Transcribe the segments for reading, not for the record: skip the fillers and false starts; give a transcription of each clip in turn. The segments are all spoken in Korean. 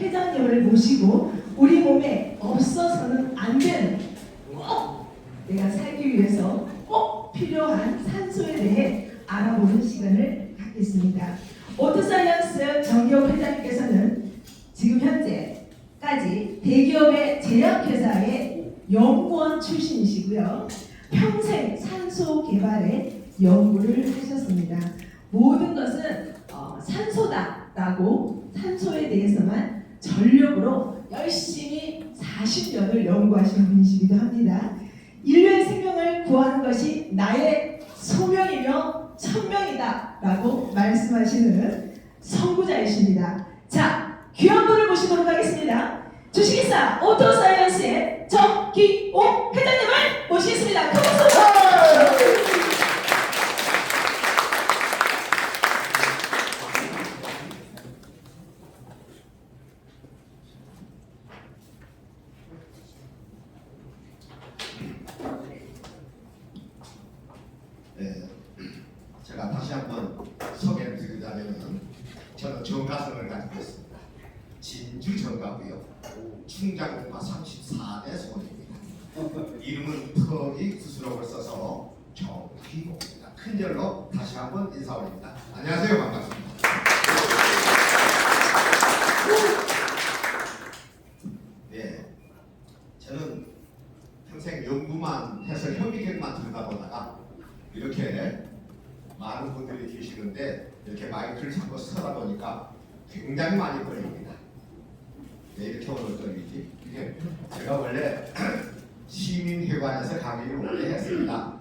회장님을 모시고 우리 몸에 없어서는 안 되는, 꼭 내가 살기 위해서 꼭 필요한 산소에 대해 알아보는 시간을 갖겠습니다. 오토사이언스 정기혁 회장님께서는 지금 현재까지 대기업의 제약회사의 연구원 출신이시고요. 평생 산소 개발에 연구를 하셨습니다. 모든 것은 산소다라고 산소에 대해서만 전력으로 열심히 40년을 연구하신 분이시기도 합니다. 인류의 생명을 구하는 것이 나의 소명이며 천명이다 라고 말씀하시는 선구자이십니다. 자, 귀한 분을 모시도록 하겠습니다. 주식회사 오토사이언스의 정기옥 회장님을 모시겠습니다. 큰 박수! 네, 제가 다시 한번 소개를 드리자면 저는 정가성을 가지고 있습니다. 진주 정가고요. 충장공과 34대 소원입니다. 이름은 턱이 구수록을 써서 정기옥입니다. 큰절로 다시 한번 인사 올립니다. 안녕하세요. 반갑습니다. 네, 저는 평생 연구만 해서 현미경만 들다 보다가 이렇게 많은 분들이 계시는데 이렇게 마이크를 잡고 서다 보니까 굉장히 많이 떨립니다. 왜 이렇게 오늘 떨리지? 이게 제가 원래 시민회관에서 강의를 오래 했습니다.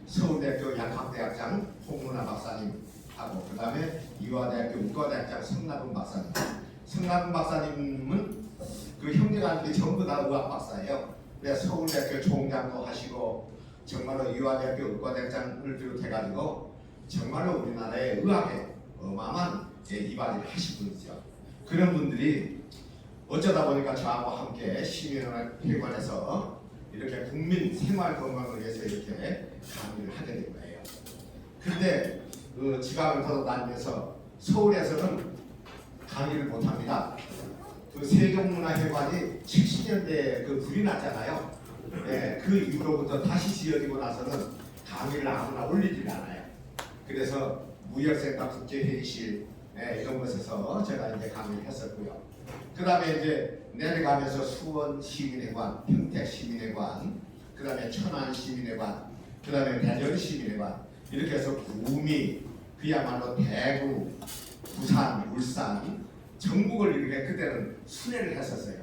서울대학교 약학대학장 홍문화 박사님하고 그 다음에 이화대학교 의과대학장 성남훈 박사님. 성남훈 박사님은 그 형제간들이 전부 다 의학 박사예요. 그래서 서울대학교 총장도 하시고 정말로 이화대학교 의과대학장을 비롯해가지고 정말로 우리나라의 의학에 어마어마한 이바지를 하신 분이죠. 그런 분들이 어쩌다 보니까 저하고 함께 시민회관에서 이렇게 국민 생활 건강을 위해서 이렇게 강의를 하게 된 거예요. 그런데 그 지방을 돌아다니면서 서울에서는 강의를 못합니다. 그 세종문화회관이 70년대에 그 불이 났잖아요. 네, 그 이후로부터 다시 지어지고 나서는 강의를 아무나 올리질 않아요. 그래서 무역센터 국제회의실 이런 곳에서 제가 이제 강의를 했었고요. 그 다음에 이제 내려가면서 수원 시민회관, 평택 시민회관, 그 다음에 천안 시민회관, 그 다음에 대전 시민회관 이렇게 해서 구미, 그야말로 대구, 부산, 울산 전국을 이렇게 그때는 순회를 했었어요.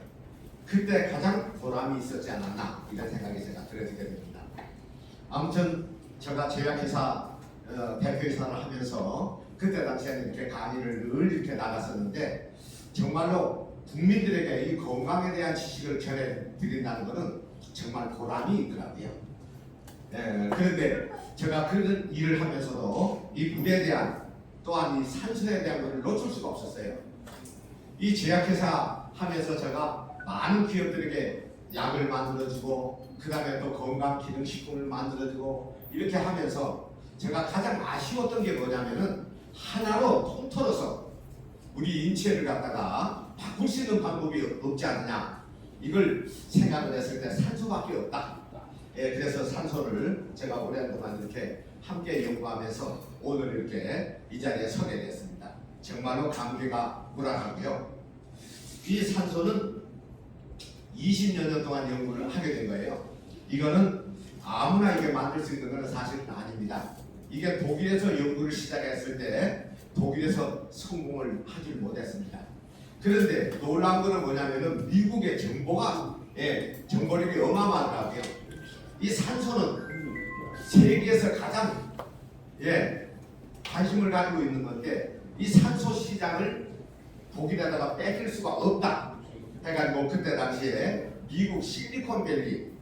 그때 가장 보람이 있었지 않았나 이런 생각이 제가 들어지게 됩니다. 아무튼 제가 제약회사 대표이사를 하면서 그때 당시에는 이렇게 강의를 늘 이렇게 나갔었는데 정말로 국민들에게 이 건강에 대한 지식을 전해드린다는 것은 정말 보람이 있더라고요. 그런데 제가 그런 일을 하면서도 이 물에 대한 또한 이 산소에 대한 것을 놓칠 수가 없었어요. 이 제약회사 하면서 제가 많은 기업들에게 약을 만들어주고 그 다음에 또 건강기능식품을 만들어주고 이렇게 하면서 제가 가장 아쉬웠던 게 뭐냐면은 하나로 통틀어서 우리 인체를 갖다가 바꿀 수 있는 방법이 없지 않느냐 이걸 생각을 했을 때 산소밖에 없다. 그래서 산소를 제가 오랫동안 이렇게 함께 연구하면서 오늘 이렇게 이 자리에 서게 됐습니다. 정말로 감개가 무량하고요. 이 산소는 20여 년 동안 연구를 하게 된 거예요. 이거는 아무나 이게 만들 수 있는 건 사실은 아닙니다. 이게 독일에서 연구를 시작했을 때 독일에서 성공을 하질 못했습니다. 그런데 놀라운 거는 뭐냐면은 미국의 정보가 정보력이 어마어마하더라고요. 이 산소는 세계에서 가장 관심을 가지고 있는 건데 이 산소 시장을 독일에다가 뺏길 수가 없다 해가지고 그때 당시에 미국 실리콘밸리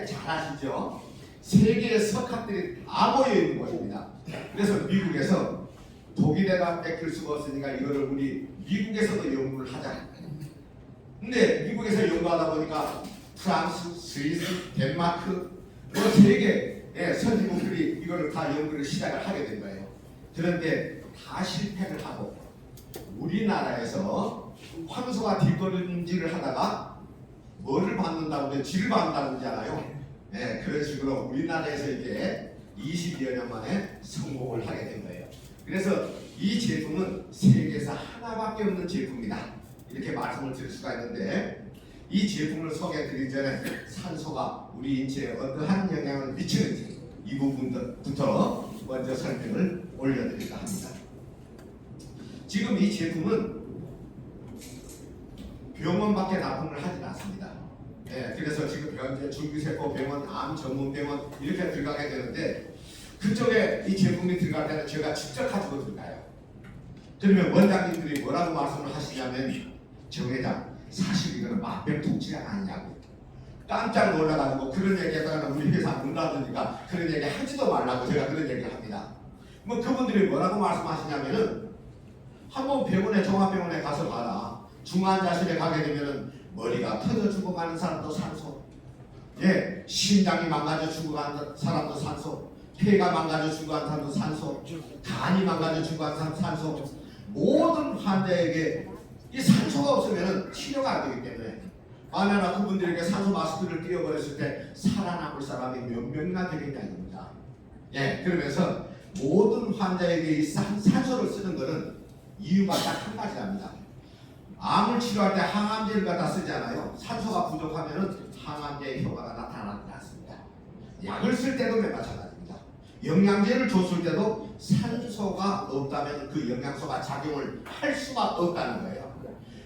잘 아시죠? 세계의 석학들이 다 모여 있는 곳입니다. 그래서 미국에서 독일에다 뺏길 수가 없으니까 이거를 우리 미국에서도 연구를 하자. 근데 미국에서 연구하다 보니까 프랑스, 스위스, 덴마크 뭐 세계 선진국들이 이거를 다 연구를 시작을 하게 된 거예요. 그런데 다 실패를 하고 우리나라에서 황소가 뒷걸음질을 하다가 뭐를 받는다고 하면 쥐를 받는다는 거잖아요. 네, 그런 식으로 우리나라에서 이게 20여 년 만에 성공을 하게 된 거예요. 그래서 이 제품은 세계에서 하나밖에 없는 제품이다, 이렇게 말씀을 드릴 수가 있는데, 이 제품을 소개해 드리기 전에 산소가 우리 인체에 어떠한 영향을 미치는지 이 부분부터 먼저 설명을 올려드릴까 합니다. 지금 이 제품은 병원밖에 납품을 하지 않습니다. 네, 그래서 지금 현재 줄기세포 병원, 암 전문 병원 이렇게 들어가게 되는데, 그쪽에 이 제품이 들어갈 때는 제가 직접 가지고 들어가요. 그러면 원장님들이 뭐라고 말씀을 하시냐면, 정 회장, 사실 이거는 만병통치약 아니냐고 깜짝 놀라가지고 그런 얘기하다가 우리 회사 문 닫으니까 그런 얘기 하지도 말라고 제가 그런 얘기를 합니다. 뭐 그분들이 뭐라고 말씀하시냐면은, 한번 병원에, 종합병원에 가서 봐라. 중환자실에 가게 되면은 머리가 터져 죽어가는 사람도 산소, 예, 심장이 망가져 죽어가는 사람도 산소, 폐가 망가져 죽어가는 사람도 산소, 간이 망가져 죽어가는 산소, 모든 환자에게 이 산소가 없으면 치료가 안 되기 때문에, 만약에 그분들에게 산소 마스크를 띄워버렸을 때 살아남을 사람이 몇 명이나 되겠냐 이겁니다. 예, 그러면서 모든 환자에게 이 산소를 쓰는 것은 이유가 딱 한 가지랍니다. 암을 치료할 때 항암제를 갖다 쓰잖아요. 산소가 부족하면 항암제의 효과가 나타나지 않습니다. 약을 쓸 때도 마찬가지입니다. 영양제를 줬을 때도 산소가 없다면 그 영양소가 작용을 할 수가 없다는 거예요.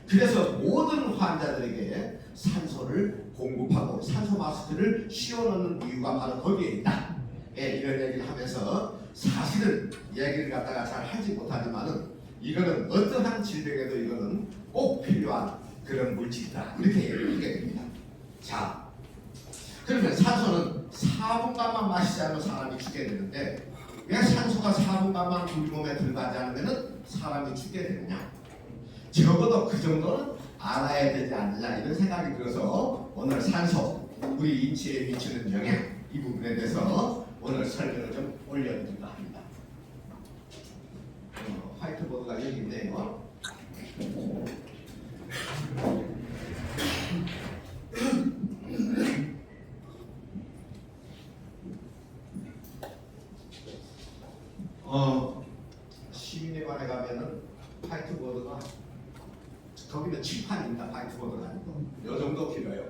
그래서 모든 환자들에게 산소를 공급하고 산소 마스크를 씌워놓는 이유가 바로 거기에 있다. 예, 이런 얘기를 하면서 사실은 얘기를 갖다가 잘 하지 못하지만은 이거는 어떠한 질병에도 이거는 꼭 필요한 그런 물질이다, 이렇게 얘기를 하게 됩니다. 자, 그러면 산소는 4분간만 마시지 않으면 사람이 죽게 되는데, 왜 산소가 4분간만 우리 몸에 들어가지 않으면 사람이 죽게 되느냐? 적어도 그 정도는 알아야 되지 않느냐, 이런 생각이 들어서 오늘 산소, 우리 인체에 미치는 영향, 이 부분에 대해서 오늘 설명을 좀 올려드릴까 합니다. 화이트보드가 여기 있네요. 시민회관에 가면은 화이트보드가, 거기는 칠판입니다. 화이트보드가 아니고 요 정도 길어요.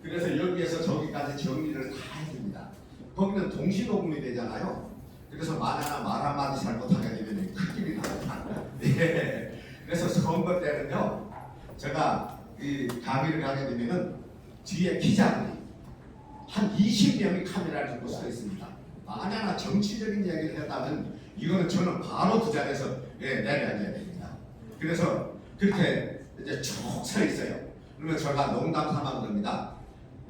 그래서 여기에서 저기까지 정리를 다 해줍니다. 거기는 동시녹음이 되잖아요. 그래서 말 하나 말 한마디 잘못하게 되면 큰일이 나요. 예. 그래서 선거 때는요, 제가 이 강의를 가게 되면은 뒤에 기자들이 한 20명이 카메라를 들고 서 있습니다. 만약에 정치적인 얘기를 했다면 이거는 저는 바로 그 자리에서 내려앉아야 됩니다. 그래서 그렇게 이제 쭉 서 있어요. 그러면 제가 농담 삼아 그럽니다.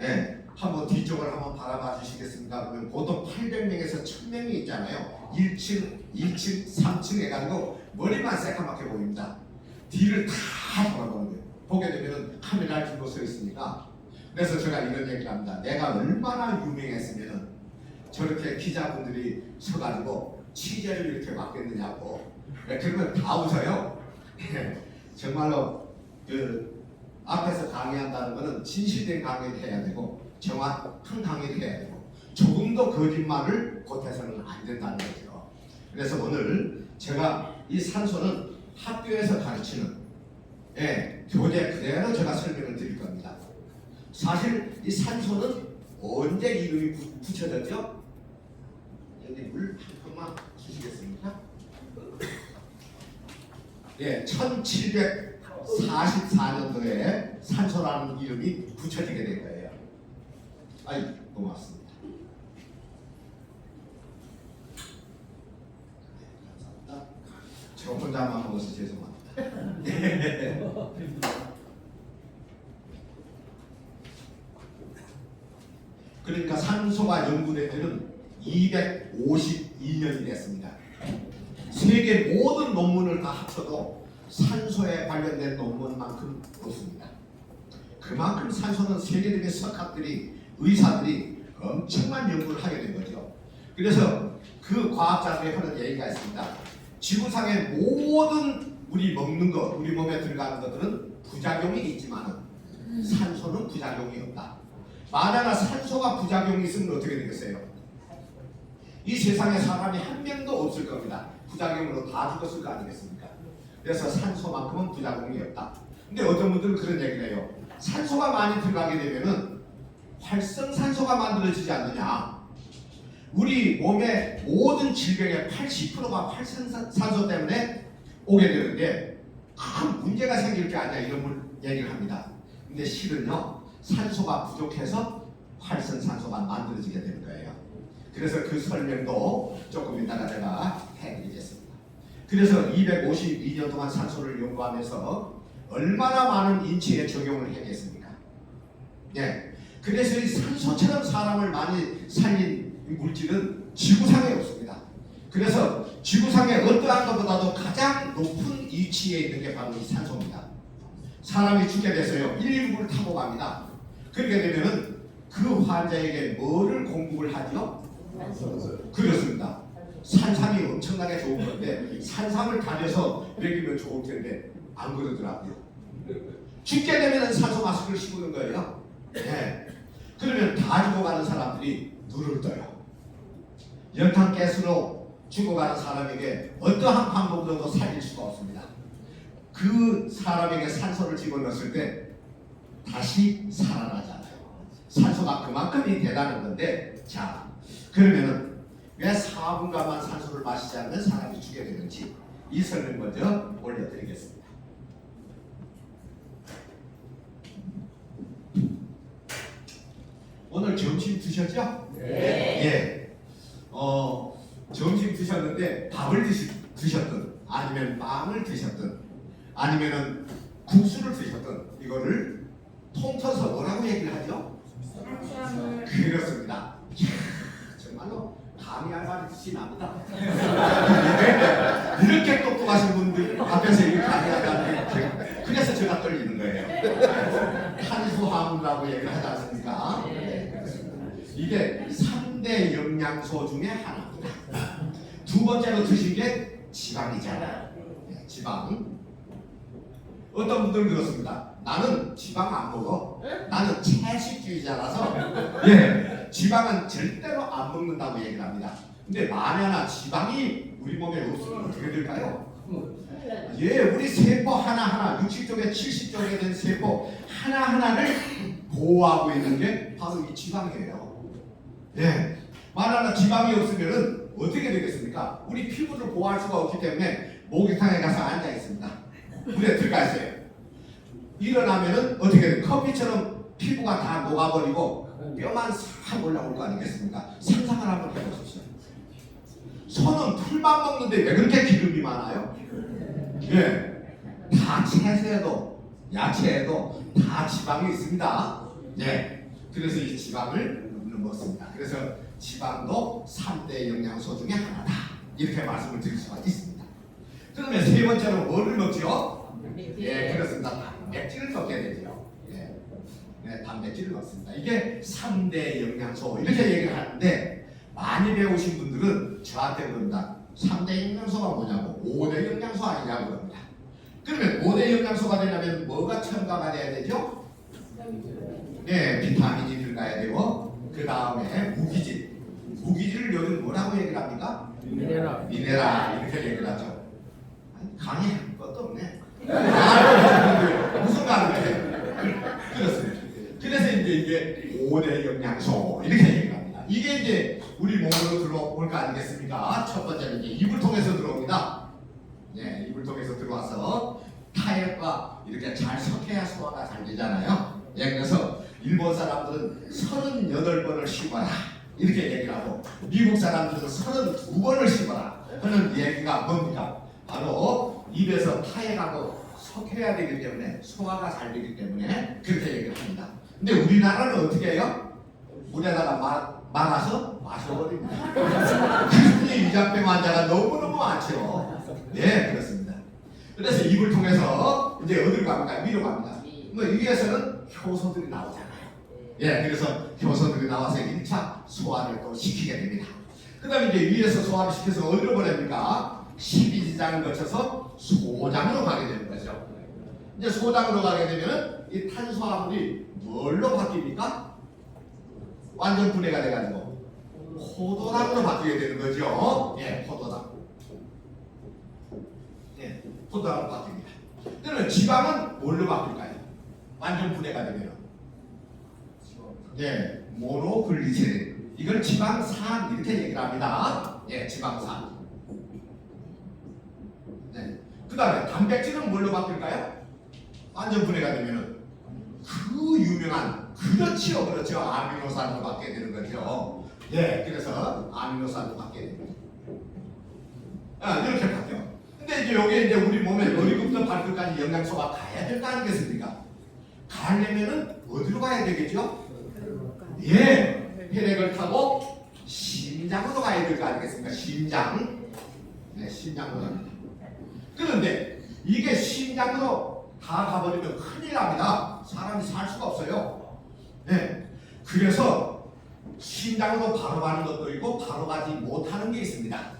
예, 한번 뒤쪽을 한번 바라봐 주시겠습니까? 그러면 보통 800명에서 1000명이 있잖아요. 1층, 2층, 3층 해가지고 머리만 새까맣게 보입니다. 뒤를 다 돌아보는 거예요. 보게 되면 카메라를 들고 서 있으니까. 그래서 제가 이런 얘기를 합니다. 내가 얼마나 유명했으면 저렇게 기자분들이 서가지고 취재를 이렇게 맡겠느냐고. 그러면 다 웃어요. 정말로 그 앞에서 강의한다는 것은 진실된 강의를 해야 되고 정확한 강의를 해야 되고 조금도 거짓말을 보태서는 안 된다는 거죠. 그래서 오늘 제가 이 산소는 학교에서 가르치는 교재 그대로 제가 설명을 드릴 겁니다. 사실 이 산소는 언제 이름이 붙여졌죠? 여기 물 한 컵만 주시겠습니까? 1744년도에 산소라는 이름이 붙여지게 된 거예요. 아이, 고맙습니다. 감사합니다. 저 혼자만 먹어서 죄송합니다. 그러니까 산소가 연구된 지는 252년이 됐습니다. 세계 모든 논문을 다 합쳐도 산소에 관련된 논문만큼 없습니다. 그만큼 산소는 세계적인 석학들이, 의사들이 엄청난 연구를 하게 된 거죠. 그래서 그 과학자들이 하는 얘기가 있습니다. 지구상의 모든 우리 먹는 것, 우리 몸에 들어가는 것들은 부작용이 있지만 산소는 부작용이 없다. 만약에 산소가 부작용이 있으면 어떻게 되겠어요? 이 세상에 사람이 한 명도 없을 겁니다. 부작용으로 다 죽었을 거 아니겠습니까? 그래서 산소만큼은 부작용이 없다. 근데 어떤 분들은 그런 얘기를 해요. 산소가 많이 들어가게 되면은 활성산소가 만들어지지 않느냐. 우리 몸의 모든 질병의 80%가 활성산소 때문에 오게 되는데 큰 문제가 생길 게 아니야, 이런 얘기를 합니다. 근데 실은요, 산소가 부족해서 활성산소가 만들어지게 되는 거예요. 그래서 그 설명도 조금 이따가 제가 해드리겠습니다. 그래서 252년 동안 산소를 연구하면서 얼마나 많은 인체에 적용을 했겠습니까? 예. 그래서 이 산소처럼 사람을 많이 살린 물질은 지구상에 없습니다. 그래서 지구상의 어떠한 것보다도 가장 높은 위치에 있는 게 바로 이 산소입니다. 사람이 죽게 돼서요, 119를 타고 갑니다. 그렇게 되면은 그 환자에게 뭐를 공급을 하죠? 그렇습니다. 산삼이 엄청나게 좋은 건데 산삼을 다려서 먹이면 좋을 텐데 안 그러더라고요. 죽게 되면은 산소 마스크를 씌우는 거예요. 네. 그러면 다 죽어가는 사람들이 눈을 떠요. 연탄가스로 죽어가는 사람에게 어떠한 방법으로도 살릴 수가 없습니다. 그 사람에게 산소를 집어넣었을 때 다시 살아나잖아요. 산소가 그만큼이 대단한 건데, 자, 그러면은 왜 4분간만 산소를 마시지 않으면 사람이 죽게 되는지 이 설명 먼저 올려드리겠습니다. 오늘 점심 드셨죠? 네. 예. 점심 드셨는데 밥을 드셨든 아니면 빵을 드셨든 아니면은 국수를 드셨든 이거를 통쳐서 뭐라고 얘기를 하죠? 그렇습니다. 이야, 정말로 감이 알바듯이 납니다. 이렇게 똑똑하신 분들 앞에서 이렇게 감이 알바는 그래서 제가 떨리는 거예요. 탄수화물이라고 얘기를 하지 않습니까? 이게 3대 영양소 중에 하나입니다. 두 번째로 드신 게 지방이잖아요. 지방. 어떤 분들은 그렇습니다. 나는 지방 안 먹어. 나는 채식주의자라서 예, 지방은 절대로 안 먹는다고 얘기를 합니다. 근데 만약에 지방이 우리 몸에 없으면 어떻게 될까요? 예, 우리 세포 하나하나 60쪽에 70쪽에 된 세포 하나하나를 보호하고 있는 게 바로 이 지방이에요. 예, 만약에 지방이 없으면은 어떻게 되겠습니까? 우리 피부를 보호할 수가 없기 때문에 목욕탕에 가서 앉아 있습니다. 물에 들어가 있어요. 일어나면은 어떻게 돼요? 커피처럼 피부가 다 녹아버리고 뼈만 싹 올라올 거 아니겠습니까? 상상을 한번 해보십시오. 소는 풀만 먹는데 왜 그렇게 기름이 많아요? 예, 다 채소에도 야채에도 다 지방이 있습니다. 예, 그래서 이 지방을 먹습니다. 그래서 지방도 3대 영양소 중에 하나다. 이렇게 말씀을 드릴 수가 있습니다. 그러면 세 번째로 뭐를 먹죠? 예, 그렇습니다. 단백질을 먹게 되죠. 예, 네, 단백질을 먹습니다. 이게 3대 영양소 이렇게 얘기를 하는데 많이 배우신 분들은 저한테 그럽니다. 3대 영양소가 뭐냐고 5대 영양소 아니냐고 그럽니다. 그러면 5대 영양소가 되려면 뭐가 첨가가 돼야 되죠? 네, 비타민이 들어가야 되고 그 다음에 무기질. 무기질을 요즘 뭐라고 얘기를 합니까? 미네랄. 미네랄 이렇게 얘기를 하죠. 아니, 강의 한 것도 없네. 무슨 말을 해? 그렇습니다. 그래서 이제 이게 5대 영양소 이렇게 얘기를 합니다. 이게 이제 우리 몸으로 들어올 거 아니겠습니까? 첫 번째는 이제 입을 통해서 들어옵니다. 네, 입을 통해서 들어와서 타액과 이렇게 잘 섞여야 소화가 잘 되잖아요. 예, 그래서 일본 사람들은 38번을 씹어라 이렇게 얘기를 하고 미국 사람들은 32번을 씹어라 하는 얘기가 뭡니까? 바로 입에서 타액하고 섞여야 되기 때문에 소화가 잘 되기 때문에 그렇게 얘기를 합니다. 근데 우리나라는 어떻게 해요? 물에다가 말아서 마셔버립니다. 그래서 위장병 환자가 너무너무 많죠. 네, 그렇습니다. 그래서 입을 통해서 이제 어디로 갑니까? 위로 갑니다. 뭐 위에서는 효소들이 나오잖아요. 예, 그래서 효소들이 나와서 1차 소화를 또 시키게 됩니다. 그 다음에 이제 위에서 소화를 시켜서 어디로 보냅니까? 십이지장을 거쳐서 소장으로 가게 되는 거죠. 이제 소장으로 가게 되면 이 탄수화물이 뭘로 바뀝니까? 완전 분해가 돼가지고 포도당으로 바뀌게 되는 거죠. 예, 포도당. 예, 포도당으로 바뀝니다. 그러면 지방은 뭘로 바뀔까요? 완전 분해가 되면. 예, 모노글리세린. 이걸 지방산 이렇게 얘기를 합니다. 예, 지방산. 네. 그 다음에 단백질은 뭘로 바뀔까요? 완전 분해가 되면은 그 유명한 그렇죠 아미노산으로 바뀌게 되는 거죠. 예, 그래서 아미노산으로 바뀌게 됩니다. 이렇게 바뀌어. 근데 이제 여기 이제 우리 몸에 머리부터 발끝까지 영양소가 가야 될 거 아니겠습니까? 가려면은 어디로 가야 되겠죠? 예, 혈액을 타고 심장으로 가야 될 거 아니겠습니까? 심장. 네, 심장으로 갑니다. 그런데 이게 심장으로 다 가버리면 큰일 납니다. 사람이 살 수가 없어요. 네. 그래서 심장으로 바로 가는 것도 있고 바로 가지 못하는 게 있습니다.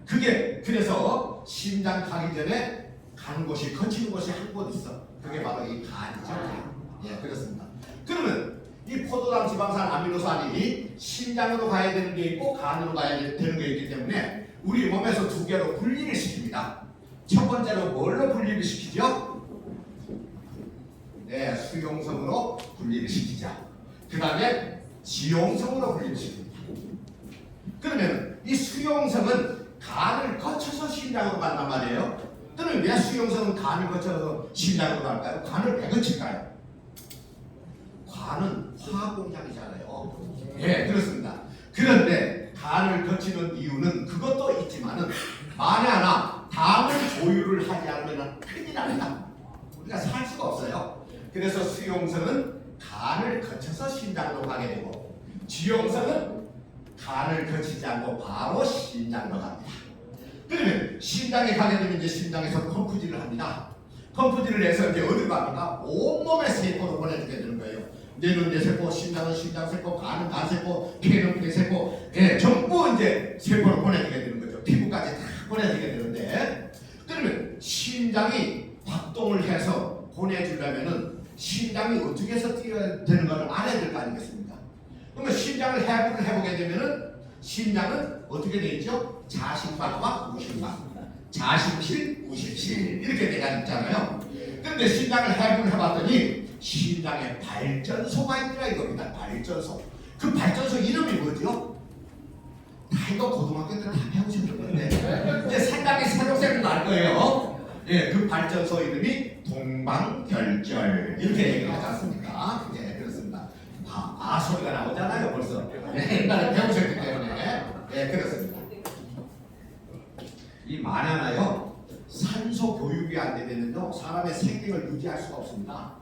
그게 그래서 심장 가기 전에 가는 곳이 거치는 곳이 한 곳 있어. 그게 바로 이 간이죠. 예, 그렇습니다. 그러면 이 포도당 지방산 아미노산이 심장으로 가야 되는 게 있고 간으로 가야 되는 게 있기 때문에 우리 몸에서 두 개로 분리를 시킵니다. 첫 번째로 뭘로 분리를 시키죠? 네, 수용성으로 분리를 시키자. 그 다음에 지용성으로 분리를 시킵니다. 그러면 이 수용성은 간을 거쳐서 심장으로 간단 말이에요. 그러면 왜 수용성은 간을 거쳐서 심장으로 갈까요? 간을 왜 거칠까요? 간은 화학공장이잖아요. 예, 그렇습니다. 그런데 간을 거치는 이유는 그것도 있지만은 만에 하나 당을 조율을 하지 않으면 큰일 납니다. 우리가 살 수가 없어요. 그래서 수용성은 간을 거쳐서 심장으로 가게 되고 지용성은 간을 거치지 않고 바로 심장으로 갑니다. 그러면 심장에 가게 되면 이제 심장에서 펌프질을 합니다. 펌프질을 해서 이제 어디로 갑니까? 온몸의 세포로 보내주게 되는 거예요. 뇌는 뇌세포, 심장은 심장세포, 간은 간세포, 폐는 폐세포, 예, 전부 이제 세포로 보내주게 되는 거죠. 피부까지 다 보내주게 되는데, 그러면 심장이 작동을 해서 보내주려면은 심장이 어떻게 해서 뛰어야 되는 걸 알아야 될 거 아니겠습니까? 그러면 심장을 해부를 해보게 되면은 심장은 어떻게 되어 있죠? 자심방과 우심방, 자심실, 우심실 이렇게 돼가 있잖아요. 그런데 심장을 해부를 해봤더니 심장에 발전소가 있더라 이겁니다. 발전소. 그 발전소 이름이 뭐죠? 다 이거 고등학교 때 다 배우셨을 건데 이제 생각이 새록새록 날 거예요. 예, 그 발전소 이름이 동방결절 이렇게 얘기를 하지 않습니까? 예, 그렇습니다. 아 소리가 나오잖아요 벌써. 예, 옛날에 배우셨기 때문에. 예, 그렇습니다. 이 만화나요 산소 교육이 안 되면요 사람의 생명을 유지할 수가 없습니다.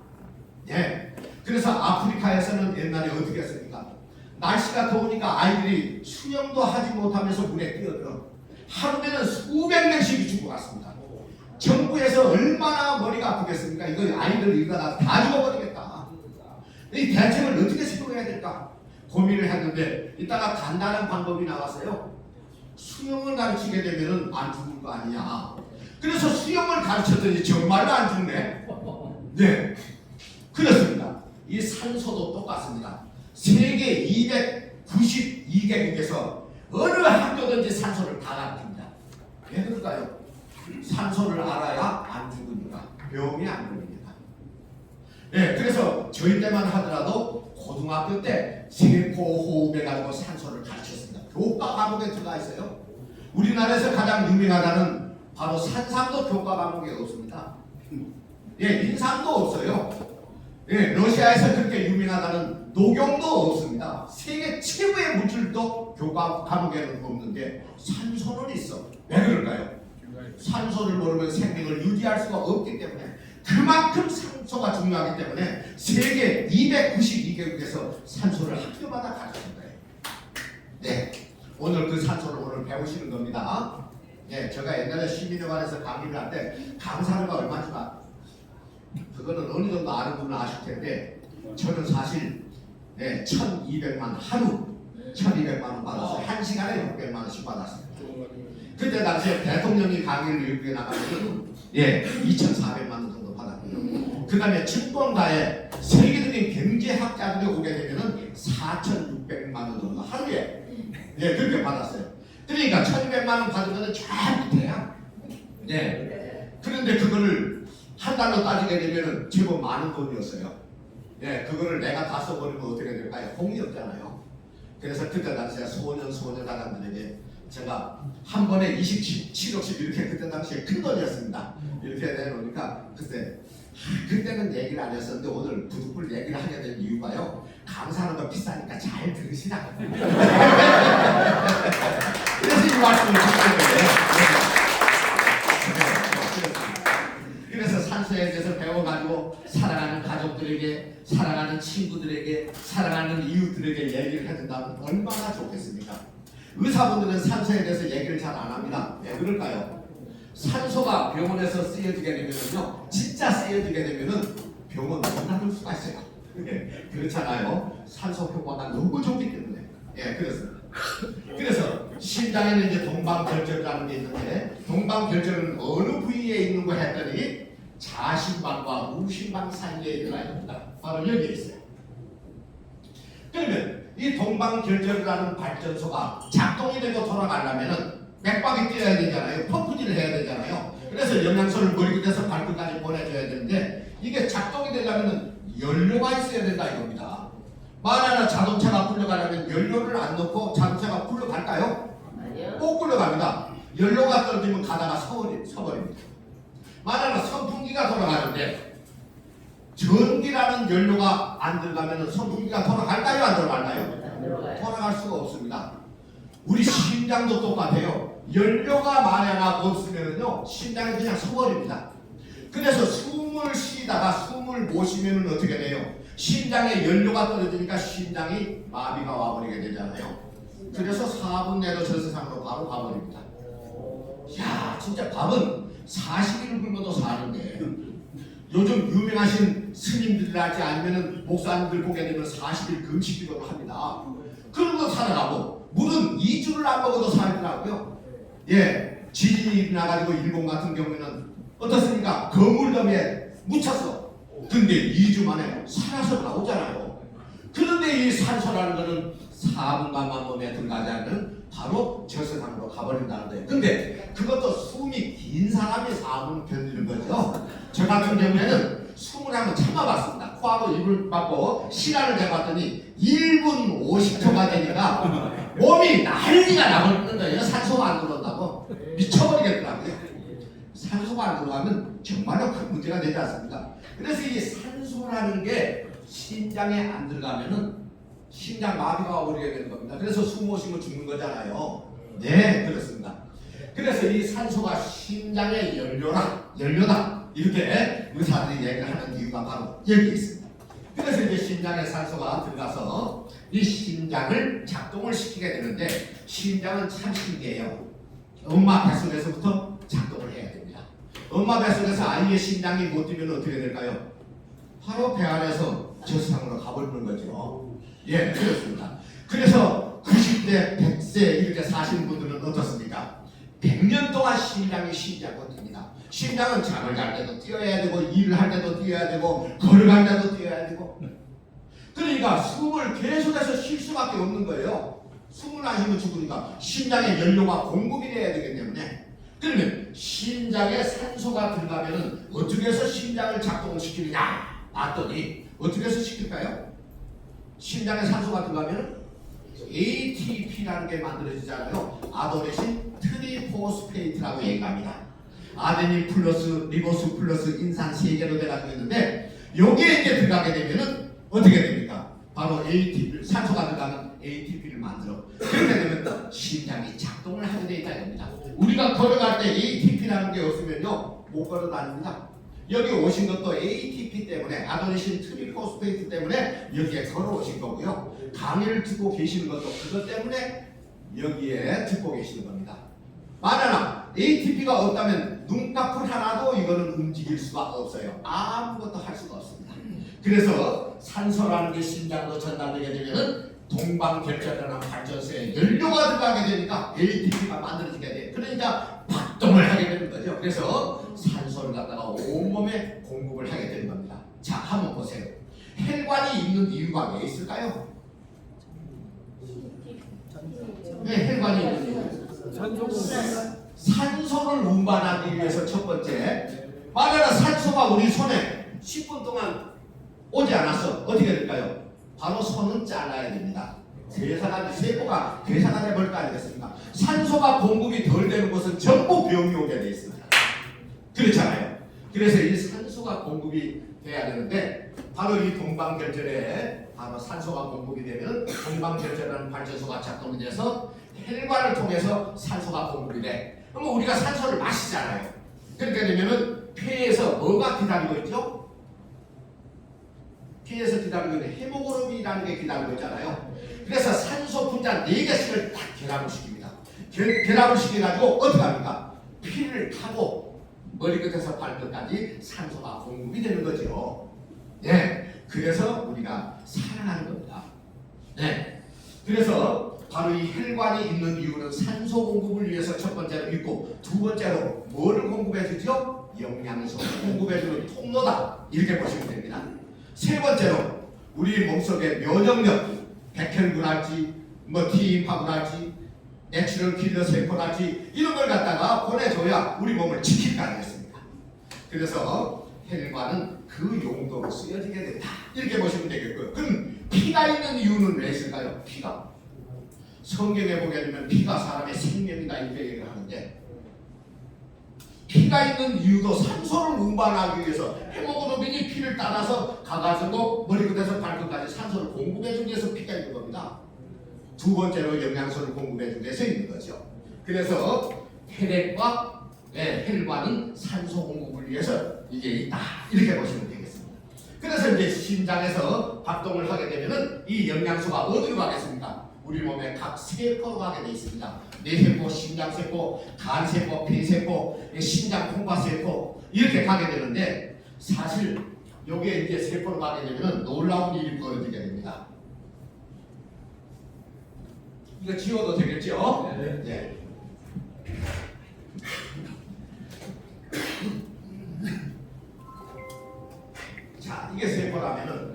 예. 그래서 아프리카에서는 옛날에 어떻게 했습니까? 날씨가 더우니까 아이들이 수영도 하지 못하면서 물에 뛰어들어 하루에는 수백 명씩이 죽어갔습니다. 정부에서 얼마나 머리가 아프겠습니까? 이거 아이들 일어나 다 죽어버리겠다. 이 대책을 어떻게 시도해야 될까? 고민을 했는데 이따가 간단한 방법이 나왔어요. 수영을 가르치게 되면 안 죽을 거 아니냐. 그래서 수영을 가르쳤더니 정말로 안 죽네. 네. 그렇습니다. 이 산소도 똑같습니다. 세계 292개국에서 어느 학교든지 산소를 다 가르칩니다. 왜 그럴까요? 산소를 알아야 안 죽으니까, 병이 안 걸립니다. 네, 그래서 저희 때만 하더라도 고등학교 때 세포 호흡에 가지고 산소를 가르쳤습니다. 교과 과목에 들어가 있어요. 우리나라에서 가장 유명하다는 바로 산삼도 교과 과목에 없습니다. 예, 인삼도 없어요. 예, 러시아에서 그렇게 유명하다는 녹용도 없습니다. 세계 최고의 물질도 교과 과목에는 없는데 산소는 있어. 왜 그럴까요? 산소를 모르면 생명을 유지할 수가 없기 때문에 그만큼 산소가 중요하기 때문에 세계 292개국에서 산소를 학교마다 가르치는 거예요. 네, 오늘 그 산소를 오늘 배우시는 겁니다. 네, 제가 옛날에 시민회관에서 강의를 할 때 강사료가 얼마인지 그거는 어느 정도 아는 분은 아실 텐데 저는 사실 1,200만 하루 1,200만 원 받아서 한 시간에 600만 원씩 받았습니다. 그때 당시에 대통령이 강의를 미국에 나가면 2,400만 원 정도 받았고요. 그 다음에 증권가에 세계적인 경제학자들이 오게 되면은 4,600만 원 정도 하루에 그렇게 받았어요. 그러니까 1,200만 원 받으면 쫙 밑에야. 그런데 그거를 한 달로 따지게 되면은 제법 많은 돈이었어요. 그거를 내가 다 써버리면 어떻게 될까요? 공이 없잖아요. 그래서 그때 당시에 소녀단들에게 제가 한 번에 27억씩 이렇게 그때 당시에 큰 돈이었습니다. 이렇게 내놓으니까 그때는 얘기를 안 했었는데 오늘 부득불 얘기를 하게 된 이유가요. 강사는 거 비싸니까 잘 들으시라. 그래서 이 말씀을 드리는 거예요. 그래서 산소에 대해서 배워가지고 사랑하는 가족들에게, 사랑하는 친구들에게, 사랑하는 이웃들에게 얘기를 해준다면 얼마나 좋겠습니까? 의사분들은 산소에 대해서 얘기를 잘 안 합니다. 왜 그럴까요? 산소가 병원에서 쓰여지게 되면은요, 진짜 쓰여지게 되면은 병원 못 나갈 수가 있어요. 그렇잖아요. 산소 효과가 너무 좋기 때문에. 그래서 심장에는 이제 동방결절이라는 게 있는데, 동방결절은 어느 부위에 있는 거 했더니 자심방과 우심방 사이에 들어가 있습니다. 바로 여기에 있어요. 그러면 이 동방결절이라는 발전소가 작동이 되고 돌아가려면은 맥박이 뛰어야 되잖아요. 펌프질을 해야 되잖아요. 그래서 영양소를 머리 끝에서 발끝까지 보내줘야 되는데, 이게 작동이 되려면 연료가 있어야 된다 이겁니다. 만약에 자동차가 굴러가려면 연료를 안 넣고 자동차가 굴러갈까요? 아니요. 꼭 굴러갑니다. 연료가 떨어지면 가다가 서버립니다. 만약에 선풍기가 돌아가는데 전기라는 연료가 안 들어가면 선풍기가 돌아갈까요? 안 돌아갈까요? 안 들어가요. 돌아갈 수가 없습니다. 우리 심장도 똑같아요. 연료가 만약 없으면요 심장이 그냥 서버립니다. 그래서 숨을 쉬다가 숨을 못 쉬면 어떻게 돼요? 심장에 연료가 떨어지니까 심장이 마비가 와버리게 되잖아요. 그래서 4분 내로 저 세상으로 바로 가버립니다. 야, 진짜 밥은 40일 굶어도 사는데 요즘 유명하신 스님들이라지 아니면 목사님들 보게 되면 40일 금식기도를 합니다. 그러고 살아가고 물은 2주를 안 먹어도 살더라고요. 지진이 일어나가지고 일본 같은 경우에는 어떻습니까? 거물덤에 묻혔어. 근데 2주 만에 살아서 나오잖아요. 그런데 이 산소라는 것은 4분간만 몸에 들어가지 않는 바로 저 세상으로 가버린다는 거예요. 근데 그것도 숨이 긴 사람이 4분 견디는 거죠. 저 같은 경우에는 숨을 한번 참아봤습니다. 코하고 입을 막고 시간을 재봤더니 1분 50초가 되니까 몸이 난리가 나버리는 거예요. 산소가 안 들어온다고 미쳐버리겠더라고요. 산소가 안 들어가면 정말로 큰 문제가 되지 않습니까? 그래서 이 산소라는 게 심장에 안 들어가면은 심장 마비가 와버리게 되는 겁니다. 그래서 숨 못 쉬면 죽는 거잖아요. 네, 그렇습니다. 그래서 이 산소가 심장의 연료다. 이렇게 의사들이 얘기를 하는 이유가 바로 여기 있습니다. 그래서 이제 심장에 산소가 들어가서 이 심장을 작동을 시키게 되는데, 심장은 참 신기해요. 엄마 뱃속에서부터 작동을 해야 됩니다. 엄마 뱃속에서 아이의 심장이 못 뛰면 어떻게 될까요? 바로 배 안에서 저 세상으로 가버리는 거죠. 그렇습니다. 그래서 90대, 100세 이렇게 사시는 분들은 어떻습니까? 100년 동안 심장이 쉬지 않고 뜁니다. 심장은 잠을 잘 때도 뛰어야 되고, 일을 할 때도 뛰어야 되고, 걸어갈 때도 뛰어야 되고. 그러니까 숨을 계속해서 쉴 수밖에 없는 거예요. 숨을 안 쉬면 죽으니까 심장에 연료가 공급이 돼야 되기 때문에. 그러면 심장에 산소가 들어가면 어떻게 해서 심장을 작동을 시키느냐 봤더니 어떻게 해서 시킬까요? 심장에 산소가 들어가면 ATP라는 게 만들어지잖아요. 아도레신 트리포스페이트라고 얘기합니다. 아데닌 플러스 리보스 플러스 인산 3개로 돼가지고 있는데, 여기에 이제 들어가게 되면은 어떻게 됩니까? 바로 ATP, 산소가 들어가면 ATP를 만들어. 그렇게 되면 심장이 작동을 하게 돼 있다는 겁니다. 우리가 걸어갈 때 ATP라는 게 없으면요 못 걸어 다닙니다. 여기 오신 것도 ATP 때문에, 아도니신 트리포스페이트 때문에 여기에 걸어오신 거고요. 강의를 듣고 계시는 것도 그것 때문에 여기에 듣고 계시는 겁니다. 만약 ATP가 없다면 눈꺼풀 하나도 이거는 움직일 수가 없어요. 아무것도 할 수가 없습니다. 그래서 산소라는 게 심장으로 전달되게 되면은 동방결자라는 발전소에 연료가 들어가게 되니까 ATP가 만들어지게 돼. 그러니까 발동을 하게 되는 거죠. 그래서 산소를 갖다가 온몸에 공급을 하게 되는 겁니다. 자, 한번 보세요. 혈관이 있는 이유가 왜 있을까요? 네, 혈관이 있는 이유. 산소를 운반하기 위해서 첫 번째, 만약에 산소가 우리 손에 10분 동안 오지 않았어. 어떻게 될까요? 바로 손은 잘라야 됩니다. 세포가 괴사가 돼버릴 거 아니겠습니까? 산소가 공급이 덜 되는 곳은 전부 병이 오게 돼 있습니다. 그렇잖아요. 그래서 이 산소가 공급이 돼야 되는데 바로 이 동방결절에 바로 산소가 공급이 되면 동방결절이라는 발전소가 작동이 돼서 혈관을 통해서 산소가 공급이 돼. 그러면 우리가 산소를 마시잖아요. 그렇게 되면은 폐에서 뭐가 기다리고 있죠? 폐에서 기다리고 있는 헤모글로빈이라는 게 기다리고 있잖아요. 그래서 산소 분자 4개씩을 딱 결합을 시킵니다. 결합을 시켜가지고 어떻게 합니까? 피를 타고 머리끝에서 발끝까지 산소가 공급이 되는 거죠. 네, 그래서 우리가 살아나는 겁니다. 네, 그래서 바로 이 혈관이 있는 이유는 산소 공급을 위해서 첫 번째로 있고 두 번째로 뭐를 공급해 주죠? 영양소 공급해 주는 통로다. 이렇게 보시면 됩니다. 세 번째로 우리 몸속의 면역력, 백혈구랄지 뭐 T인파구랄지 내추럴 킬러 세포랄지 이런 걸 갖다가 보내줘야 우리 몸을 지킬 거 아니겠습니까? 그래서 혈관은 그 용도로 쓰여지게 된다. 이렇게 보시면 되겠고요. 그럼 피가 있는 이유는 왜 있을까요? 피가 성경에 보게 되면 피가 사람의 생명이다 이렇게 얘기를 하는데 피가 있는 이유도 산소를 운반하기 위해서 헤모글로빈이 피를 따라서 가가지고 머리끝에서 발끝까지 산소를 공급해주기 위해서 피가 있는 겁니다. 두 번째로 영양소를 공급해주기 위해서 있는 거죠. 그래서 혈액과 혈관은 산소 공급을 위해서 이게 있다 이렇게 보시면 되겠습니다. 그래서 이제 심장에서 활동을 하게 되면은 이 영양소가 어디로 가겠습니까? 우리 몸의 각 세포로 가게 되어 있습니다. 뇌세포, 심장세포, 간세포, 폐세포, 심장 콩팥세포 이렇게 가게 되는데 사실 여기에 이제 세포로 가게 되면 놀라운 일이 벌어지게 됩니다. 이거 지워도 되겠죠? 네. 네. 자, 이게 세포라면은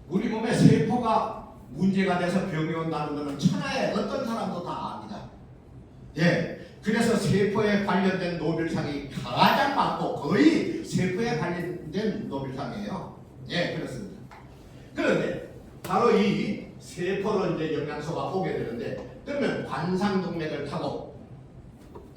우리 몸에 세포가 문제가 돼서 병이 온다는 것은 천하에 어떤 사람도 다 압니다. 예. 그래서 세포에 관련된 노벨상이 가장 많고 거의 세포에 관련된 노벨상이에요. 예, 그렇습니다. 그런데 바로 이 세포로 이제 영양소가 오게 되는데 그러면 관상동맥을 타고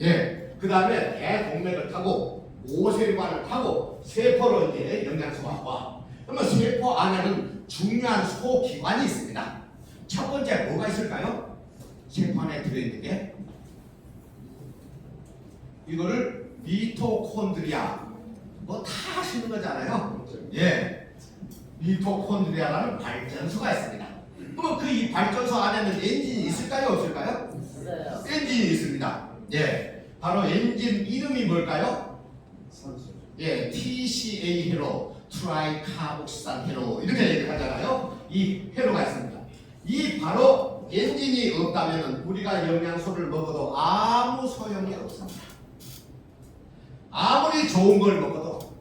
예, 그 다음에 대동맥을 타고 오세관을 타고 세포로 이제 영양소가 와. 그러면 세포 안에는 중요한 소기관이 있습니다. 첫 번째 뭐가 있을까요? 세포 안에 들어있는 게 이거를 미토콘드리아 뭐 다 아시는 거잖아요. 예, 미토콘드리아라는 발전소가 있습니다. 그럼 그 이 발전소 안에는 엔진이 있을까요? 없을까요? 있어요. 엔진이 있습니다. 예, 바로 엔진 이름이 뭘까요? 예, TCA 회로, 트라이카복산 회로 이렇게 얘기를 하잖아요. 이 회로가 있습니다. 이 바로 엔진이 없다면 우리가 영양소를 먹어도 아무 소용이 없습니다. 아무리 좋은 걸 먹어도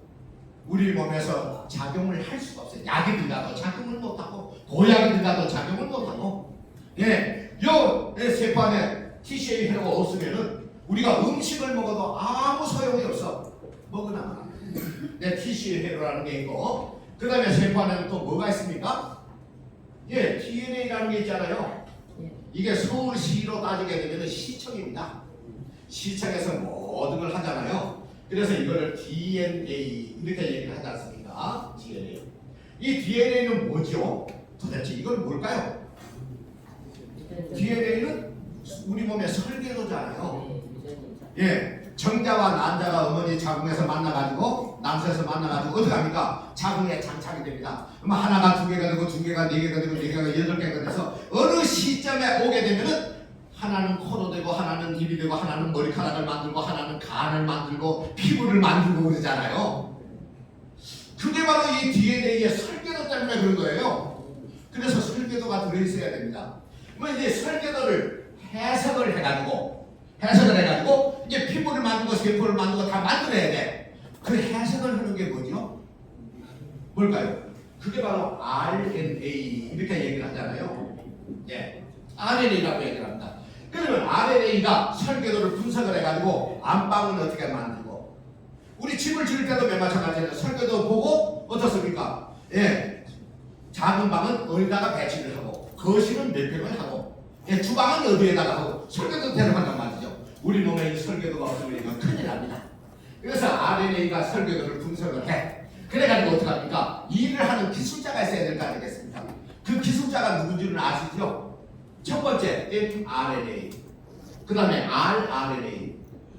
우리 몸에서 작용을 할 수가 없어요. 약이 들어가도 작용을 못하고 보약이 들어가도 작용을 못하고 예, 요 세포 안에 TCA 회로가 없으면은 우리가 음식을 먹어도 아무 소용이 없어. 먹으나 TCA 회로라는 게 있고 그 다음에 세포 안에는 또 뭐가 있습니까? 예, DNA라는 게 있잖아요. 이게 서울시로 따지게 되면 시청입니다. 시청에서 모든 걸 하잖아요. 그래서 이거를 DNA 이렇게 얘기를 하지 않습니까? DNA. 이 DNA는 뭐죠? 도대체 이건 뭘까요? DNA는 우리 몸의 설계도잖아요. 예, 정자와 난자가 어머니 자궁에서 만나가지고 남수에서 만나가지고 어떻게 합니까? 자궁에 장착이 됩니다. 그럼 하나가 2개가 되고 2개가 4개가 되고 4개가 8개가 돼서 어느 시점에 오게 되면은 하나는 코로 되고 하나는 입이 되고 하나는 머리카락을 만들고 하나는 간을 만들고 피부를 만들고 그러잖아요. 그게 바로 이 DNA의 설계도 때문에 그런 거예요. 그래서 설계도가 들어있어야 됩니다. 뭐 이제 설계도를 해석을 해가지고 이제 피부를 만들고 세포를 만들고 다 만들어야 돼. 그 해석을 하는 게 뭐죠? 뭘까요? 그게 바로 RNA 이렇게 얘기를 하잖아요. 예, RNA라고 얘기를 합니다. 그러면 RNA가 설계도를 분석을 해가지고 안방은 어떻게 만들고, 우리 집을 지을 때도 맨 마찬가지예요. 설계도 보고 어떻습니까? 예, 작은 방은 어디다가 배치를 하고, 거실은 몇 평을 하고, 예, 주방은 어디에다가 하고, 설계도 대로한단 말이죠. 우리 몸에 이 설계도가 없으면 큰일 납니다. 그래서 RNA가 설계도를 분석을 해. 그래가지고 어떡합니까? 일을 하는 기술자가 있어야 될 거 아니겠습니까? 그 기술자가 누군지는 아시죠? 첫 번째 mRNA, 그 다음에 rRNA,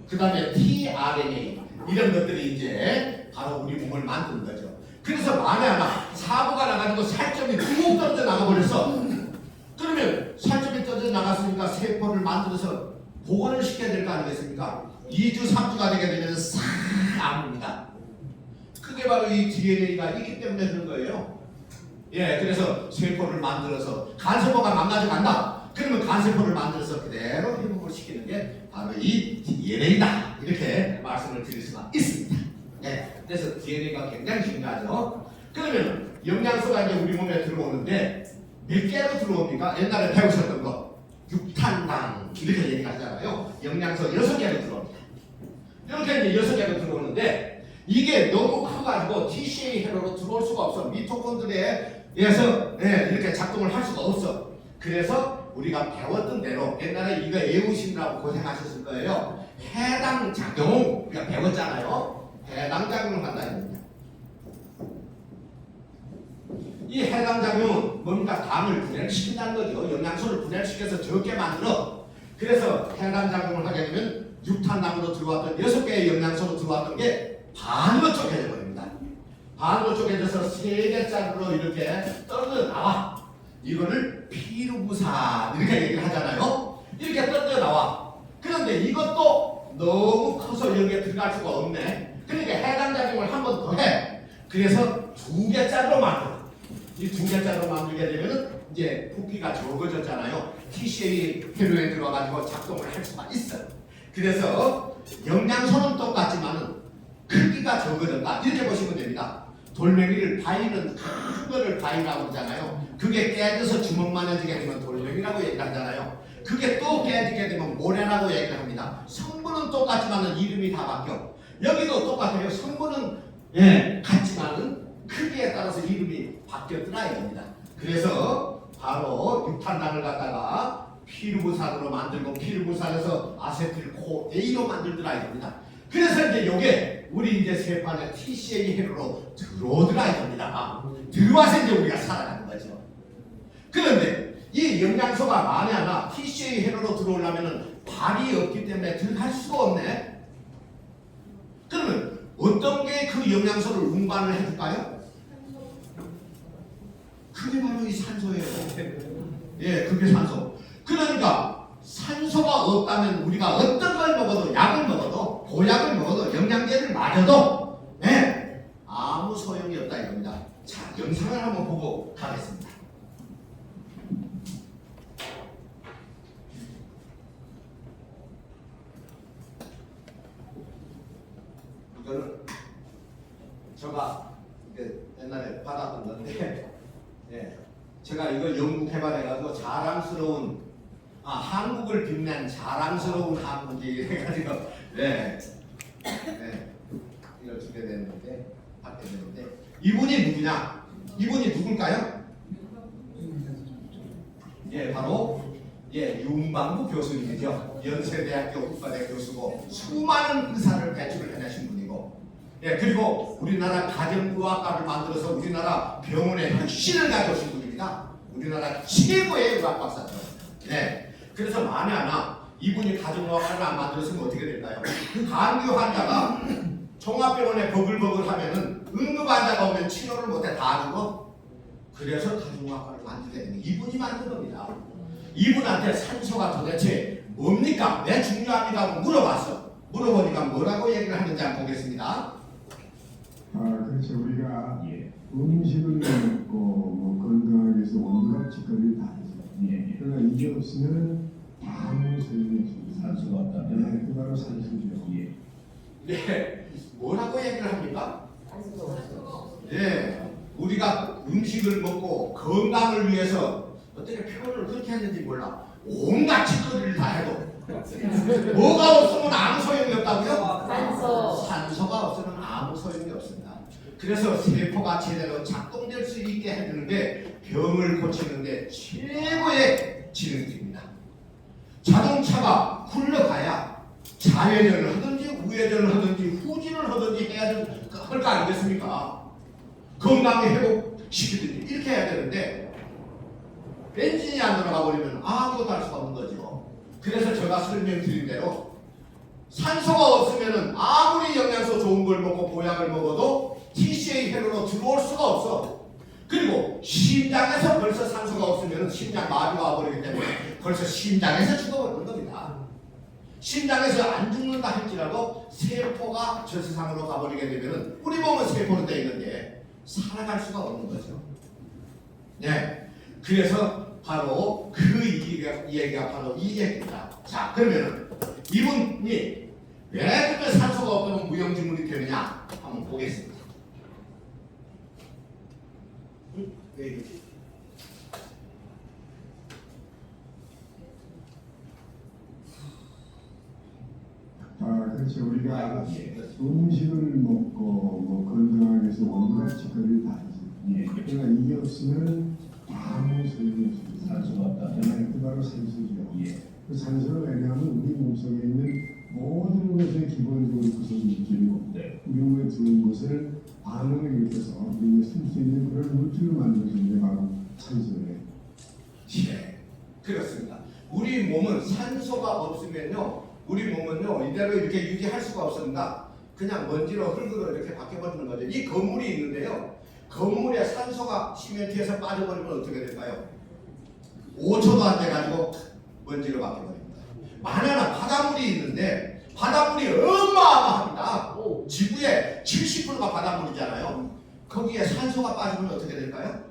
그 다음에 tRNA, 이런 것들이 이제 바로 우리 몸을 만드는 거죠. 그래서 만에 하나 사고가 나가지고 살점이 뚝 떨어져 나가버렸어. 그러면 살점이 떨어져 나갔으니까 세포를 만들어서 복원을 시켜야 될 거 아니겠습니까? 2주, 3주가 되게 되면 싹 아뭅니다. 그게 바로 이 DNA가 있기 때문에 그런 거예요. 예, 그래서 세포를 만들어서 간세포가 망가져 간다. 그러면 간세포를 만들어서 그대로 회복을 시키는 게 바로 이 DNA다. 이렇게 말씀을 드릴 수가 있습니다. 예, 그래서 DNA가 굉장히 중요하죠. 그러면 영양소가 이제 우리 몸에 들어오는데 몇 개로 들어옵니까? 옛날에 배우셨던 거 6탄당 이렇게 얘기하잖아요. 영양소 6개로 들어옵니다. 이렇게 이제 6개로 들어오는데 이게 너무 커가지고 TCA 회로로 들어올 수가 없어. 미토콘드리아에서 이렇게 작동을 할 수가 없어. 그래서 우리가 배웠던 대로 옛날에 이거 외우시느라고 고생하셨을 거예요. 해당 작용 우리가 배웠잖아요. 해당 작용을 한다 이겁니다. 이 해당 작용은 뭡니까? 당을 분해시킨다는 거죠. 영양소를 분해시켜서 적게 만들어. 그래서 해당 작용을 하게 되면 6탄당으로 들어왔던 6개의 영양소로 들어왔던 게 반으로 쪼개져 버립니다. 반으로 쪼개져서 3개짜리로 이렇게 떨어져 나와. 이거를 피루부산 이렇게 얘기를 하잖아요. 이렇게 떨어져 나와. 그런데 이것도 너무 커서 여기에 들어갈 수가 없네. 그러니까 해당 작용을 한 번 더 해. 그래서 2개짜리로 만들어. 이 2개짜리로 만들게 되면은 이제 부피가 적어졌잖아요. TCA 회로에 들어가지고 작동을 할 수가 있어. 그래서 영양소는 똑같지만은 크기가 적어졌다. 이렇게 보시면 됩니다. 돌멩이를 바위는 큰 거를 바위라고 그러잖아요. 그게 깨져서 주먹만해지게 되면 돌멩이라고 얘기하잖아요. 그게 또 깨지게 되면 모래라고 얘기를 합니다. 성분은 똑같지만은 이름이 다 바뀌어. 여기도 똑같아요. 성분은 같지만은 크기에 따라서 이름이 바뀌었더라 이겁니다. 그래서 바로 육탄당을 갖다가 피루부산으로 만들고 피루부산에서 아세틸코A로 만들더라 이겁니다. 그래서 이제 요게 우리 이제 세포안에 TCA 회로로 들어오더라 이겁니다. 들어와서 이제 우리가 살아가는 거죠. 그런데 이 영양소가 만에 하나 TCA 회로로 들어오려면은 발이 없기 때문에 들어갈 수가 없네. 그러면 어떤 게 그 영양소를 운반을 해줄까요? 그게 바로 이 산소예요. 예, 그게 산소. 그러니까 산소가 없다면 우리가 어떤 걸 먹어도, 약을 먹어도, 보약을 먹어도, 영양제를 맞아도 아무 소용이 없다 이겁니다. 자, 영상을 한번 보고 가겠습니다. 이거는 제가 옛날에 받았던 건데, 제가 이걸 연구 개발해가지고 자랑스러운, 한국을 빛낸 자랑스러운 한국이 해가지고, 이걸 주게 됐는데, 받게 됐는데, 이분이 누구냐? 이분이 누굴까요? 바로 윤방구 교수님이죠. 연세대학교 국가대 교수고 수많은 의사를 배출을 해내신 분이고, 그리고 우리나라 가정의학과를 만들어서 우리나라 병원의 혁신을 가져오신 분입니다. 우리나라 최고의 의학 박사죠. 그래서 만에 하나 이분이 가정의학과를 안 만들었으면 어떻게 될까요? 감기 환자가 종합병원에 버글버글 하면은 응급 환자가 오면 치료를 못해 다 죽어. 그래서 가정의학과를 만들게 되는 이분이 만든 겁니다. 이분한테 산소가 도대체 뭡니까? 왜 중요합니까? 하고 물어봤어. 물어보니까 뭐라고 얘기를 하는지 한번 보겠습니다. 그렇죠. 우리가 음식을 먹고 건강하기 위해서 운동을 그러나 이게 없으면 아무 소용이 없습니다. 산소가 없다. 네, 그 바로 산소죠. 예. 네, 뭐라고 얘기를 합니까? 네, 우리가 음식을 먹고 건강을 위해서 어떻게 표현을 그렇게 했는지 몰라. 온갖 짓거리를 다 해도 뭐가 없으면 아무 소용이 없다고요? 산소가 없으면 아무 소용이 없습니다. 그래서 세포가 제대로 작동될 수 있게 해주는 게 병을 고치는데 최고의 지름길입니다. 자동차가 굴러가야 좌회전을 하든지 우회전을 하든지 후진을 하든지 해야 할 거 아니겠습니까? 건강에 회복시키든지 이렇게 해야 되는데 엔진이 안 들어가 버리면 아무것도 할 수가 없는 거죠. 그래서 제가 설명드린 대로 산소가 없으면 아무리 영양소 좋은 걸 먹고 보약을 먹어도 TCA 회로로 들어올 수가 없어. 그리고 심장에서 벌써 산소가 없으면 심장 마비가 와버리기 때문에 벌써 심장에서 죽어버리는 겁니다. 심장에서 안 죽는다 할지라도 세포가 저 세상으로 가버리게 되면 우리 몸은 세포로 되어 있는데 살아갈 수가 없는 거죠. 네, 그래서 바로 그 얘기가 바로 이 얘기입니다. 자, 그러면 이분이 왜 그렇게 산소가 없으면 무용지물이 되느냐 한번 보겠습니다. 왜 이러지? 그렇죠. 우리가 예. 음식을 먹고 뭐 건강하기 위해서 온갖 짓거리를 다 하지. 예. 그러나 이게 없으면 아무 소용이 없습니다. 산소가 없다. 네, 그 바로 산소죠. 예. 그 산소를 왜냐하면 우리 몸속에 있는 모든 것의 기본적으로 구성물질이고 네. 우리 몸에 들어온 것을 반응을 일으켜서 우리 몸에 쓸 수 있는 그런 물질을 만들어주는 게 바로 산소예요. 예, 그렇습니다. 우리 몸은 산소가 없으면요, 우리 몸은요 이대로 이렇게 유지할 수가 없습니다. 그냥 먼지로 흙으로 이렇게 바뀌어버리는 거죠. 이 건물이 있는데요, 건물에 산소가 시멘트에서 빠져버리면 어떻게 될까요? 5초도 안 돼가지고 먼지로 바뀌어버립니다. 만약에 바닷물이 있는데 바닷물이 어마어마합니다. 지구의 70%가 바닷물이잖아요. 거기에 산소가 빠지면 어떻게 될까요?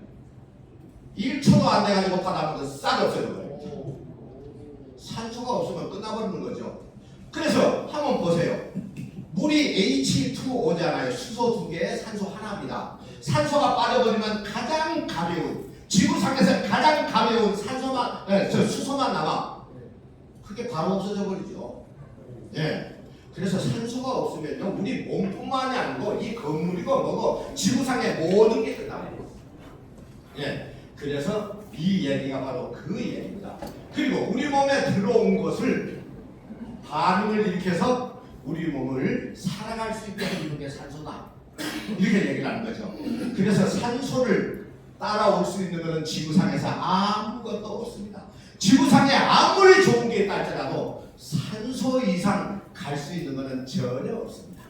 1초도 안 돼가지고 바닷물은 싹 없어져버려요. 산소가 없으면 끝나버리는 거죠. 그래서 한번 보세요. 물이 H2O잖아요. 수소 두 개에 산소 하나입니다. 산소가 빠져버리면 가장 가벼운, 지구상에서 가장 가벼운 산소만, 수소만 남아. 그게 바로 없어져 버리죠. 예. 그래서 산소가 없으면요, 우리 몸뿐만이 아니고 이 건물이고 뭐고 지구상의 모든 게 끝나버려요. 예. 그래서 이 얘기가 바로 그 얘기입니다. 그리고 우리 몸에 들어온 것을 반응을 일으켜서 우리 몸을 살아갈 수 있게 해주는 게 산소다. 이렇게 얘기를 하는 거죠. 그래서 산소를 따라올 수 있는 것은 지구상에서 아무것도 없습니다. 지구상에 아무리 좋은 게 있다 할지라도 산소 이상 갈 수 있는 것은 전혀 없습니다.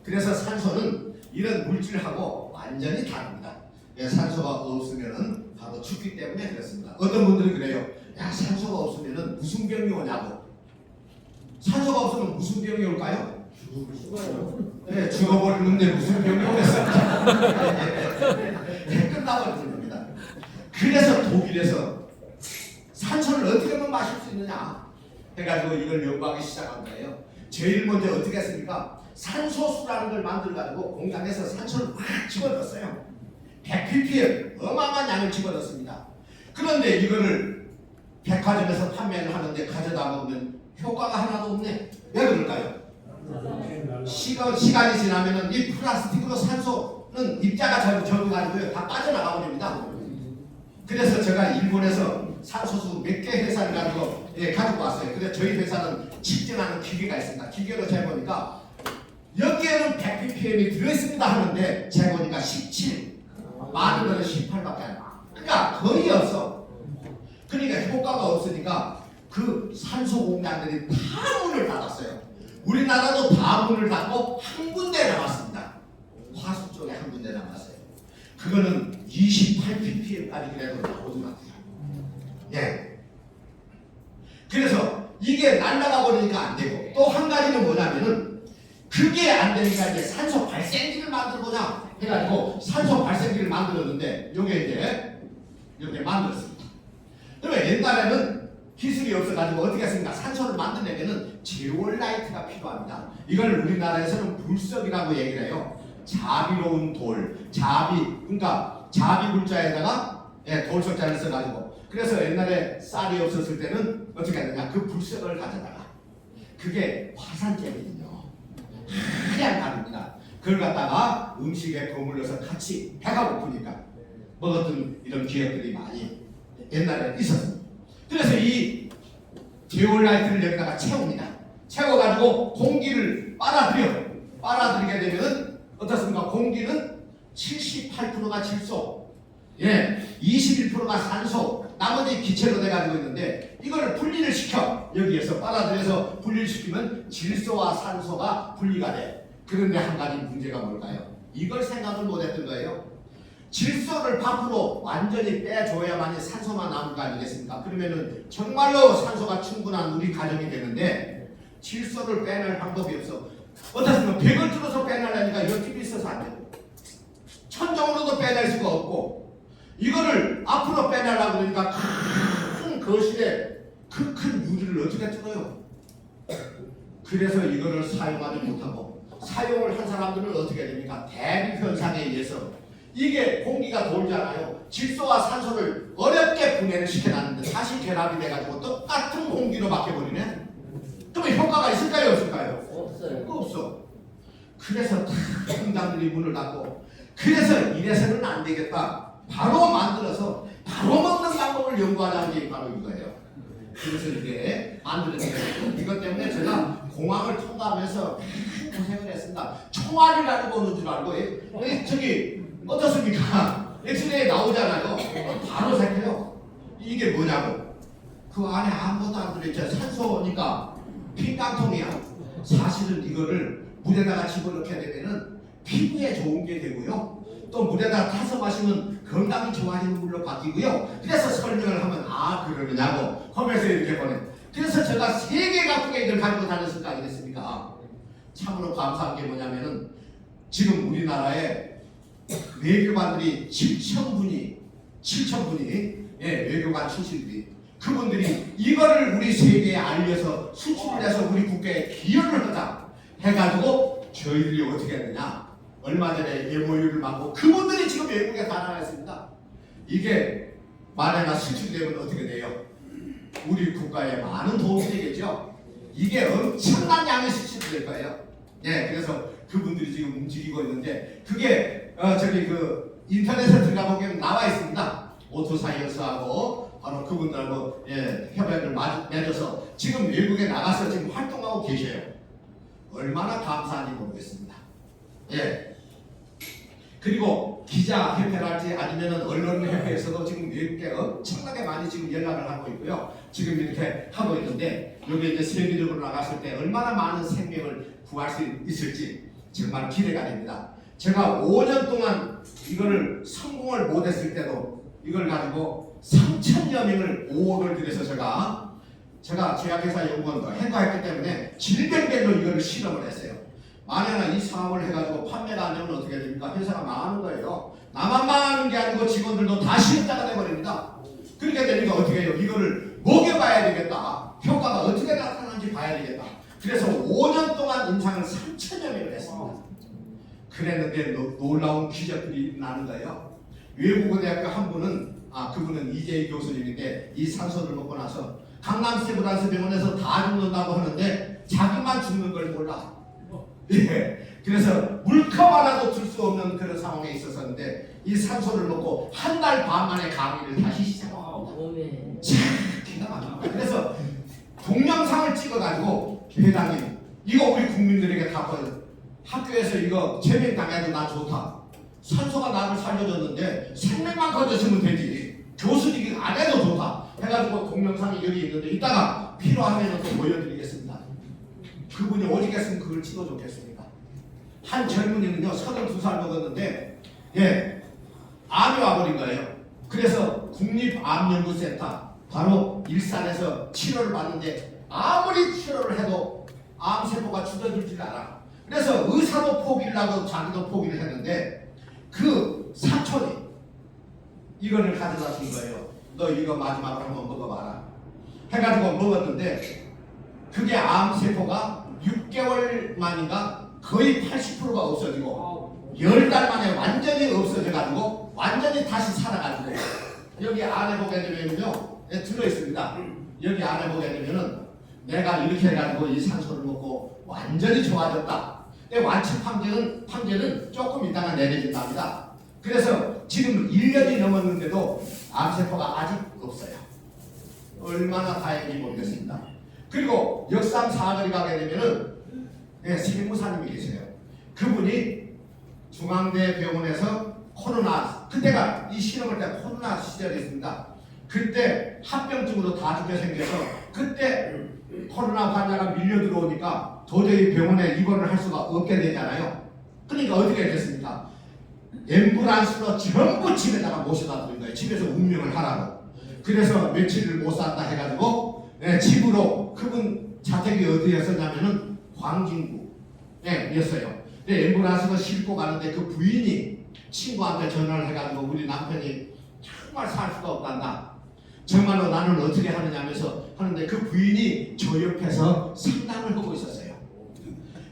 그래서 산소는 이런 물질하고 완전히 다릅니다. 산소가 없으면 바로 죽기 때문에 그렇습니다. 어떤 분들은 그래요. 야, 산소가 없으면 무슨 병이 오냐고. 산소가 없으면 무슨 병이 올까요? 네, 죽어버리는데 무슨 병이 오겠습니까? 끝나버리는 겁니다. 그래서 독일에서 산소를 어떻게 하면 마실 수 있느냐 해가지고 이걸 연구하기 시작한 거예요. 제일 먼저 어떻게 했습니까? 산소수라는 걸 만들어가지고 공장에서 산소를 막 집어넣었어요. 100ppm 어마어마한 양을 집어넣습니다. 그런데 이거를 백화점에서 판매를 하는데 가져다 먹으면 효과가 하나도 없네. 왜 그럴까요? 시간이 지나면은 이 플라스틱으로 산소는 입자가 적어가지고요 다 빠져나가 버립니다. 그래서 제가 일본에서 산소수 몇 개 회사를 가지고 가지고 왔어요. 그래서 저희 회사는 측정하는 기계가 있습니다. 기계로 재보니까 여기에는 100ppm이 들어있습니다 하는데 재보니까 17, 많은 거는 18밖에 안 나. 그러니까 거의 없어. 그러니까 효과가 없으니까 그 산소 공장들이 다 문을 닫았어요. 우리나라도 다 문을 닫고 한 군데 남았습니다. 화수 쪽에 한 군데 남았어요. 그거는 28ppm까지 그래도 나오지 않아요. 예. 그래서 이게 날아가 버리니까 안 되고 또 한 가지는 뭐냐면은 그게 안 되니까 이제 산소 발생기를 만들어보자 해가지고 산소 발생기를 만들었는데 요게 이제 이렇게 만들었습니다. 그러면 옛날에는 기술이 없어가지고 어떻게 했습니까? 산소를 만들려면은 제올라이트가 필요합니다. 이걸 우리나라에서는 불석이라고 얘기를 해요. 자비로운 돌, 그러니까 자비 불자에다가 돌석자를 써가지고, 그래서 옛날에 쌀이 없었을 때는 어떻게 했느냐? 그 불석을 가져다가, 그게 화산재거든요. 하얀 가루입니다. 그걸 갖다가 음식에 버물려서 같이 배가 고프니까 먹었던 이런 기억들이 많이 옛날에 있었습니다. 그래서 이 제올라이트를 여기다가 채웁니다. 채워가지고 공기를 빨아들이게 되면 어떻습니까? 공기는 78%가 질소, 21%가 산소, 나머지 기체로 돼가지고 있는데, 이거를 분리를 시켜, 여기에서 빨아들여서 분리를 시키면 질소와 산소가 분리가 돼. 그런데 한 가지 문제가 뭘까요? 이걸 생각을 못했던 거예요. 질소를 밖으로 완전히 빼줘야만이 산소만 남을 거 아니겠습니까? 그러면은 정말로 산소가 충분한 우리 가정이 되는데, 질소를 빼낼 방법이 없어. 어떻습니까? 벽을 뚫어서 빼내려니까 옆집이 있어서 안 되고, 천정으로도 빼낼 수가 없고, 이거를 앞으로 빼내려고 그러니까 큰 거실에 큰 유리를 어떻게 뚫어요? 그래서 이거를 사용하지 못하고, 사용을 한 사람들은 어떻게 됩니까? 대비 현상에 의해서 이게 공기가 돌잖아요. 질소와 산소를 어렵게 분해를 시켜놨는데 다시 결합이 돼가지고 똑같은 공기로 바뀌어버리네. 그러면 효과가 있을까요? 없을까요? 없어요. 없어. 그래서 다 공장들이 문을 닫고, 그래서 이래서는 안 되겠다. 바로 만들어서 바로 먹는 방법을 연구하자는 게 바로 이거예요. 그래서 이게 만들어진 이것 때문에 제가 공항을 통과하면서 고생을 했습니다. 총알이라는 거 오는 줄 알고, 저기 어떻습니까? 엑스레이 나오잖아요. 바로 생겨요. 이게 뭐냐고. 그 안에 아무것도 안 들어있죠. 산소니까 핀깡통이야. 사실은 이거를 물에다가 집어넣게 되면은 피부에 좋은 게 되고요. 또 물에다가 타서 마시면 건강이 좋아지는 물로 바뀌고요. 그래서 설명을 하면 그러느냐고 하면서 이렇게 보내. 그래서 제가 3개 각국의 이걸 가지고 다녔을 거 아니겠습니까? 참으로 감사한 게 뭐냐면은 지금 우리나라에 외교관들이 7,000분이 외교관 출신들이, 그분들이 이거를 우리 세계에 알려서 수출을 해서 우리 국가에 기여를 하자 해가지고 저희들이 어떻게 했느냐, 얼마 전에 MOU를 받고 그분들이 지금 외국에 다 나가 있습니다. 이게 만약에 수출되면 어떻게 돼요? 우리 국가에 많은 도움이 되겠죠. 이게 엄청난 양의 수출이 될 거예요. 그래서 그분들이 지금 움직이고 있는데, 그게 저기 그 인터넷에 들어가 보면 나와 있습니다. 오토사이언스하고 바로 그분들하고 협약을 맺어서 지금 외국에 나가서 지금 활동하고 계셔요. 얼마나 감사한지 모르겠습니다. 그리고 기자협회랄지 아니면은 언론협회에서도 지금 외국에 엄청나게 많이 지금 연락을 하고 있고요. 지금 이렇게 하고 있는데, 여기 이제 세계적으로 나갔을 때 얼마나 많은 생명을 구할 수 있을지 정말 기대가 됩니다. 제가 5년 동안 이거를 성공을 못했을 때도 이걸 가지고 3,000여 명을 5억을 들여서 제가 제약회사 연구원도 행가했기 때문에 질병별로 이거를 실험을 했어요. 만약에 이 사업을 해가지고 판매가 안 되면 어떻게 됩니까? 회사가 망하는 거예요. 나만 망하는 게 아니고 직원들도 다 실업자가 돼버립니다. 그렇게 되니까 어떻게 해요? 이거를 먹여봐야 되겠다. 효과가 어떻게 나타나는지 봐야 되겠다. 그래서 5년 동안 임상을 3,000여 명을 했습니다. 그랬는데 놀라운 기적들이 나는 거예요. 외국어대학교 한 분은, 그분은 이재희 교수님인데, 이 산소를 먹고 나서 강남 세브란스 병원에서 다 죽는다고 하는데 자기만 죽는 걸 몰라. 그래서 물컵 하나도 들 수 없는 그런 상황에 있었는데, 이 산소를 먹고 한 달 반 만에 강의를 다시 시작합니다. 기가 막힙니다. 그래서 동영상을 찍어가지고 회장님, 이거 우리 국민들에게 다 보여. 학교에서 이거 제명 당해도 나 좋다. 산소가 나를 살려줬는데 생명만 거둬주면 되지. 교수님 안 해도 좋다. 해가지고 동영상이 여기 있는데 이따가 필요하면 또 보여드리겠습니다. 그분이 오직했으면 그걸 찍어줬겠습니까? 한 젊은이는요 32살 먹었는데 암이 와버린 거예요. 그래서 국립암연구센터 바로 일산에서 치료를 받는데 아무리 치료를 해도 암세포가 줄어들질 않아. 그래서 의사도 포기를 하고 자기도 포기를 했는데 그 사촌이 이거를 가져다 준 거예요. 너 이거 마지막으로 한번 먹어봐라 해가지고 먹었는데 그게 암세포가 6개월 만인가 거의 80%가 없어지고 10달 만에 완전히 없어져가지고 완전히 다시 살아가지고 여기 안에 보게 되면요 들어있습니다. 여기 안에 보게 되면은 내가 이렇게 해가지고 이 산소를 먹고 완전히 좋아졌다. 완치 판결은 조금 있다가 내려진답니다. 그래서 지금 1년이 넘었는데도 암세포가 아직 없어요. 얼마나 다행인지 모르겠습니다. 그리고 역삼 사거리 가게 되면은 세무사님이 계세요. 그분이 중앙대 병원에서 코로나 그때가 이 실험할 때 코로나 시절이었습니다. 그때 합병증으로 다 죽게 생겨서 그때 코로나 환자가 밀려 들어오니까 도저히 병원에 입원을 할 수가 없게 되잖아요. 그러니까 어떻게 됐습니까? 앰뷸런스로 전부 집에다가 모셔다 드린 거예요. 집에서 운명을 하라고. 그래서 며칠을 못 산다 해가지고 집으로 그분 자택이 어디였었냐면은 광진구였어요. 앰뷸런스로 싣고 가는데 그 부인이 친구한테 전화를 해가지고 우리 남편이 정말 살 수가 없단다. 정말로 나는 어떻게 하느냐면서 하는데 그 부인이 저 옆에서 상담을 하고 있었어요.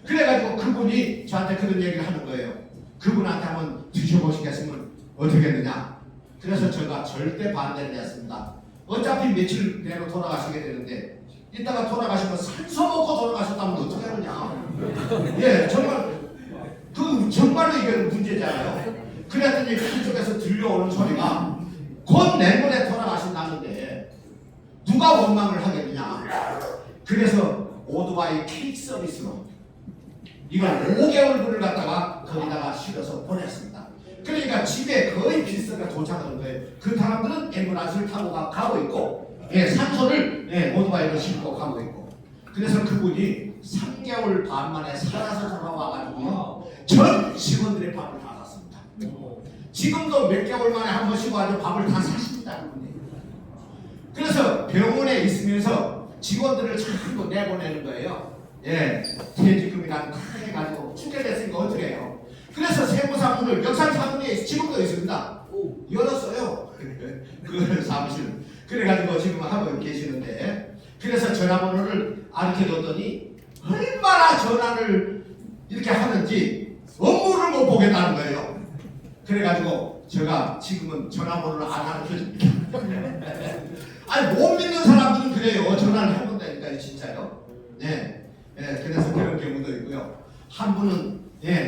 그래가지고 그분이 저한테 그런 얘기를 하는 거예요. 그분한테 한번 드셔보시겠으면 어떻게 했느냐. 그래서 제가 절대 반대를 했습니다. 어차피 며칠 내로 돌아가시게 되는데 이따가 돌아가시면 산소 먹고 돌아가셨다면 어떻게 하느냐. 예, 정말로 이게 문제잖아요. 그랬더니 그쪽에서 들려오는 소리가 곧 내년에 돌아가신다는데 누가 원망을 하겠느냐. 그래서 오토바이 케이크 서비스로 이걸 5개월분을 갖다가 거기다가 실어서 보냈습니다. 그러니까 집에 거의 필수가 도착하는 거예요. 그 사람들은 앰뷸런스를 타고 가고 있고 산소를 오토바이로 싣고 가고 있고 그래서 그분이 3개월 반 만에 살아서 돌아와가지고요 전 직원들의 밥을 다 샀습니다. 지금도 몇 개월 만에 한 번씩 와서 밥을 다 사십니다. 그래서 병원에 있으면서 직원들을 자꾸 내보내는 거예요. 퇴직금이라는 거 해가지고 충격됐으니까 어떻게 해요? 그래서 세무사 문을 역삼 사무실에 지금도 있습니다. 열었어요. 그 사무실. 그래가지고 지금 하고 계시는데 그래서 전화번호를 알려줬더니 얼마나 전화를 이렇게 하는지 업무를 못 보겠다는 거예요. 그래가지고 제가 지금은 전화번호를 안 알려줍니다. 아니 못 믿는 사람들은 그래요. 전화를 해본다니까요. 진짜요. 그래서 그런 경우도 있고요. 한 분은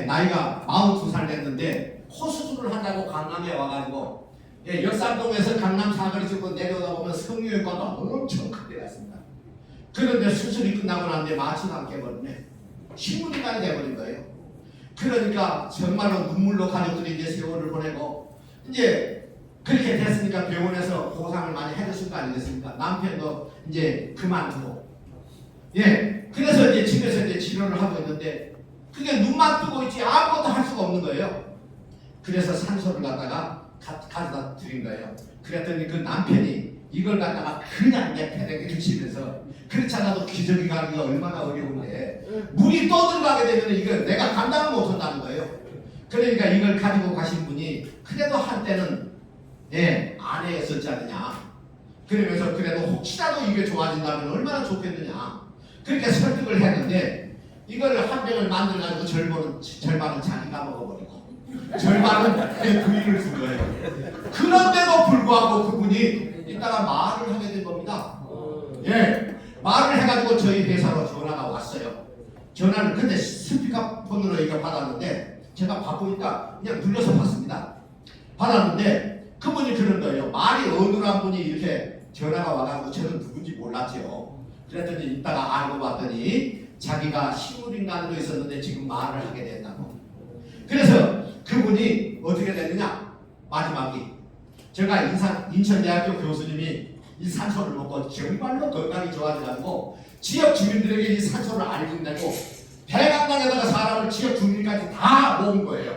나이가 42살 됐는데 코 수술을 한다고 강남에 와가지고 역삼동에서 강남 사거리 쪽으로 내려오다 보면 성형외과가 엄청 크게 갔습니다. 그런데 수술이 끝나고 나는데 마취도 않게 해버리네. 식물인간이 돼버린 거예요. 그러니까 정말로 눈물로 가족들이 이제 세월을 보내고 이제 그렇게 됐으니까 병원에서 보상을 많이 해주신 거 아니겠습니까? 남편도 이제 그만두고 그래서 이제 집에서 이제 치료를 하고 있는데 그게 눈만 뜨고 있지 아무것도 할 수가 없는 거예요. 그래서 산소를 갖다가 가져다 드린 거예요. 그랬더니 그 남편이 이걸 갖다가 그냥 내 패대기를 치면서 그렇지 않아도 기저귀 가기가 얼마나 어려운데 물이 떠들어가게 되면 이걸 내가 감당을 못한다는 거예요. 그러니까 이걸 가지고 가신 분이 그래도 한때는 아내였었지 않느냐. 그러면서 그래도 혹시라도 이게 좋아진다면 얼마나 좋겠느냐. 그렇게 설득을 했는데 이걸 한 병을 만들어가지고 절반은 자기가 먹어버리고 절반은 내 부인을 준 거예요. 그런데도 불구하고 그분이 이따가 말을 하게 된 겁니다. 말을 해가지고 저희 회사로 전화가 왔어요. 전화를 근데 스피커폰으로 이거 받았는데 제가 바쁘니까 그냥 눌러서 받습니다. 받았는데 그분이 그런 거예요. 말이 어눌한 분이 이렇게 전화가 와가지고 저는 누군지 몰랐죠. 그랬더니 이따가 알고 봤더니 자기가 식물인간으로 있었는데 지금 말을 하게 됐다고. 그래서 그분이 어떻게 됐느냐. 마지막이 제가 인천대학교 교수님이 이 산소를 먹고 정말로 건강이 좋아져가지고 지역 주민들에게 이 산소를 알린다고 대강당에다가 사람을 지역 주민까지 다 모은 거예요.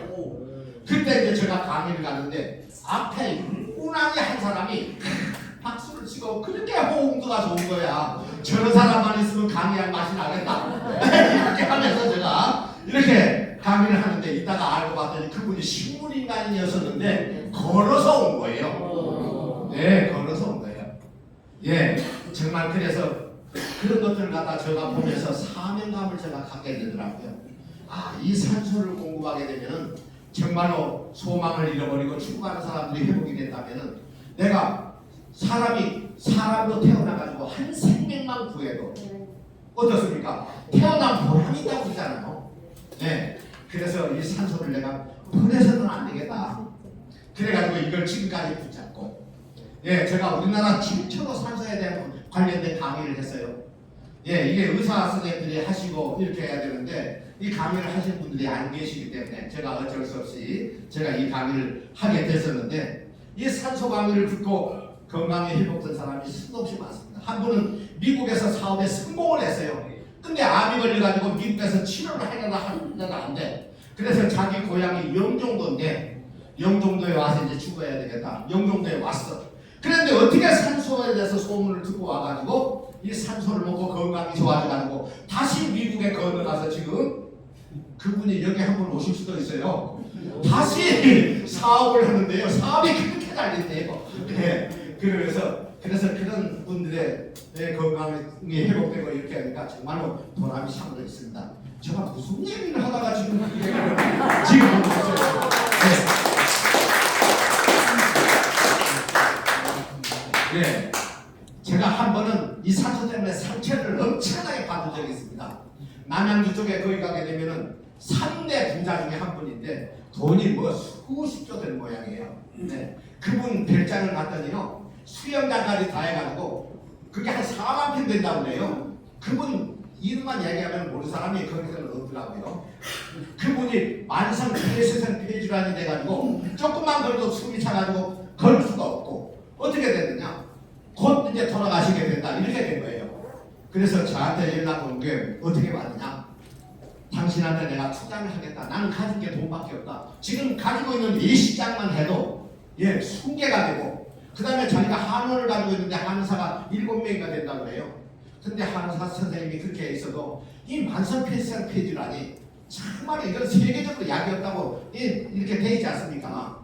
그때 이제 제가 강의를 가는데 앞에 운항이 한 사람이 박수를 치고 그렇게 호응도가 좋은 거야. 저런 사람만 있으면 강의할 맛이 나겠다. 이렇게 하면서 제가 이렇게 강의를 하는데 이따가 알고 봤더니 그분이 식물인간이었었는데 걸어서 온 거예요. 네, 걸어서 온 거예요. 예, 정말 그래서 그런 것들을 갖다 제가 보면서 사명감을 제가 갖게 되더라고요. 아, 이 산소를 공부하게 되면은 정말로 소망을 잃어버리고 죽어가는 사람들이 회복이 된다면은 내가 사람이 사람으로 태어나가지고 한 생명만 구해도 어떻습니까? 태어난 보람이 있다고 그러잖아요. 네, 그래서 이 산소를 내가 보내서는 안 되겠다. 그래가지고 이걸 지금까지 붙잡고, 예, 제가 우리나라 최초로 산소에 대한 관련된 강의를 했어요. 예, 이게 의사 선생님들이 하시고 이렇게 해야 되는데 이 강의를 하신 분들이 안 계시기 때문에 제가 어쩔 수 없이 제가 이 강의를 하게 됐었는데, 이 산소 강의를 듣고 건강에 회복된 사람이 수도 없이 많습니다. 한 분은 미국에서 사업에 성공을 했어요. 근데 암이 걸려가지고 미국에서 치료를 하려다 안 돼. 그래서 자기 고향이 영종도인데 영종도에 와서 이제 죽어야 되겠다. 영종도에 왔어. 그런데 어떻게 산소에 대해서 소문을 듣고 와가지고 이 산소를 먹고 건강이 좋아져가지고 다시 미국에 건너가서 지금 그분이 여기 한 번 오실 수도 있어요. 다시 사업을 하는데요. 사업이 그렇게 잘 됐네요. 네. 그래서 그런 분들의 건강이 회복되고 이렇게 하니까 정말로 보람이 참으로 있습니다. 제가 무슨 얘기를 하다가 지금 지금 보고 있어요. 네. 네. 제가 한 번은 이 산소 때문에 상처를 엄청나게 받은 적이 있습니다. 남양주 쪽에 거기 가게 되면은 3대 부자 중에 한 분인데 돈이 뭐 수십조 되는 모양이에요. 네. 그분 별장을 갔더니요, 수영장까지 다 해가지고 그게 한 4만 평 된다고 그래요. 그분 이름만 얘기하면 모르는 사람이 거기서는 없더라고요. 그분이 만성 폐쇄성 폐질환이 돼가지고 조금만 걸어도 숨이 차가지고 걸 수가 없고 어떻게 됐느냐, 곧 이제 돌아가시게 된다, 이렇게 된 거예요. 그래서 저한테 연락 온 게 어떻게 받느냐, 당신한테 내가 투자를 하겠다. 나는 가진 게 돈밖에 없다. 지금 가지고 있는 이 시장만 해도 예, 숭계가 되고, 그 다음에 자기가 한원을 가지고 있는데 한의사가 7명이가 된다고 그래요. 근데 한의사 선생님이 그렇게 있어도 이 만성폐쇄성 폐질환이 정말 이건 세계적으로 약이 없다고 이렇게 돼 있지 않습니까?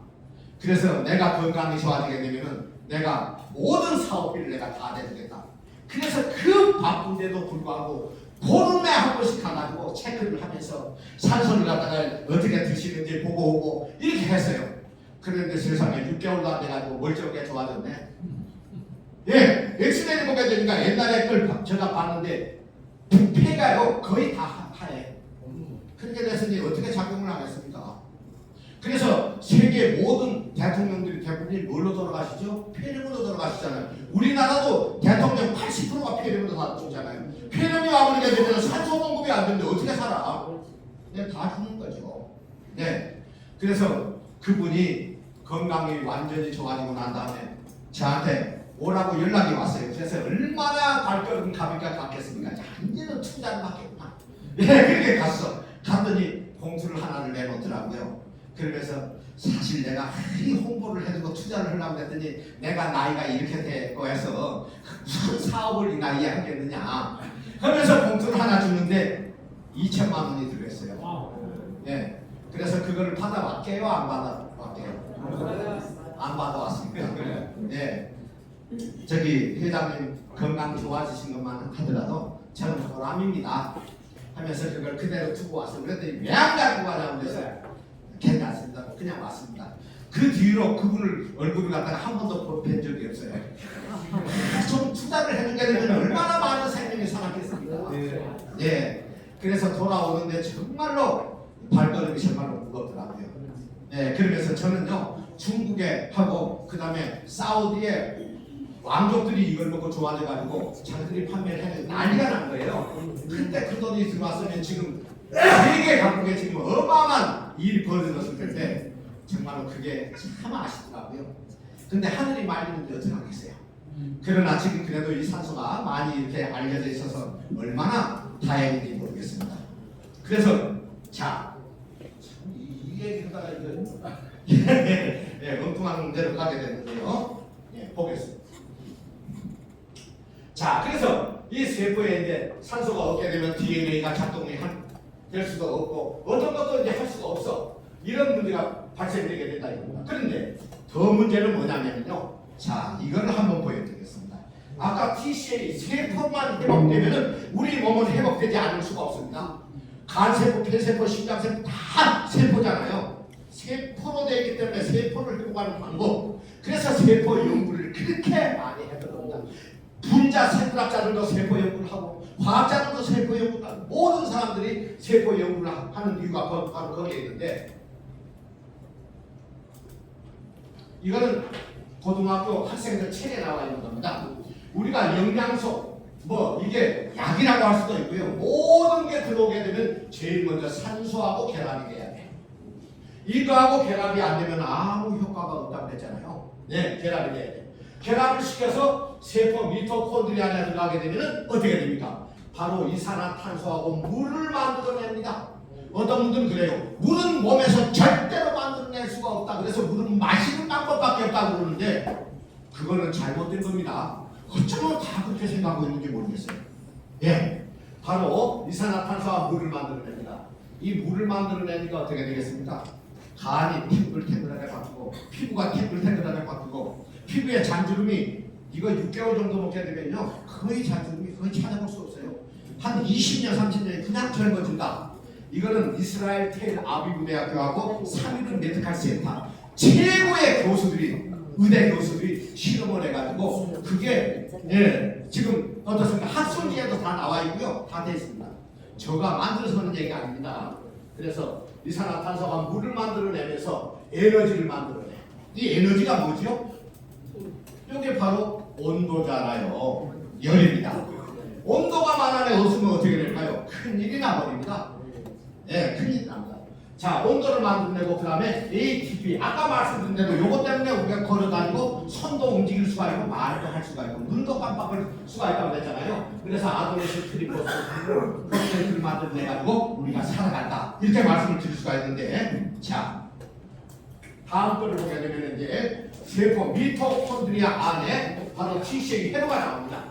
그래서 내가 건강이 좋아지게 되면은 내가 모든 사업비를 내가 다 내주겠다. 그래서 그 바쁜데도 불구하고 보름에 한 번씩 가가지고 체크를 하면서 산소를 갖다가 어떻게 드시는지 보고 오고 이렇게 했어요. 그런데 세상에 6개월도 안 돼가지고 멀쩡하게 좋아졌네. 예, 엑스레이를 보게 되니까 옛날에 걸 제가 봤는데 부패가요 거의 다 하얘. 그렇게 됐으니 어떻게 작용을 하겠습니까? 그래서 세계 모든 대통령들이 대부분이 뭘로 돌아가시죠? 폐렴으로 돌아가시잖아요. 우리나라도 대통령 80%가 폐렴으로 다 죽잖아요. 폐렴이 와버리게 되면 산소 공급이 안 되는데 어떻게 살아? 네, 다 죽는 거죠. 네, 그래서 그분이 건강이 완전히 좋아지고 난 다음에 저한테 오라고 연락이 왔어요. 그래서 얼마나 발걸음 가볍게 갔겠습니까? 완전히 투자를 받겠구나. 예, 그렇게 갔어. 갔더니 봉투를 하나를 내놓더라고요. 그러면서 사실 내가 이 홍보를 해주고 투자를 하려고 했더니 내가 나이가 이렇게 됐고 해서 무슨 사업을 이 나이에 하겠느냐 하면서 봉투를 하나 주는데 2천만 원이 들어있어요. 예, 그래서 그거를 받아왔게요? 안 받아왔게요? 안 받아왔습니다. 예, 저기 회장님 건강 좋아지신 것만 하더라도 저는 보람입니다 하면서 그걸 그대로 두고 왔어요. 그랬더니 왜 안 가지고 가냐고 그래서 괜찮습니다. 그냥 왔습니다. 그 뒤로 그분을 얼굴을 갖다가 한 번도 뵌 적이 없어요. 좀 투자를 해주게 되면 얼마나 많은 생명이 살았겠습니까? 예, 그래서 돌아오는데 정말로 발걸음이 정말로 무겁더라고요. 예, 그러면서 저는요 중국에 하고 그 다음에 사우디에 왕족들이 이걸 먹고 좋아져가지고 자기들이 판매를 해서 난리가 난 거예요. 그때 그 돈이 들어왔으면 지금 세계 각국에 지금 어마어마한 일이 벌어졌을 텐데 정말로 그게 참 아쉽더라고요. 근데 하늘이 맑는데 어떻게 하겠어요? 그러나 지금 그래도 이 산소가 많이 이렇게 알려져 있어서 얼마나 다행인지 모르겠습니다. 그래서 자, 이 얘기를 하다가 예, 엉뚱한 데로 가게 됐는데요. 예, 보겠습니다. 자, 그래서 이 세포에 이제 산소가 없게 되면 DNA가 작동이 될 수도 없고 어떤 것도 이제 할 수가 없어. 이런 문제가 발생되게 된다 이겁니다. 그런데 더 문제는 뭐냐면요, 자, 이거를 한번 보여드리겠습니다. 아까 TCA 세포만 회복되면은 우리 몸은 회복되지 않을 수가 없습니다. 간세포, 폐세포, 심장세포 다 세포잖아요. 세포로 되어 있기 때문에 세포를 회복하는 방법. 그래서 세포 연구를 그렇게 많이 했던 겁니다. 분자 생물학자들도 세포 연구를 하고 과학자들도 세포 연구를 하고 모든 사람들이 세포 연구를 하는 이유가 바로 거기에 있는데, 이거는 고등학교 학생들 책에 나와 있는 겁니다. 우리가 영양소, 이게 약이라고 할 수도 있고요. 모든 게 들어오게 되면 제일 먼저 산소하고 결합이 돼야 돼. 이거하고 결합이 안 되면 아무 효과가 없다고 했잖아요. 네, 결합이 돼야 돼. 결합을 시켜서 세포 미토콘드리아에 들어가게 되면 어떻게 됩니까? 바로 이산화탄소하고 물을 만들어냅니다. 어떤 분들은 그래요. 물은 몸에서 절대로 만들어낼 수가 없다. 그래서 물은 마시는 방법밖에 없다고 그러는데 그거는 잘못된 겁니다. 어쩌면 다 그렇게 생각하고 있는지 모르겠어요. 예, 바로 이산화탄소와 물을 만들어냅니다. 이 물을 만들어내니까 어떻게 되겠습니까? 간이 탱글탱글하게 바뀌고 피부가 탱글탱글하게 바뀌고 피부에 잔주름이 이거 6개월 정도 먹게 되면요 거의 잔주름이 거의 찾아볼 수 없어요. 한 20년 30년이 그냥 젊어진다. 이거는 이스라엘 텔 아비브 대학교하고 3.1 메디칼 센터 최고의 교수들이 의대 교수들이 실험을 해가지고 그게 지금 어떻습니까? 학술지에도 다 나와 있고요. 다 돼 있습니다. 저가 만들어서 하는 얘기 아닙니다. 그래서 이산화탄소가 물을 만들어내면서 에너지를 만들어내. 이 에너지가 뭐죠? 이게 바로 온도잖아요. 열입니다. 온도가 만안에 없으면 어떻게 될까요? 큰일이 나버립니다. 네, 큰일이 납니다. 자, 온도를 만들어내고 그 다음에 ATP, 아까 말씀드린 대로 요것 때문에 우리가 걸어다니고 손도 움직일 수가 있고 말도 할 수가 있고 눈도 깜빡할 수가 있다고 했잖아요. 그래서 아도레스 트리포스 콘센트를 만들어내가지고 우리가 살아간다, 이렇게 말씀을 드릴 수가 있는데, 자, 다음 거를 보게 되면 이제 세포 미토콘드리아 안에 바로 TCA 회로가 나옵니다.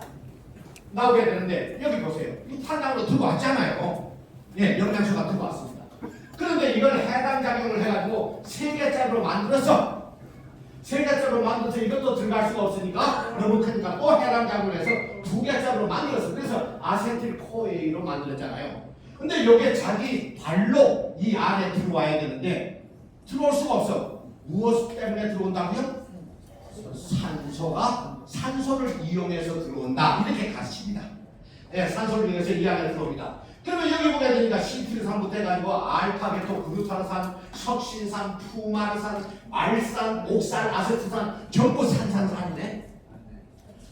나오게 되는데 여기 보세요. 이 탄당으로 들어왔잖아요. 예, 영양소가 들어왔습니다. 그런데 이걸 해당 작용을 해가지고 3개짜리로 만들어서 3개짜리로 만들어서 이것도 들어갈 수가 없으니까 너무 크니까 또 해당 작용을 해서 2개짜리로 만들었어. 그래서 아세틸 코에이로 만들었잖아요. 근데 이게 자기 발로 이 안에 들어와야 되는데 들어올 수가 없어. 무엇 때문에 들어온다고요? 산소를 이용해서 들어온다, 이렇게 가르칩니다. 예, 산소를 이용해서 이 안에 들어옵니다. 그러면 여기 보게 되니까 시트르산부터 해가지고 알파베토, 그루탄산, 석신산, 푸마르산, 말산, 옥산, 아세트산 전부 산산산이네.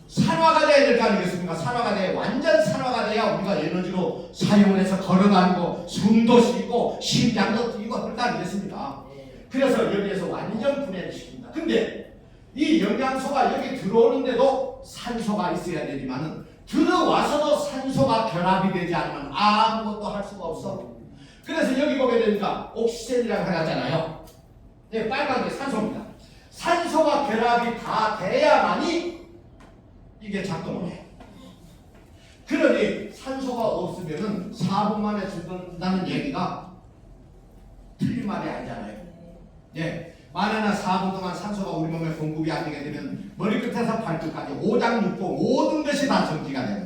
산화가 돼야 될 거 아니겠습니까? 산화가 돼야, 완전 산화가 돼야 우리가 에너지로 사용을 해서 걸어다니고 숨도 쉬고 심장도 뛰고 할 거 아니겠습니까? 그래서 여기에서 완전 분해를 시킵니다. 근데 이 영양소가 여기 들어오는데도 산소가 있어야 되지만은 들어와서도 산소가 결합이 되지 않으면 아무것도 할 수가 없어. 그래서 여기 보게 되니까 옥시젠이라고 해놨잖아요. 네, 빨간 게 산소입니다. 산소가 결합이 다 돼야만이 이게 작동을 해. 그러니 산소가 없으면은 4분 만에 죽는다는 얘기가 틀린 말이 아니잖아요. 네. 만약에 4분 동안 산소가 우리 몸에 공급이 안 되게 되면 머리끝에서 발끝까지 오장육부 모든 것이 다 정지가 돼요.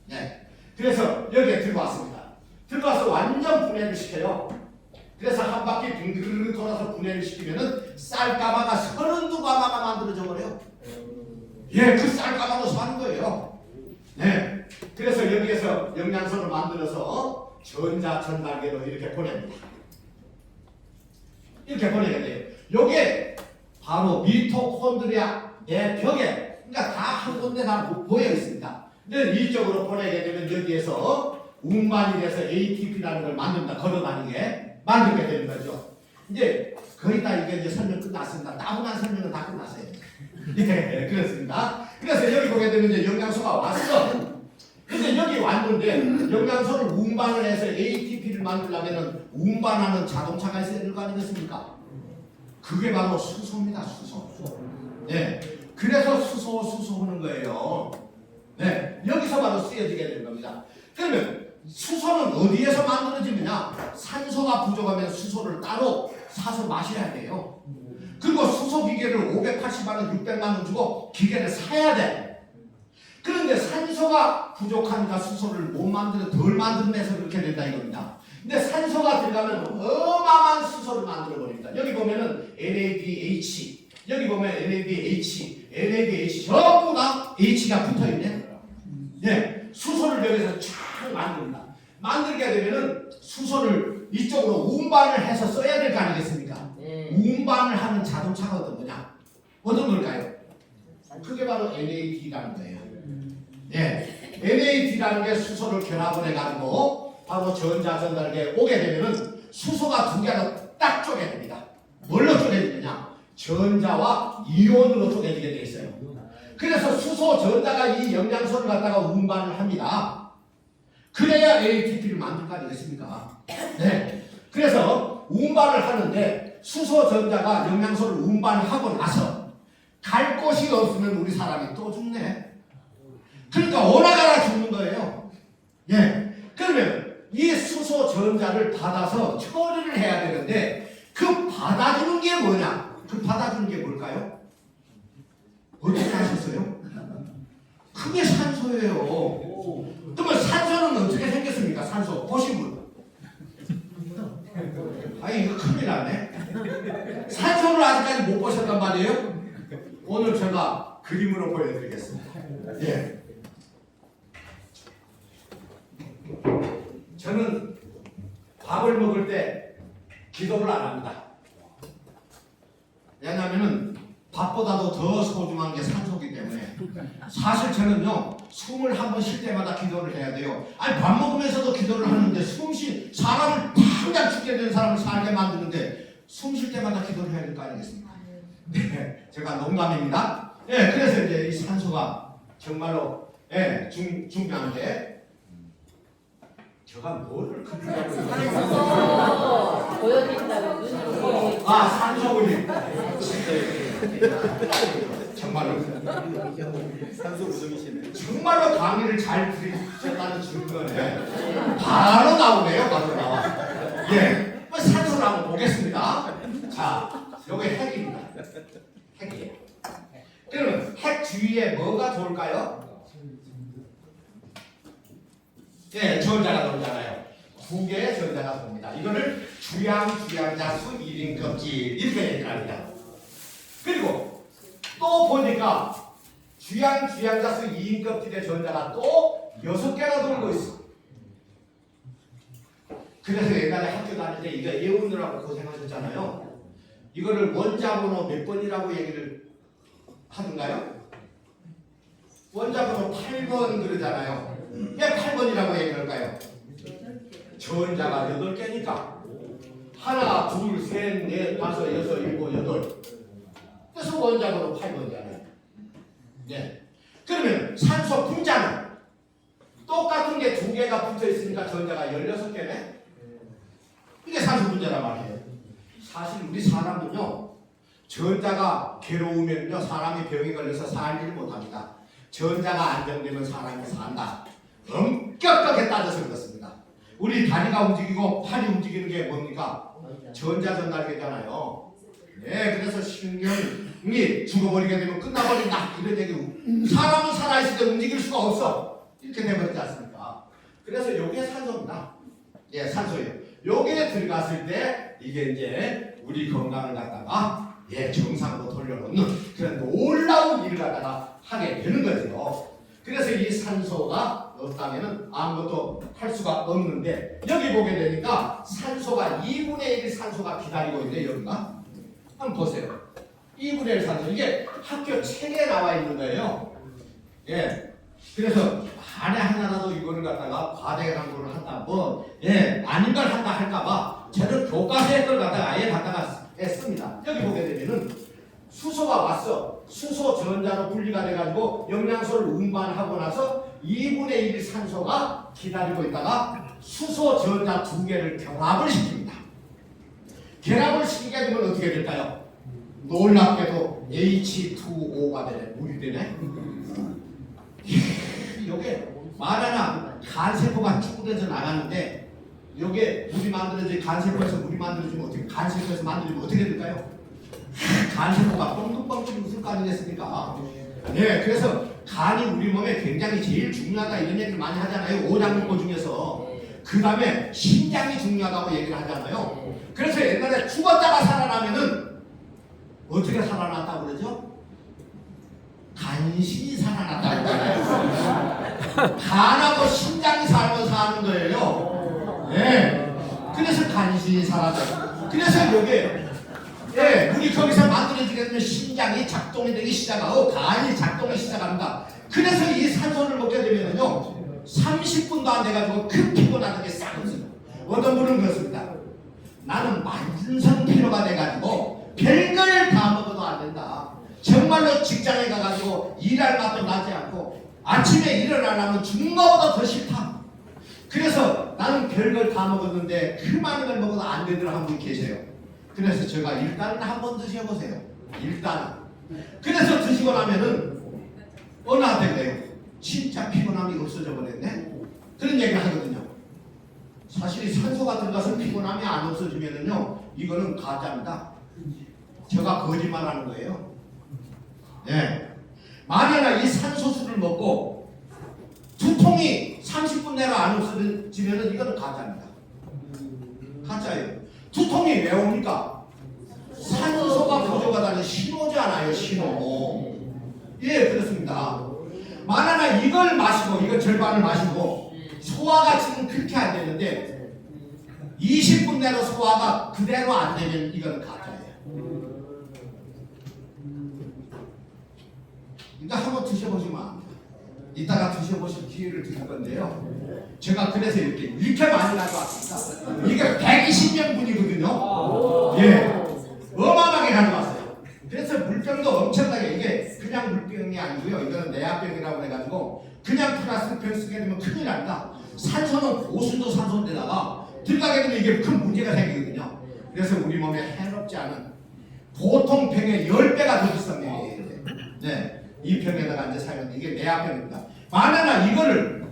네. 그래서 여기에 들어왔습니다. 들어와서 완전 분해를 시켜요. 그래서 한 바퀴 빙그르르 돌아서 분해를 시키면은 쌀가마가 32가마가 만들어져 버려요. 예, 그 쌀가마로 사는 거예요. 네. 그래서 여기에서 영양소를 만들어서 전자전달계로 이렇게 보냅니다. 이렇게 보내게 돼요. 요게 바로 미토콘드리아 내 벽에, 그러니까 다 한 군데 다 모여 있습니다. 근데 이쪽으로 보내게 되면 여기에서 운반이 돼서 ATP라는 걸 만든다, 걸어다니게 만들게 되는 거죠. 이제 거의 다 이게 이제 설명 끝났습니다. 따분한 설명은 다 끝났어요. 예, 그렇습니다. 그래서 여기 보게 되면 이제 영양소가 왔어. 근데 여기 왔는데 영양소를 운반을 해서 ATP를 만들려면 운반하는 자동차가 있어야 될 거 아니겠습니까? 그게 바로 수소입니다. 수소. 네. 그래서 수소 하는 거예요. 네. 여기서 바로 쓰여지게 되는 겁니다. 그러면 수소는 어디에서 만들어지느냐? 산소가 부족하면 수소를 따로 사서 마셔야 돼요. 그리고 수소 수소 기계를 580만 원, 600만 원 주고 기계를 사야 돼. 그런데 산소가 부족하니까 수소를 못 만들어 덜 만들면서 그렇게 된다 이겁니다. 근데 산소가 들어가면 어마어마한 수소를 만들어 버립니다. 여기 보면은 NADH, 여기 보면 NADH, NADH 전부 다 H가 붙어 있네. 네, 수소를 여기서 쫙 만듭니다. 만들게 되면은 수소를 이쪽으로 운반을 해서 써야 될 거 아니겠습니까? 운반을 하는 자동차가 어떤 걸까요? 그게 바로 NAD라는 거예요. 네, NAD라는 게 수소를 결합을 해가지고 바로 전자전달기에 오게 되면은 수소가 두 개가 딱 쪼개집니다. 뭘로 쪼개지느냐? 전자와 이온으로 쪼개지게 돼 있어요. 그래서 수소 전자가 이 영양소를 갖다가 운반을 합니다. 그래야 ATP를 만들 거 아니겠습니까? 네. 그래서 운반을 하는데 수소 전자가 영양소를 운반하고 나서 갈 곳이 없으면 우리 사람이 또 죽네. 그러니까 오나가라 죽는 거예요. 예. 그러면 이 수소 전자를 받아서 처리를 해야 되는데 그 받아주는 게 뭐냐? 그 받아주는 게 뭘까요? 어떻게 하셨어요? 그게 산소예요. 그러면 산소는 어떻게 생겼습니까? 산소 보신 분? 아니 이거 큰일 나네. 산소를 아직까지 못 보셨단 말이에요? 오늘 제가 그림으로 보여드리겠습니다. 예. 저는 밥을 먹을 때 기도를 안 합니다. 왜냐하면은 밥보다도 더 소중한 게 산소이기 때문에. 사실 저는요 숨을 한 번 쉴 때마다 기도를 해야 돼요. 아니 밥 먹으면서도 기도를 하는데 사람을 당장 죽게 되는 사람을 살게 만드는데 숨 쉴 때마다 기도를 해야 될 거 아니겠습니까? 네, 제가 농담입니다. 네, 그래서 이제 이 산소가 정말로 중요한데 제가 뭐를 그리려고 산소 보여드린다고 눈으로. 산소군요. 정말로 산소 부족이시네. 정말로 강의를 잘 들으셨다는 증거네. 바로 나오네요. 바로 나와. 예, 산소를 한번 보겠습니다. 자, 요게 핵입니다. 핵이에요. 그러면 핵 주위에 뭐가 돌까요? 예, 전자가 돌잖아요. 두 개의 전자가 돕니다. 이거를 주양자수 1인 껍질 이렇게 얘기를 합니다. 그리고 또 보니까 주양자수 2인 껍질의 전자가 또 6개가 돌고 있어. 그래서 옛날에 학교 다닐 때 이거 외우느라고 고생하셨잖아요. 이거를 원자번호 몇 번이라고 얘기를 하던가요? 원자번호 8번 그러잖아요. 왜 8번이라고 얘기할까요? 전자가 8개니까 하나, 둘, 셋, 넷, 다섯, 여섯, 일곱, 여덟. 그래서 원자번호 8번이잖아요. 네. 그러면 산소 분자는 똑같은 게 두 개가 붙어 있으니까 전자가 16개네. 이게 산소 분자란 말이에요. 사실 우리 사람은요, 전자가 괴로우면요, 사람이 병에 걸려서 살지를 못합니다. 전자가 안정되면 사람이 산다. 엄격하게 따져서 그렇습니다. 우리 다리가 움직이고 팔이 움직이는 게 뭡니까? 전자 전달계잖아요. 네, 그래서 신경이 죽어버리게 되면 끝나버린다. 이런 얘기. 사람은 살아있을 때 움직일 수가 없어. 이렇게 돼버리지 않습니까? 그래서 요게 산소입니다. 예, 산소예요. 요게 들어갔을 때 이게 이제 우리 건강을 갖다가 정상으로 돌려놓는 그런 놀라운 일을 갖다가 하게 되는 거죠. 그래서 이 산소가 없다면은 아무것도 할 수가 없는데 여기 보게 되니까 산소가 2분의 1 산소가 기다리고 있는데 여기가 한번 보세요. 2분의 1 산소 이게 학교 책에 나와 있는 거예요. 예. 그래서 안에 하나라도 이거를 갖다가 과대광고를 한다 아닌 걸 한다 할까봐 저는 교과서에 걸 갖다가 아예 갖다가 씁니다. 여기 보게 되면은 수소가 왔어. 수소 전자로 분리가 돼가지고 영양소를 운반하고 나서 2분의 1 산소가 기다리고 있다가 수소 전자 두 개를 결합을 시킵니다. 결합을 시키게 되면 어떻게 될까요? 놀랍게도 H2O가 되네. 물이 되네. 이게 말하나 간세포가 쭈그려져 나가는데 이게 물이 만들어져 간세포에서 물이 만들어지면 어떻게 간세포에서 만들어지면 어떻게 될까요? 간 세포가 뻥뻥뻥 웃을 거 아니겠습니까? 예, 그래서 간이 우리 몸에 굉장히 제일 중요하다 이런 얘기를 많이 하잖아요. 오장육부 중에서. 그 다음에 심장이 중요하다고 얘기를 하잖아요. 그래서 옛날에 죽었다가 살아나면은 어떻게 살아났다고 그러죠? 간신히 살아났다고 그러잖아요. 간하고 심장이 살면서 하는 거예요. 예. 그래서 간신히 살았다. 그래서 여기 예, 우리 거기서 만들어지게 되면 심장이 작동이 되기 시작하고 간이 작동이 시작합니다. 그래서 이 산소를 먹게 되면요 30분도 안 돼가지고 큰 피곤하는 게 싹 없어요. 어떤 분은 그렇습니다. 나는 만성 피로가 돼가지고 별걸 다 먹어도 안 된다. 정말로 직장에 가가지고 일할 맛도 나지 않고 아침에 일어나려면 죽는 것보다 더 싫다. 그래서 나는 별걸 다 먹었는데 그 많은 걸 먹어도 안 되더라 한 분 계세요. 그래서 제가 일단은 한번 드셔보세요. 일단은. 그래서 드시고 나면은 어느 한테 그래요. 진짜 피곤함이 없어져 버렸네. 그런 얘기를 하거든요. 사실 산소가 들어가서 피곤함이 안 없어지면은요 이거는 가짜입니다. 제가 거짓말하는 거예요. 예. 만약에 이 산소수를 먹고 두통이 30분 내로 안 없어지면은 이거는 가짜입니다. 가짜예요. 두통이 왜 옵니까? 산소가 부족하다는 신호잖아요. 신호. 예, 그렇습니다. 만약에 이걸 마시고 이거 절반을 마시고 소화가 지금 그렇게 안 되는데 20분 내로 소화가 그대로 안 되면 이거는 가짜예요. 그러니까 한번 드셔보시면 압니다. 이따가 드셔보실 기회를 드릴 건데요. 제가 그래서 이렇게 많이 가져왔습니다. 이게 120명분이거든요. 예, 어마어마하게 가져왔어요. 그래서 물병도 엄청나게 이게 그냥 물병이 아니고요. 이거는 내압병이라고 해가지고 그냥 플라스틱 병 쓰게 되면 큰일 납니다. 산소는 고순도 산소인데다가 들어가게 되면 이게 큰 문제가 생기거든요. 그래서 우리 몸에 해롭지 않은 보통 병의 10배가 더 비싼 병이에요. 네, 이 병에다가 이제 사용하는 이게 내압병입니다. 만약에 이거를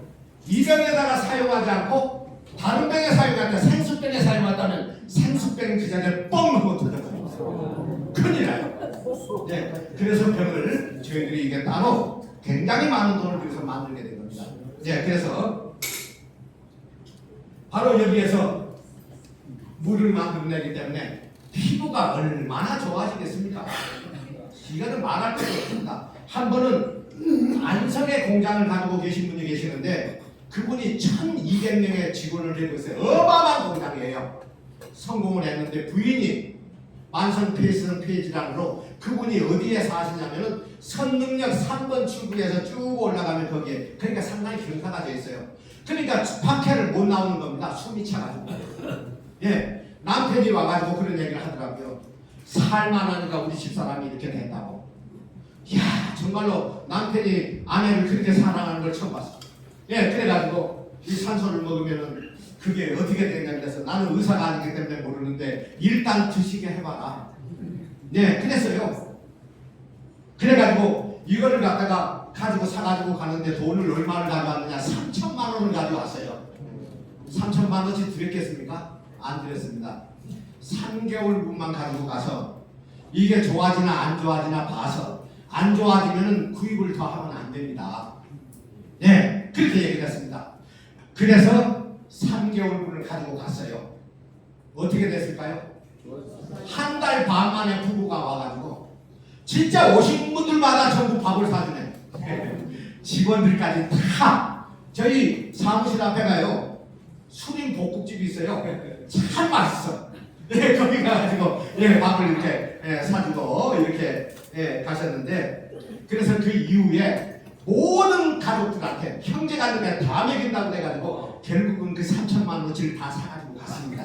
이 병에다가 사용하지 않고 다른 병에 사용할 때 생수병에 사용한다면 생수병 그 자리에 뻥 하고 터져버립니다. 큰일 나요. 네, 그래서 병을 저희들이 이게 따로 굉장히 많은 돈을 들여서 만들게 된 겁니다. 네, 그래서 바로 여기에서 물을 만들어내기 때문에 피부가 얼마나 좋아지겠습니까? 이거는 말할 것도 없습니다. 한 번은 안성의 공장을 가지고 계신 분이 계시는데 그분이 1200명의 직원을 데리고 있어요. 어마어마한 공장이에요. 성공을 했는데 부인이 만성 페이지 질환으로 그분이 어디에 사시냐면은 선능력 3번 출구에서 쭉 올라가면 거기에 그러니까 상당히 경사가 되어 있어요. 그러니까 밖에를 못 나오는 겁니다. 숨이 차가지고. 예, 남편이 와가지고 그런 얘기를 하더라고요. 살만하니까 우리 집사람이 이렇게 됐다고. 이야, 정말로 남편이 아내를 그렇게 사랑하는 걸 처음 봤어. 예, 그래가지고 이 산소를 먹으면은 그게 어떻게 되냐 그래서 나는 의사가 아니기 때문에 모르는데 일단 드시게 해봐라. 네, 그랬어요. 그래가지고 이거를 갖다가 가지고 사가지고 가는데 돈을 얼마를 가져왔느냐 3천만 원을 가져왔어요. 3천만 원씩 드렸겠습니까? 안 드렸습니다. 3개월분만 가지고 가서 이게 좋아지나 안 좋아지나 봐서 안 좋아지면은 구입을 더 하면 안 됩니다. 네, 그렇게 얘기를 했습니다. 그래서 3개월분을 가지고 갔어요. 어떻게 됐을까요? 한 달 반 만에 부부가 와가지고 진짜 오신 분들마다 전부 밥을 사주네. 직원들까지 다 저희 사무실 앞에 가요. 수림 볶음집이 있어요. 참 맛있어. 예, 거기 가가지고 예, 밥을 이렇게 예, 사주고 이렇게 예, 가셨는데 그래서 그 이후에 모든 가족들한테 형제가족에 다 먹인다고 해가지고 결국은 그 3천만 원어치를 다 사가지고 갔습니다.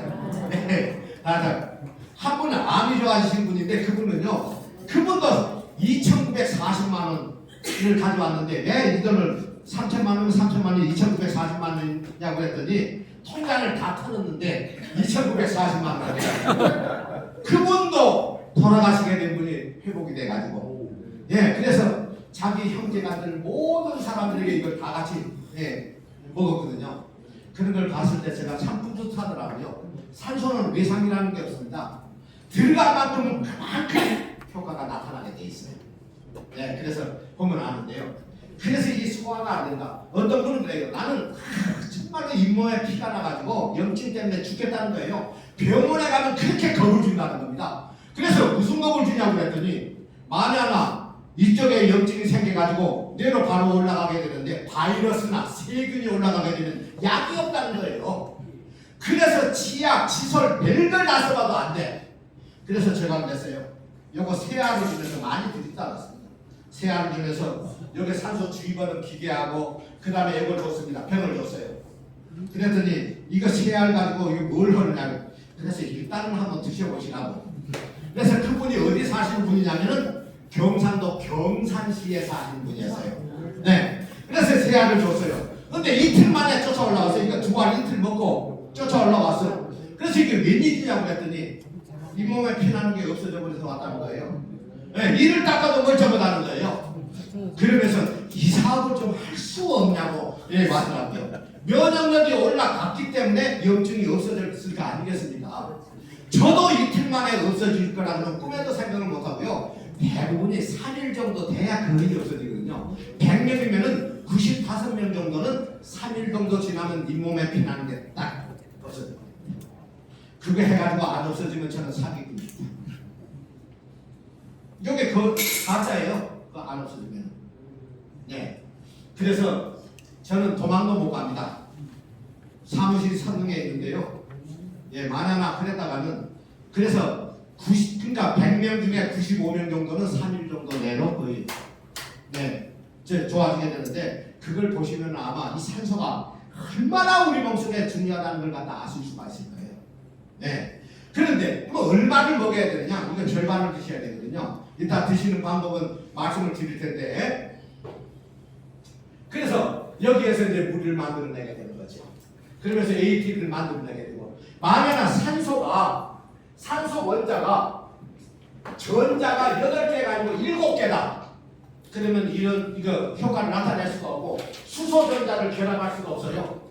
네, 한 분은 암이 좋아하신 분인데 그분은요, 그분도 2,940만 원을 가져왔는데 왜 이 돈을 3천만 원, 2,940만 원이냐고 그랬더니 통장을 다 털었는데 2,940만 원. 그분도 돌아가시게 된 분이 회복이 돼가지고 예, 그래서 자기 형제가들 모든 사람들에게 이걸 다 같이 예, 먹었거든요. 그런 걸 봤을 때 제가 참 뿌듯하더라고요. 산소는 외상이라는 게 없습니다. 들어간 만큼은 그만큼 효과가 나타나게 돼 있어요. 네, 그래서 보면 아는데요. 그래서 이 소화가 안 된다. 어떤 분은 그래요. 나는 정말로 잇몸에 피가 나가지고 염증 때문에 죽겠다는 거예요. 병원에 가면 그렇게 겁을 준다는 겁니다. 그래서 무슨 겁을 주냐고 그랬더니 만에 하나 이쪽에 염증이 생겨가지고 뇌로 바로 올라가게 되는데 바이러스나 세균이 올라가게 되면 약이 없다는 거예요. 그래서 치약, 치솔 별걸 다 써봐도 안 돼. 그래서 제가 그랬어요. 요거 세알을 주면서 많이 드리다 않았습니다. 세알을 주면서 여기 산소 주입하는 기계하고 그 다음에 이걸 줬습니다. 병을 줬어요. 그랬더니 이거 세알 가지고 이거 뭘 하느냐고. 그래서 일단은 한번 드셔보시라고. 그래서 그분이 어디 사시는 분이냐면은 경상도 경산시에 사시는 분이었어요. 네. 그래서 세알을 줬어요. 근데 이틀 만에 쫓아 올라왔어요. 이거 두 알 이틀 먹고 쫓아 올라왔어요. 그래서 이게 웬일이냐고 했더니 잇몸에 피나는 게 없어져 버려서 왔다는 거예요. 네, 이를 닦아도 멀쩡하다는 거예요. 그러면서 이 사업을 좀 할 수 없냐고 말하더라고요. 면역력이 올라갔기 때문에 염증이 없어졌을 거 아니겠습니까? 저도 이틀 만에 없어질 거라고는 꿈에도 생각을 못하고요. 대부분이 3일 정도 돼야 거의 없어지거든요. 100명이면은 95명 정도는 3일 정도 지나면 잇몸에 피나는 게 딱 없어져요. 그거 해가지고 안 없어지면 저는 사기꾼입니다. 이게 그 가짜예요. 그거 안 없어지면. 네. 그래서 저는 도망도 못 갑니다. 사무실 선릉에 있는데요. 예, 만화나 그랬다가는 그래서 그러니까 100명 중에 95명 정도는 3일 정도 내로 거의 좋아지게 되는데 그걸 보시면 아마 이 산소가 얼마나 우리 몸속에 중요하다는 걸 갖다 아실 수가 있을 거예요. 네. 그런데 뭐 얼마를 먹어야 되느냐? 이건 절반을 드셔야 되거든요. 이따 드시는 방법은 말씀을 드릴 텐데 그래서 여기에서 이제 물을 만들어내게 되는 거죠. 그러면서 ATP를 만들어내게 되고 만약에 산소 원자가 전자가 8개가 아니고 7개다. 그러면 이거 효과를 나타낼 수가 없고 수소 전자를 결합할 수가 없어요.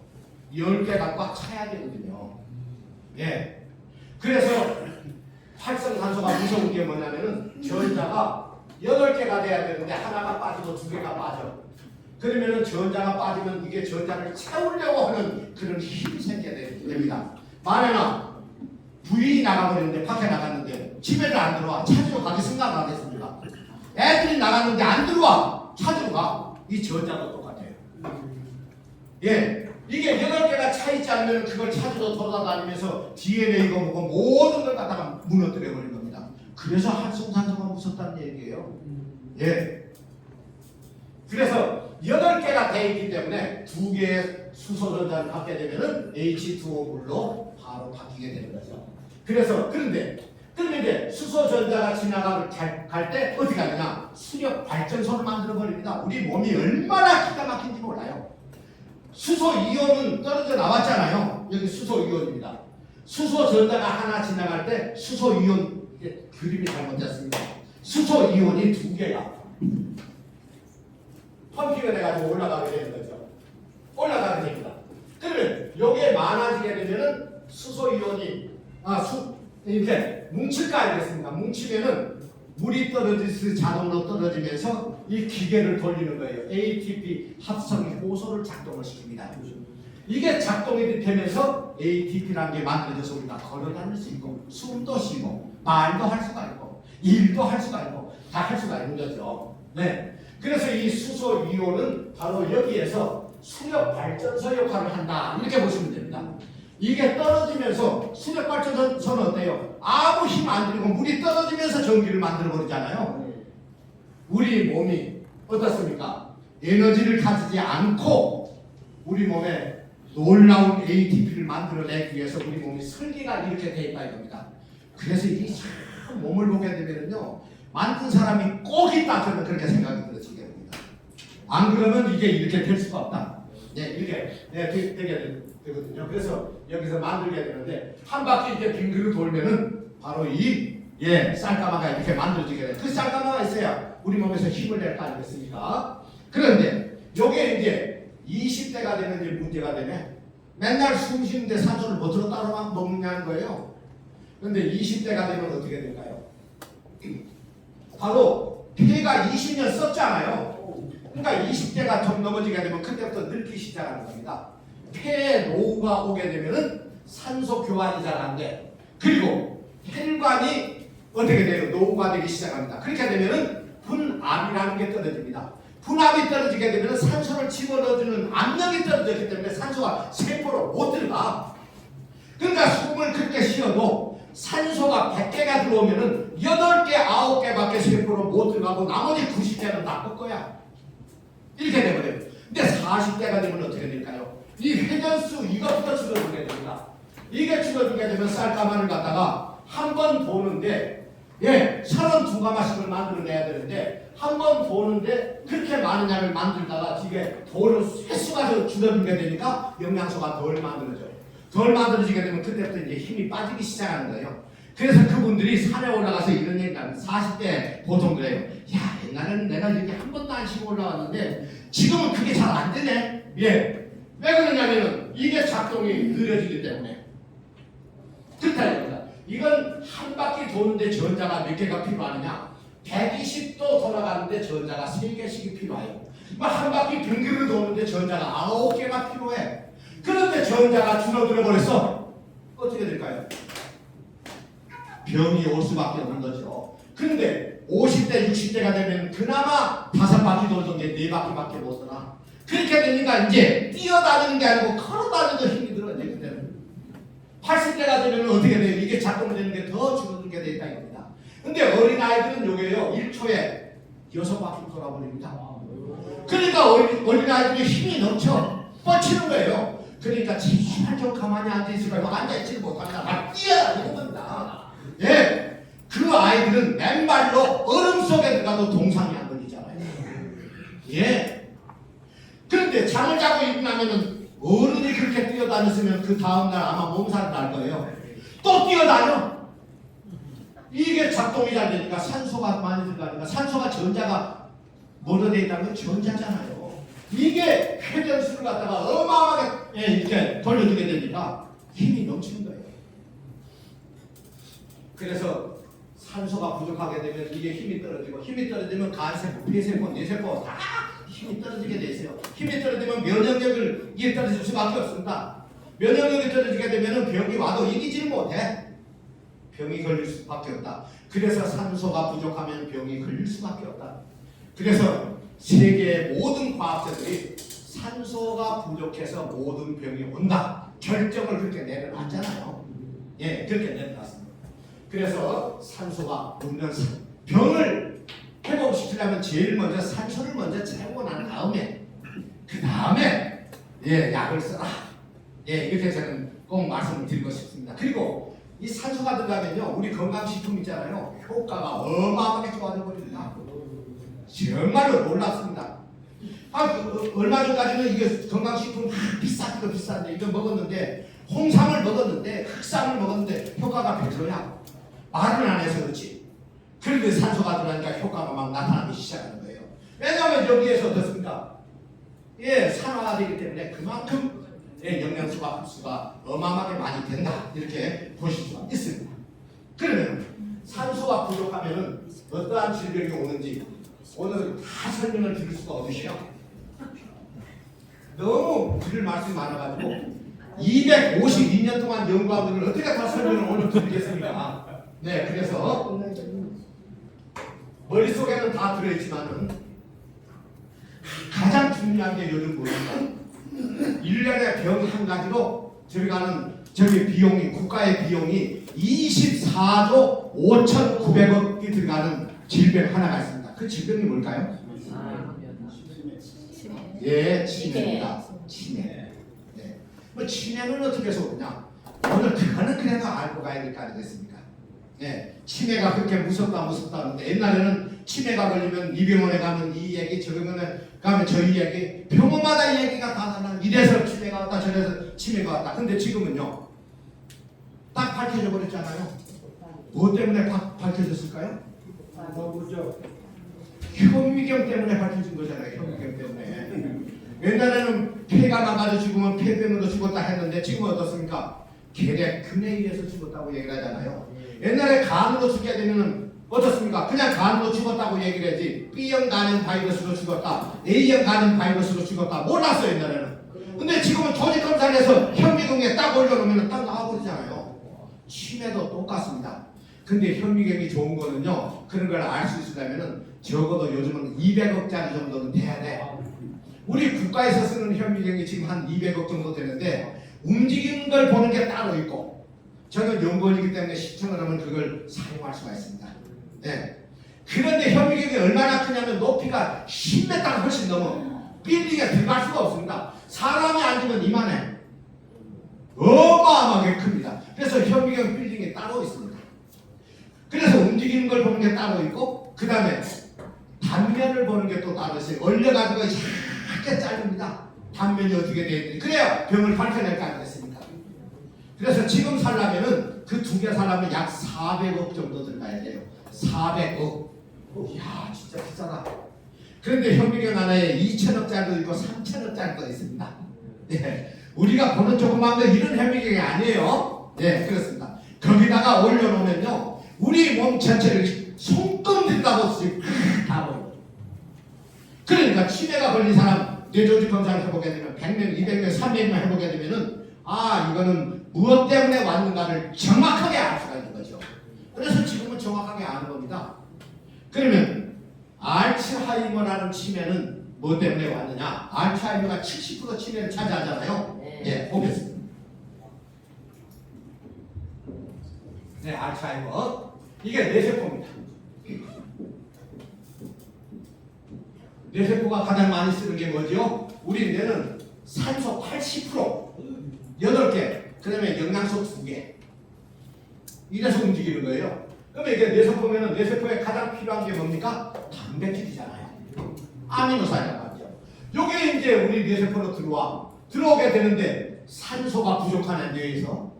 10개가 꽉 차야 되거든요. 예. 그래서 활성산소가 무서운 게 뭐냐면은 전자가 8개가 돼야 되는데 하나가 빠지고 2개가 빠져. 그러면은 전자가 빠지면 이게 전자를 채우려고 하는 그런 힘이 생겨야 됩니다. 만약에 부인이 나가버리는데 밖에 나갔는데 집에를 안 들어와. 찾으러 가기 생각하겠습니다. 애들이 나갔는데 안 들어와. 찾으러 가. 이 전자도 똑같아요. 예. 이게 8개가 차있지 않으면 그걸 찾으러 돌아다니면서 DNA가 뭐고 모든 걸 갖다가 무너뜨려 버린 겁니다. 그래서 활성산소가 무섭다는 얘기예요. 예. 그래서 8개가 돼 있기 때문에 2개의 수소 전자를 갖게 되면은 H2O 물로 바로 바뀌게 되는 거죠. 그래서 그런데 이제 수소 전자가 지나갈 때 어떻게 하느냐? 수력 발전소를 만들어 버립니다. 우리 몸이 얼마나 기가 막힌지 몰라요. 수소 이온은 떨어져 나왔잖아요. 여기 수소 이온입니다. 수소 전자가 하나 지나갈 때 수소 이온 그림이 잘못됐습니다. 수소 이온이 2개가 펌핑을 해가지고 올라가게 되는 거죠. 올라가게 됩니다. 그러면 여기에 많아지게 되면은 수소 이온이 이렇게 뭉칠 거 아니겠습니까? 뭉치면은 물이 떨어지면서 자동으로 떨어지면서 이 기계를 돌리는 거예요. ATP 합성 효소를 작동을 시킵니다. 이게 작동이 되면서 ATP라는 게 만들어져서 우리가 걸어 다닐 수 있고 숨도 쉬고 말도 할 수가 있고 일도 할 수가 있고 다 할 수가 있는 거죠. 네. 그래서 이 수소 이온은 바로 여기에서 수력 발전소 역할을 한다. 이렇게 보시면 됩니다. 이게 떨어지면서 수력 발전소는 어때요? 아무 힘 안 들이고 물이 떨어지면서 전기를 만들어 버리잖아요. 우리 몸이 어떻습니까? 에너지를 가지지 않고 우리 몸에 놀라운 ATP를 만들어내기 위해서 우리 몸이 설계가 이렇게 돼 있다 이겁니다. 그래서 이 참 몸을 보게 되면요, 만든 사람이 꼭 있다 저는 그렇게 생각이 들어지게 됩니다. 안 그러면 이게 이렇게 될 수가 없다. 네, 이렇게 되게 되거든요. 그래서 여기서 만들게 되는데 한 바퀴 이제 빙그르 돌면은 바로 이 쌀가마가 이렇게 만들어지게 돼요. 그 쌀가마가 있어야 우리 몸에서 힘을 낼 거 아니겠습니까? 그런데 요게 이제 20대가 되면 이제 문제가 되네. 맨날 숨 쉬는데 산소를 뭐로 따로 먹느냐는 거예요. 그런데 20대가 되면 어떻게 될까요? 바로 폐가 20년 썼잖아요. 그러니까 20대가 좀 넘어지게 되면 그때부터 늙기 시작하는 겁니다. 폐에 노후가 오게 되면은 산소 교환이 잘 안 돼. 그리고 혈관이 어떻게 돼요? 노후가 되기 시작합니다. 그렇게 되면은 분압이라는 게 떨어집니다. 분압이 떨어지게 되면 산소를 집어넣어주는 압력이 떨어졌기 때문에 산소가 세포로 못 들어가. 그러니까 숨을 그렇게 쉬어도 산소가 100개가 들어오면은 8개, 9개밖에 세포로 못 들어가고 나머지 90개는 다 뺄 거야. 이렇게 되버려요. 근데 40대가 되면 어떻게 될까요? 이 회전수 이것부터 줄어들게 됩니다. 이게 줄어들게 되면 쌀가마를 갖다가 한 번 보는데 32가마씩을 만들어내야 되는데 한 번 보는데 그렇게 많은 양을 만들다가 이게 도는 횟수가 줄어들게 되니까 영양소가 덜 만들어져요. 덜 만들어지게 되면 그때부터 이제 힘이 빠지기 시작하는 거예요. 그래서 그분들이 산에 올라가서 이런 얘기를 합니다. 40대 보통 그래요. 야, 옛날에는 내가 이렇게 한 번도 안 쉬고 올라왔는데 지금은 그게 잘 안 되네. 왜 그러냐면은 이게 작동이 느려지기 때문에 그렇다 이겁니다. 이건 한 바퀴 도는데 전자가 몇 개가 필요하느냐? 120도 돌아가는데 전자가 3개씩이 필요해요. 한 바퀴 빙그르 도는데 전자가 9개가 필요해. 그런데 전자가 줄어들어 버렸어. 어떻게 될까요? 병이 올 수밖에 없는 거죠. 그런데 50대, 60대가 되면 그나마 5바퀴 돌던 게 4바퀴밖에 못 돌아. 그렇게 되니까 이제 뛰어다니는 게 아니고 걸어다니도 힘이 들어. 이제 그때는 80대가 되면 어떻게 돼요? 이게 작동되는 게 더 줄어들게 돼 있다 이겁니다. 근데 어린아이들은 요게요 1초에 6바퀴 돌아버립니다. 그러니까 어린아이들이 힘이 넘쳐 뻗치는 거예요. 그러니까 제발 좀 가만히 앉아있을 거예요. 앉아있지를 못합니다. 막 뛰어다니는 겁니다. 예, 그 아이들은 맨발로 얼음 속에 들어가도 동상이 안 걸리잖아요. 예. 그런데 잠을 자고 일어나면은 어른이 그렇게 뛰어다녔으면 그 다음날 아마 몸살이 날 거예요. 또 뛰어다녀. 이게 작동이 잘 되니까 산소가 많이 들어가니까 산소가 전자가 뭐로 되어 있다는 건 전자잖아요. 이게 회전수를 갖다가 어마어마하게 이렇게 돌려주게 되니까 힘이 넘치는 거예요. 그래서 산소가 부족하게 되면 이게 힘이 떨어지고 힘이 떨어지면 간세포, 폐세포, 뇌세포 다 힘이 떨어지게 돼 있어요. 힘이 떨어지면 면역력을 이게 떨어질 수밖에 없습니다. 면역력이 떨어지게 되면 병이 와도 이기지를 못해. 병이 걸릴 수밖에 없다. 그래서 산소가 부족하면 병이 걸릴 수밖에 없다. 그래서 세계의 모든 과학자들이 산소가 부족해서 모든 병이 온다. 결정을 그렇게 내려놨잖아요. 예, 그렇게 내려놨습니다. 그래서 산소가 없는 병을 회복시키려면 제일 먼저 산소를 먼저 채우고 난 다음에 그 다음에 약을 써라. 이렇게 저는 꼭 말씀을 드리고 싶습니다. 그리고 이 산소가 들어가면요 우리 건강식품 있잖아요 효과가 어마어마하게 좋아져 버립니다. 정말로 놀랍습니다. 얼마 전까지는 이게 건강식품 비싸기도 비싼데 이거 먹었는데 홍삼을 먹었는데 흑삼을 먹었는데 효과가 100%야. 말을 안 해서 그렇지. 그런데 산소가 들어가니까 효과가 막 나타나기 시작하는 거예요. 왜냐하면 여기에서 어떻습니까? 산화되기 때문에 그만큼 영양소가 흡수가 어마어마하게 많이 된다. 이렇게 보실 수가 있습니다. 그러면 산소가 부족하면 어떠한 질병이 오는지 오늘 다 설명을 드릴 수가 없으시죠? 너무 드릴 말씀이 많아가지고 252년 동안 연구한 분을 어떻게 다 설명을 오늘 드리겠습니까? 그래서 머릿속에는 다 들어있지만은 가장 중요한 게 요즘 뭐냐면 1년에 병 한 가지로 저희 비용이 국가의 비용이 24조 5,900억이 들어가는 질병 하나가 있습니다. 그 질병이 뭘까요? 치매입니다. 치매. 뭐 치매는 어떻게 해서 오냐? 오늘 그거는 그래도 알고 가야 될 거 아니겠습니까? 치매가 그렇게 무섭다 하는데 옛날에는 치매가 걸리면 이 병원에 가면 이 얘기, 저 병원에 가면 저 얘기, 병원마다 이 얘기가 다 달라. 이래서 치매가 왔다, 저래서 치매가 왔다. 근데 지금은요, 딱 밝혀져 버렸잖아요. 뭐 때문에 밝혀졌을까요? 현미경 때문에 밝혀진 거잖아요. 현미경 때문에. 옛날에는 폐가 나가서 죽으면 폐병으로 죽었다 했는데 지금은 어떻습니까? 계략 근에 의해서 죽었다고 얘기를 하잖아요. 옛날에 간으로 죽게 되면 어떻습니까? 그냥 간으로 죽었다고 얘기를 하지 B형 간염 바이러스로 죽었다, A형 간염 바이러스로 죽었다 몰랐어요 옛날에는. 근데 지금은 조직 검사를 해서 현미경에 딱 올려놓으면 딱 나와버리잖아요. 치매도 똑같습니다. 근데 현미경이 좋은 거는요, 그런 걸 알 수 있으려면은 적어도 요즘은 200억짜리 정도는 돼야 돼. 우리 국가에서 쓰는 현미경이 지금 한 200억 정도 되는데 움직이는 걸 보는 게 따로 있고, 저는 연구원이기 때문에 시청을 하면 그걸 사용할 수가 있습니다. 네. 그런데 현미경이 얼마나 크냐면 높이가 10m가 훨씬 넘어. 빌딩에 들어갈 수가 없습니다. 사람이 앉으면 이만해. 어마어마하게 큽니다. 그래서 현미경 빌딩이 따로 있습니다. 그래서 움직이는 걸 보는 게 따로 있고, 그 다음에 단면을 보는 게 또 따로 있어요. 얼려가지고 얇게 자릅니다. 단면이 어떻게 되어 있는지. 그래야 병을 밝혀낼 거 아니겠습니까? 그래서 지금 살려면은 그 두 개 살려면 약 400억 정도 들어가야 돼요. 400억. 이야, 진짜 비싸다. 그런데 현미경 하나에 2천억짜리도 있고 3천억짜리도 있습니다. 네. 우리가 보는 조그만 거 이런 현미경이 아니에요. 네, 그렇습니다. 거기다가 올려놓으면요, 우리 몸 전체를 손금 든다고 다 보여요. 그러니까 치매가 걸린 사람 뇌조직 검사를 해보게 되면 100명, 200명, 300명 해보게 되면은 이거는 무엇 때문에 왔는가를 정확하게 알 수가 있는 거죠. 그래서 지금은 정확하게 아는 겁니다. 그러면 알츠하이머라는 치매는 뭐 때문에 왔느냐? 알츠하이머가 70% 치매를 차지하잖아요. 예, 보겠습니다. 네, 알츠하이머. 이게 뇌세포입니다. 뇌세포가 가장 많이 쓰는 게 뭐죠? 우리 뇌는 산소 80%, 8개, 그 다음에 영양소 2개. 이래서 움직이는 거예요. 그러면 이게 뇌세포면은 뇌세포에 가장 필요한 게 뭡니까? 단백질이잖아요. 아미노산이란 말이죠. 요게 이제 우리 뇌세포로 들어오게 되는데 산소가 부족한 뇌에서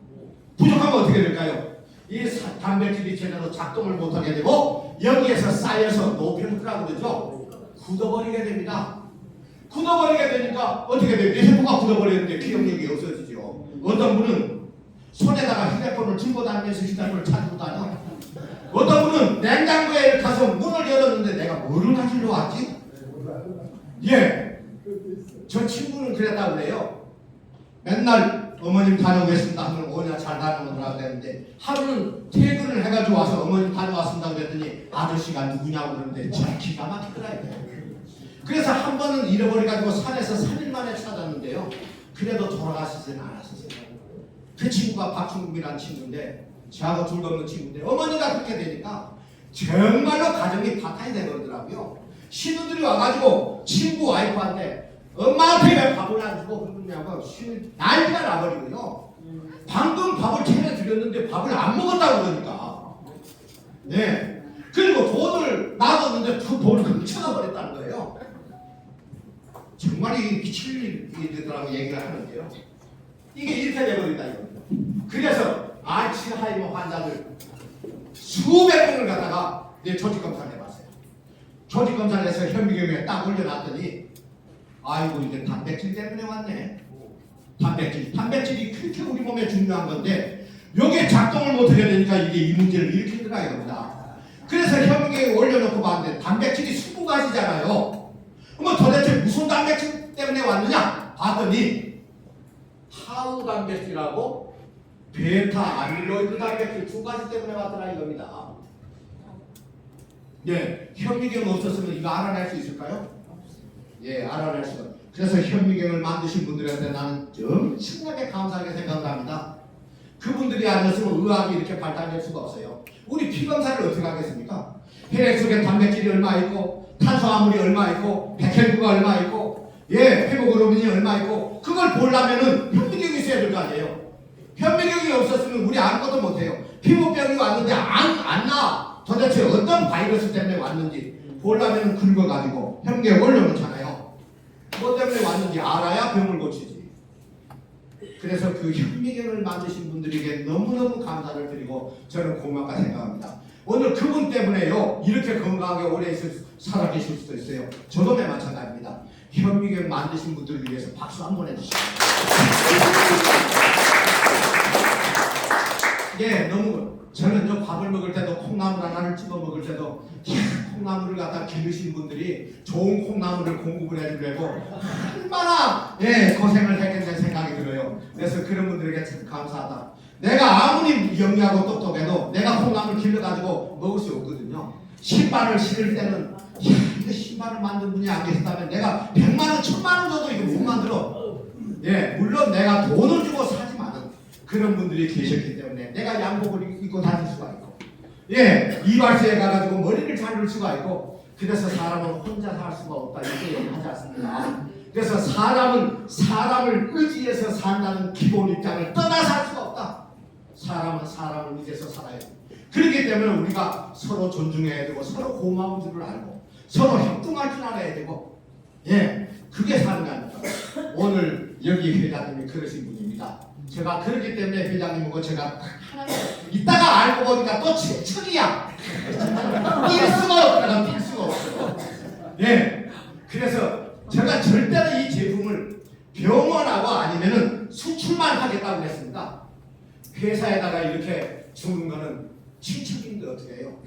부족하면 어떻게 될까요? 이 단백질이 제대로 작동을 못하게 되고 여기에서 쌓여서 노폐물이라고 그러죠. 굳어버리게 됩니다. 굳어버리게 되니까 어떻게 돼요? 뇌세포가 굳어버리는데 기억력이 없어지죠. 어떤 분은 손에다가 휴대폰을 들고 다니면서 휴대폰을 찾고 다녀. 어떤 분은 냉장고에 가서 문을 열었는데 내가 뭐를 가지러 왔지? 예, 저 친구는 그랬다고 그래요. 맨날 어머님 다녀오겠습니다 하면 오냐 잘 다녀오더라고 그랬는데, 하루는 퇴근을 해가지고 와서 어머님 다녀왔습니다 그랬더니 아저씨가 누구냐고 그러는데 참 기가 막히더라고요. 그래서 한 번은 잃어버려가지고 산에서 3일 만에 찾았는데요, 그래도 돌아가시지는 않았었어요. 그 친구가 박충국이라는 친구인데, 저하고 둘 없는 친구인데, 어머니가 그렇게 되니까 정말로 가정이 파탄이 되버리더라고요. 신우들이 와가지고 친구 와이프한테 엄마한테 왜 밥을 안 주고 그러냐고 난리가 나버리고요. 방금 밥을 차려드렸는데 밥을 안 먹었다고 그러니까. 네. 그리고 돈을 놔뒀는데 그 돈을 훔쳐가 버렸다는 거예요. 정말 이 미칠 일이더라고 얘기를 하는데요. 이게 이렇게 돼버린다 이겁니다. 그래서 알츠하이머 환자들 수백 명을 갖다가 내 조직검사를 해봤어요. 조직검사를 해서 현미경에 딱 올려놨더니 아이고 이게 단백질 때문에 왔네. 단백질이 그렇게 우리 몸에 중요한 건데 요게 작동을 못하게 되니까 이게 이 문제를 일으키더라 이겁니다. 그래서 현미경에 올려놓고 봤는데 단백질이 20가지잖아요. 그럼 도대체 무슨 단백질 때문에 왔느냐 봤더니 타우 단백질하고 베타 아밀로이드 단백질 2가지 때문에 왔더라 이겁니다. 네, 현미경 없었으면 이거 알아낼 수 있을까요? 예, 알아낼 수가. 그래서 현미경을 만드신 분들한테 나는 엄청나게 감사하게 생각을 합니다. 그분들이 아니었으면 의학이 이렇게 발달될 수가 없어요. 우리 피검사를 어떻게 하겠습니까? 혈액 속에 단백질이 얼마 있고, 탄수화물이 얼마 있고, 백혈구가 얼마 있고, 헤모글로빈이 얼마 있고, 그걸 보려면은 현미경이 있어야 될 거 아니에요. 현미경이 없었으면 우리 아무것도 못해요. 피부병이 왔는데 안 나. 도대체 어떤 바이러스 때문에 왔는지 보려면 긁어가지고 현미경에 올려놓잖아요. 뭐 때문에 왔는지 알아야 병을 고치지. 그래서 그 현미경을 만드신 분들에게 너무너무 감사를 드리고 저는 고맙다 생각합니다. 오늘 그분 때문에요 이렇게 건강하게 오래 살아계실 수도 있어요. 저도 마찬가지입니다. 현미경 만드신 분들을 위해서 박수 한번 해주시죠. 예, 너무 저는요 밥을 먹을 때도 콩나물 하나를 집어 먹을 때도 콩나물을 갖다 기르신 분들이 좋은 콩나물을 공급을 해주려고 얼마나 고생을 했겠다는 생각이 들어요. 그래서 그런 분들에게 참 감사하다. 내가 아무리 영리하고 똑똑해도 내가 콩나물 길러가지고 먹을 수 없거든요. 신발을 신을 때는 이거 신발을 만든 분이 안 계셨다면 내가 100만 원, 1000만 원 줘도 이거 못 만들어. 물론 내가 돈을 주고 사지만은 그런 분들이 계셨기 때문에 내가 양복을 입고 다닐 수가 있고 이발소에 가가지고 머리를 자를 수가 있고 그래서 사람은 혼자 살 수가 없다 이렇게 얘기하지 않습니까? 그래서 사람은 사람을 의지해서 산다는 기본 입장을 떠나 살 수가 없다. 사람은 사람을 의지해서 살아야 돼. 그렇기 때문에 우리가 서로 존중해야 되고 서로 고마운 줄을 알고 서로 협동할 줄 알아야 되고 그게 사는 게 아닙니까? 오늘 여기 회장님이 그러신 분입니다. 제가 그렇기 때문에 회장님하고 제가 이따가 알고 보니까 또 친척이야. 뛸 수가 없다가 뛸 수가 없어. 그래서 제가 절대로 이 제품을 병원하고 아니면은 수출만 하겠다고 했습니다. 회사에다가 이렇게 주는 거는 친척인데 어떻게 해요?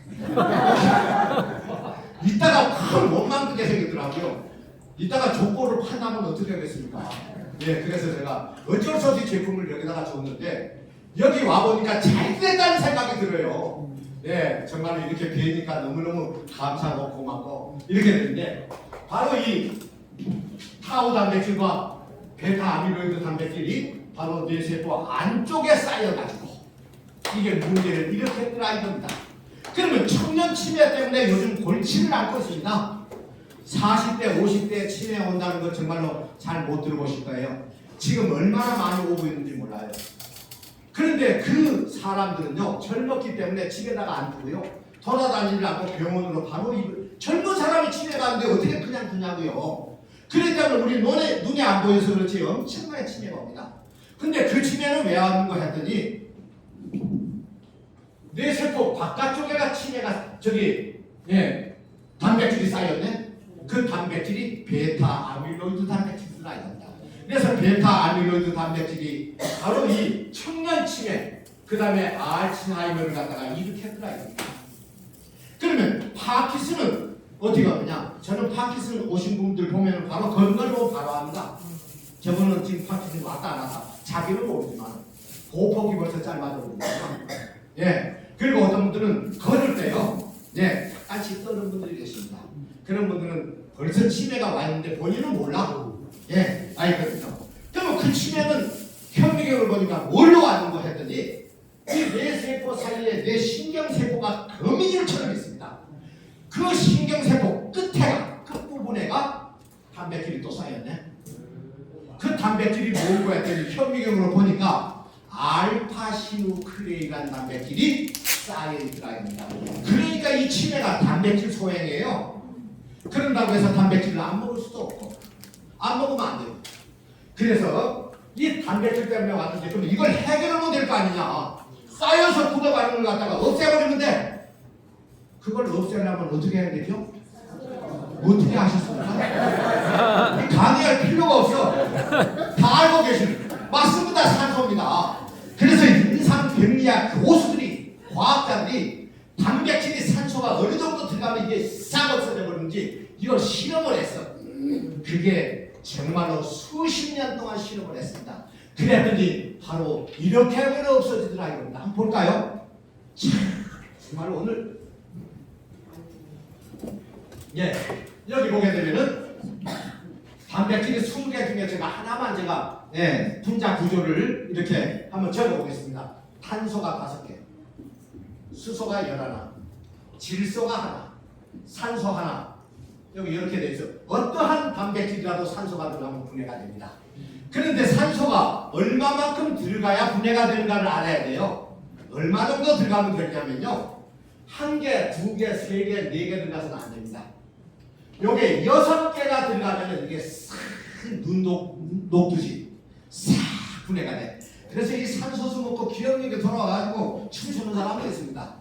이따가 확 못 만들게 생기더라고요. 이따가 족보를 판다면 어떻게 하겠습니까? 그래서 제가 어쩔 수 없이 제품을 여기다가 줬는데 여기 와보니까 잘 됐다는 생각이 들어요. 정말로 이렇게 뵈니까 너무너무 감사하고 고맙고 이렇게 되는데 바로 이 타우 단백질과 베타 아밀로이드 단백질이 바로 뇌세포 안쪽에 쌓여가지고 이게 문제를 일으켰더라 이겁니다. 그러면 청년 치매 때문에 요즘 골치를 앓고 있습니다. 40대, 50대에 치매 온다는 거 정말로 잘 못 들어보실 거예요. 지금 얼마나 많이 오고 있는지 몰라요. 그런데 그 사람들은요 젊었기 때문에 집에다가 안 두고요 돌아다니지 않고 병원으로 바로 젊은 사람이 치매 가는데 어떻게 그냥 두냐고요. 그렇기 때문에 우리 눈에 안 보여서 그렇지 엄청나게 치매가 옵니다. 근데 그 치매는 왜 하는 거 했더니 뇌세포 바깥쪽에가 치매가 단백질이 쌓였네. 그 단백질이 베타 아밀로이드 단백질이 쌓였다. 그래서 베타 아밀로이드 단백질이 바로 이 청년 치매 그 다음에 알츠하이머를 갖다가 일으켰더라 이겁니다. 그러면 파킨슨은 어떻게 하느냐? 저는 파킨슨 오신 분들 보면 바로 건강으로 바로 합니다. 저분은 지금 파킨슨 왔다 안 왔다 자기는 모르지만 보폭이 벌써 짧아져 버립니다. 그리고 어떤 분들은 걸을 때요 같이 떠는 분들이 계십니다. 그런 분들은 벌써 치매가 와 있는데 본인은 몰라. 알거든요. 그러면 그 치매는 현미경을 보니까 뭘로 왔는 거 했더니 이 뇌세포 사이에 뇌 신경세포가 거미줄처럼 있습니다. 그 신경세포 끝부분에가 단백질이 또 쌓였네. 그 단백질이 뭔가 했더니 현미경으로 보니까 알파시누클레이라는 단백질이 쌓여있더라 합니다. 그러니까 이 치매가 단백질 소행이에요. 그런다고 해서 단백질을 안 먹을 수도 없고 안 먹으면 안 돼요. 그래서 이 단백질 때문에 왔는데 그럼 이걸 해결하면 될 거 아니냐. 쌓여서 굳어가는 걸 갖다가 없애버리는데 그걸 없애려면 어떻게 해야 되죠? 어떻게 하셨습니까? 강의할 필요가 없어. 다 알고 계시는 맞습니다. 산소입니다. 그래서 인상병리학 교수들이 과학자들이 단백질이 산소가 어느 정도 들어가면 이게 싹 없어져 버리는지 이걸 실험을 했어. 그게 정말로 수십 년 동안 실험을 했습니다. 그랬더니 바로 이렇게 하면 없어지더라 이겁니다. 한번 볼까요? 참, 정말로 오늘 여기 보게 되면은 단백질이 20개 중에 제가 하나만 제가 분자 구조를 이렇게 한번 적어보겠습니다. 탄소가 5개, 수소가 11, 질소가 하나, 산소 하나. 여기 이렇게 돼 있어. 어떠한 단백질이라도 산소가 들어가면 분해가 됩니다. 그런데 산소가 얼마만큼 들어가야 분해가 되는가를 알아야 돼요. 얼마 정도 들어가면 되냐면요. 1개, 2개, 3개, 4개 들어가서는 안 됩니다. 요게 6개가 들어가면 이게 싹 눈 녹듯이 싹 분해가 돼. 그래서 이 산소수 먹고 기억력이 돌아와가지고 춤추는 사람이 있습니다.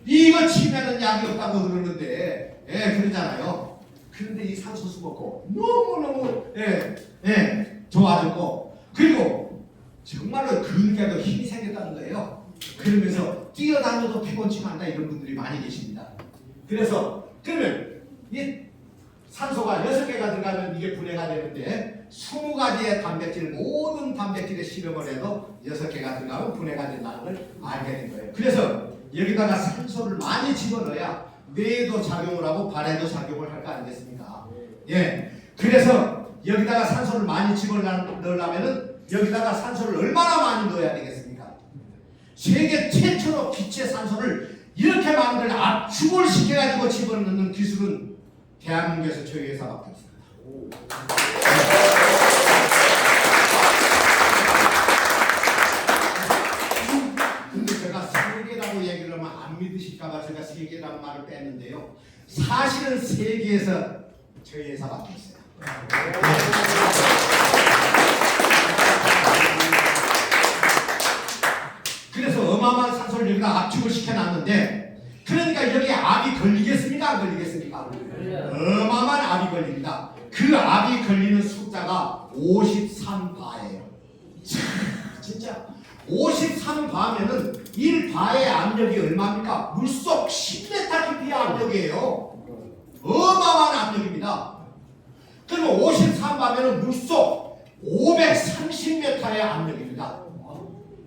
이거 치면은 약이 없다고 그러는데 그러잖아요. 그런데 이 산소수 먹고 너무너무 좋아졌고 그리고 정말로 근육에도 힘이 생겼다는 거예요. 그러면서 뛰어다녀도 피곤치가 않다 이런 분들이 많이 계십니다. 그래서 그러면 이 산소가 6개가 들어가면 이게 분해가 되는데 20가지의 단백질 모든 단백질의 실험을 해도 6개가 들어가면 분해가 된다는 걸 알게 된 거예요. 그래서 여기다가 산소를 많이 집어넣어야 뇌에도 작용을 하고 발에도 작용을 할 거 아니겠습니까? 예. 그래서 여기다가 산소를 많이 집어넣으려면은 여기다가 산소를 얼마나 많이 넣어야 되겠습니까? 세계 최초로 기체 산소를 이렇게 만들 압축을 시켜가지고 집어넣는 기술은 대한민국에서 저희 회사밖에 없습니다. 근데 제가 세계라고 얘기를 하면 안 믿으실까봐 제가 세계라는 말을 뺐는데요. 사실은 세계에서 저희 회사밖에 없어요. 그래서 어마어마한 산소를 여기다 압축을 시켜놨는데 그러니까 여기에 압이 걸리겠습니까? 안 걸리겠습니까? 어마어마한 압이 걸립니다. 그 압이 걸리는 숫자가 53바예요. 진짜 53바면은 1바의 압력이 얼마입니까? 물속 10m 깊이의 압력이에요. 어마어마한 압력입니다. 그러면 53바면은 물속 530m의 압력입니다.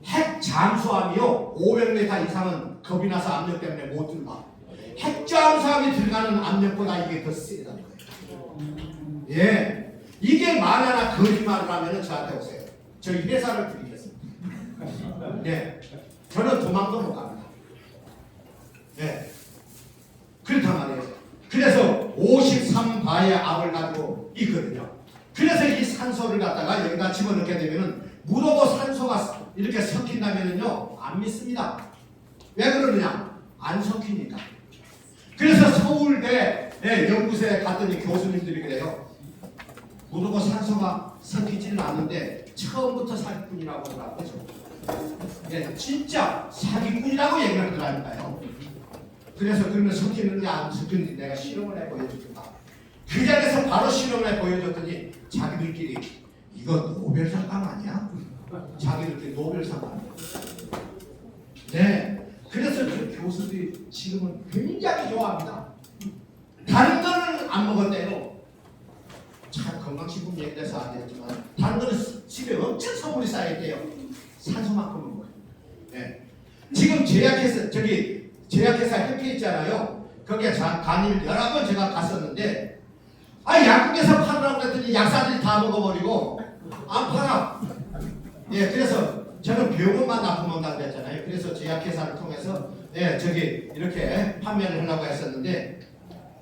핵 잠수함이요 500m 이상은 겁이 나서 압력 때문에 못 들어가. 핵 잠수함이 들어가는 압력보다 이게 더 세다는 거예요. 예, 이게 만약에 거짓말을 하면은 저한테 오세요. 저희 회사를 드리겠습니다. 예, 저는 도망도 못 갑니다. 예, 그렇단 말이에요. 그래서 53바의 압을 가지고 있거든요. 그래서 이 산소를 갖다가 여기다 집어넣게 되면은 물하고 산소가 이렇게 섞인다면은요 안 믿습니다. 왜 그러느냐? 안 섞이니까. 그래서 서울대 연구소에 갔더니 교수님들이 그래요. 물하고 산소가 섞이지는 않는데 처음부터 사기꾼이라고 하더라고요. 예, 진짜 사기꾼이라고 얘기를 하더라니까요. 그래서 그러면 섞이는지 안 섞이는지 내가 실험을 해 보여줬다. 그 자리에서 바로 실험을 해 보여줬더니 자기들끼리 이거 노벨상감 아니야? 자기들끼리 노벨상 아니야? 네. 그래서 그 교수들이 지금은 굉장히 좋아합니다. 다른 거는 안 먹었대요. 참 건강식품 얘기해서 안 되지만 다른 거는 집에 엄청 선물이 쌓여있대요. 산소만큼은 먹어요. 네. 지금 제약회사 협회 있잖아요. 거기에 간일 여러 번 제가 갔었는데 약국에서 팔으라고 했더니 약사들이 다 먹어버리고 안 팔아. 예, 그래서 저는 병원만 납품한다고 그랬잖아요. 그래서 제약회사를 통해서 이렇게 판매를 하려고 했었는데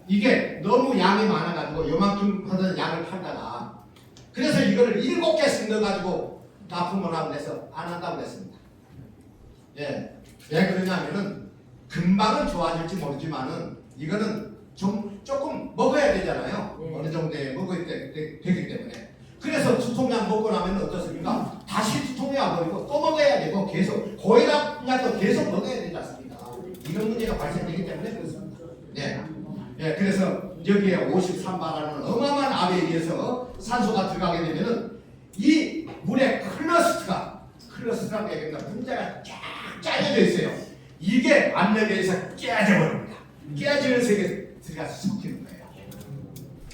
이게 너무 양이 많아가지고 요만큼 하던 양을 팔다가 그래서 이거를 7개씩 넣어가지고 납품을 하고 해서 안 한다고 했습니다. 예, 왜 그러냐면은 금방은 좋아질지 모르지만은 이거는 조금 먹어야 되잖아요. 어느 정도에 먹어야 되기 때문에. 그래서 두통약 먹고 나면 어떻습니까? 다시 두통이 와버리고 또 먹어야 되고 계속 고혈압약도 계속 먹어야 되지 않습니까? 이런 문제가 발생되기 때문에 그렇습니다. 네. 예, 그래서 여기에 53바라는 어마어마한 압에 의해서 산소가 들어가게 되면은 이 물의 클러스트라고 얘기합니다. 분자가 쫙 짜여져 있어요. 이게 압력에 의해서 깨져버립니다. 깨지면서 이게 들어가서 섞이는 거예요.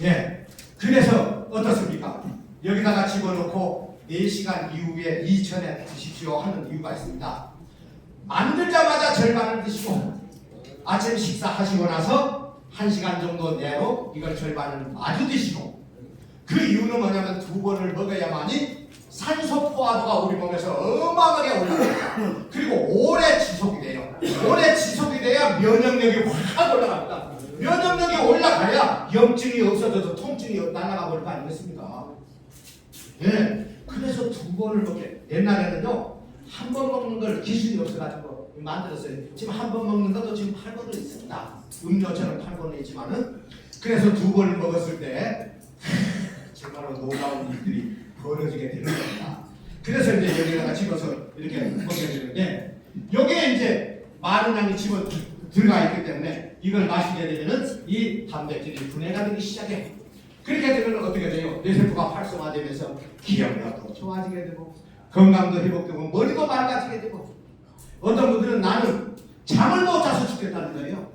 예. 그래서 어떻습니까? 여기다가 집어넣고 4시간 이후에 이전에 드십시오 하는 이유가 있습니다. 만들자마자 절반을 드시고 아침 식사하시고 나서 1시간 정도 내로 이걸 절반을 마주 드시고 그 이유는 뭐냐면 2번을 먹어야만이 산소 포화도가 우리 몸에서 어마어마하게 올라갑니다. 그리고 오래 지속이 돼요. 오래 지속이 돼야 면역력이 확 올라갑니다. 면역력이 올라가야 염증이 없어져서 통증이 날아가 버릴 거 아니겠습니까? 예. 그래서 2번을 먹게. 옛날에는요, 한 번 먹는 걸 기술이 없어가지고 만들었어요. 지금 한 번 먹는 것도 지금 8번은 있습니다. 음료처럼 8번은 있지만은 그래서 2번을 먹었을 때 정말로 놀라운 일들이 벌어지게 되는 겁니다. 그래서 이제 여기다가 집어서 이렇게 먹게 되는데 여기에 이제 많은 양이 집어 들어가 있기 때문에 이걸 마시게 되면은 이 단백질이 분해가 되기 시작해. 그렇게 되면 어떻게 돼요? 뇌세포가 활성화되면서 기억력도 좋아지게 되고 건강도 회복되고 머리도 맑아지게 되고 어떤 분들은 나는 잠을 못 자서 죽겠다는 거예요.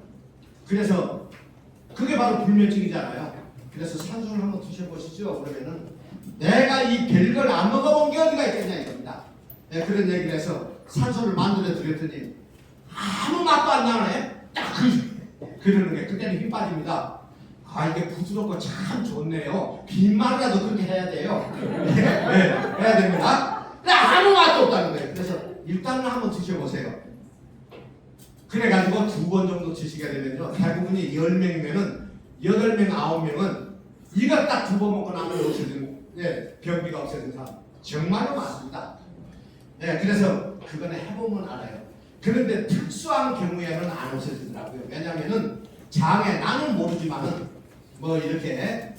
그래서 그게 바로 불면증이잖아요. 그래서 산소를 한번 드셔보시죠. 그러면은 내가 이 별걸 안 먹어본 게 어디가 있겠냐 이겁니다. 네, 그런 얘기를 해서 산소를 만들어 드렸더니 아무 맛도 안 나네. 딱 그러는 게 그때는 힘 빠집니다. 아 이게 부드럽고 참 좋네요. 빈말이라도 그렇게 해야 돼요. 네, 해야 됩니다. 근데 아무 맛도 없다는 거예요. 그래서 일단은 한번 드셔보세요. 그래가지고 2번 정도 드시게 되면요. 대부분이 10명이면은 8명, 9명은 이거 딱 2번 먹고 나면 없어지는, 변비가 없어지는 사람. 정말로 많습니다. 네, 그래서 그거는 해보면 알아요. 그런데 특수한 경우에는 안 없어지더라고요. 왜냐면은 장에 나는 모르지만은 뭐 이렇게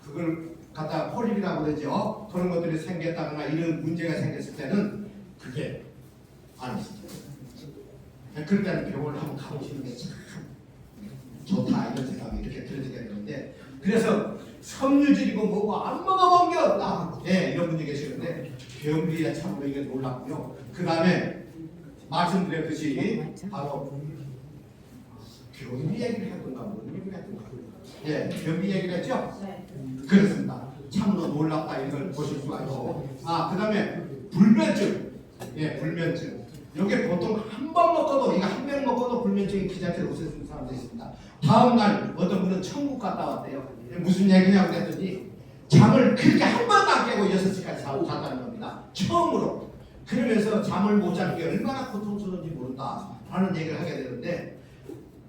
그걸 갖다가 폴립이라고 그러죠. 그런 것들이 생겼다거나 이런 문제가 생겼을 때는 그게 안 없어져요. 그럴 때는 병원을 한번 가보시는 게 참 좋다 이런 생각이 이렇게 들어지게 되는데 그래서 섬유질이고 뭐고 안 먹어본 게 없다. 이런 분이 계시는데 변비에 참으로 이게 놀랍고요. 그 다음에 말씀드렸듯이 바로 변비 얘기를 했던가 뭔 얘기를 했던가 변비 얘기를 했죠? 그렇습니다. 참으로 놀랍다 이런 걸 보실 수가 있고 그 다음에 불면증 불면증 이게 보통 한 번 먹고도 이거 한 명 먹고도 불면증이 기자체로 없어지는 사람도 있습니다. 다음날 어떤 분은 천국 갔다 왔대요. 무슨 얘기냐고 했더니 잠을 그렇게 한 번도 안 깨고 6시까지 잤다는 겁니다. 처음으로. 그러면서 잠을 못 자는 게 얼마나 고통스러운지 모른다 라는 얘기를 하게 되는데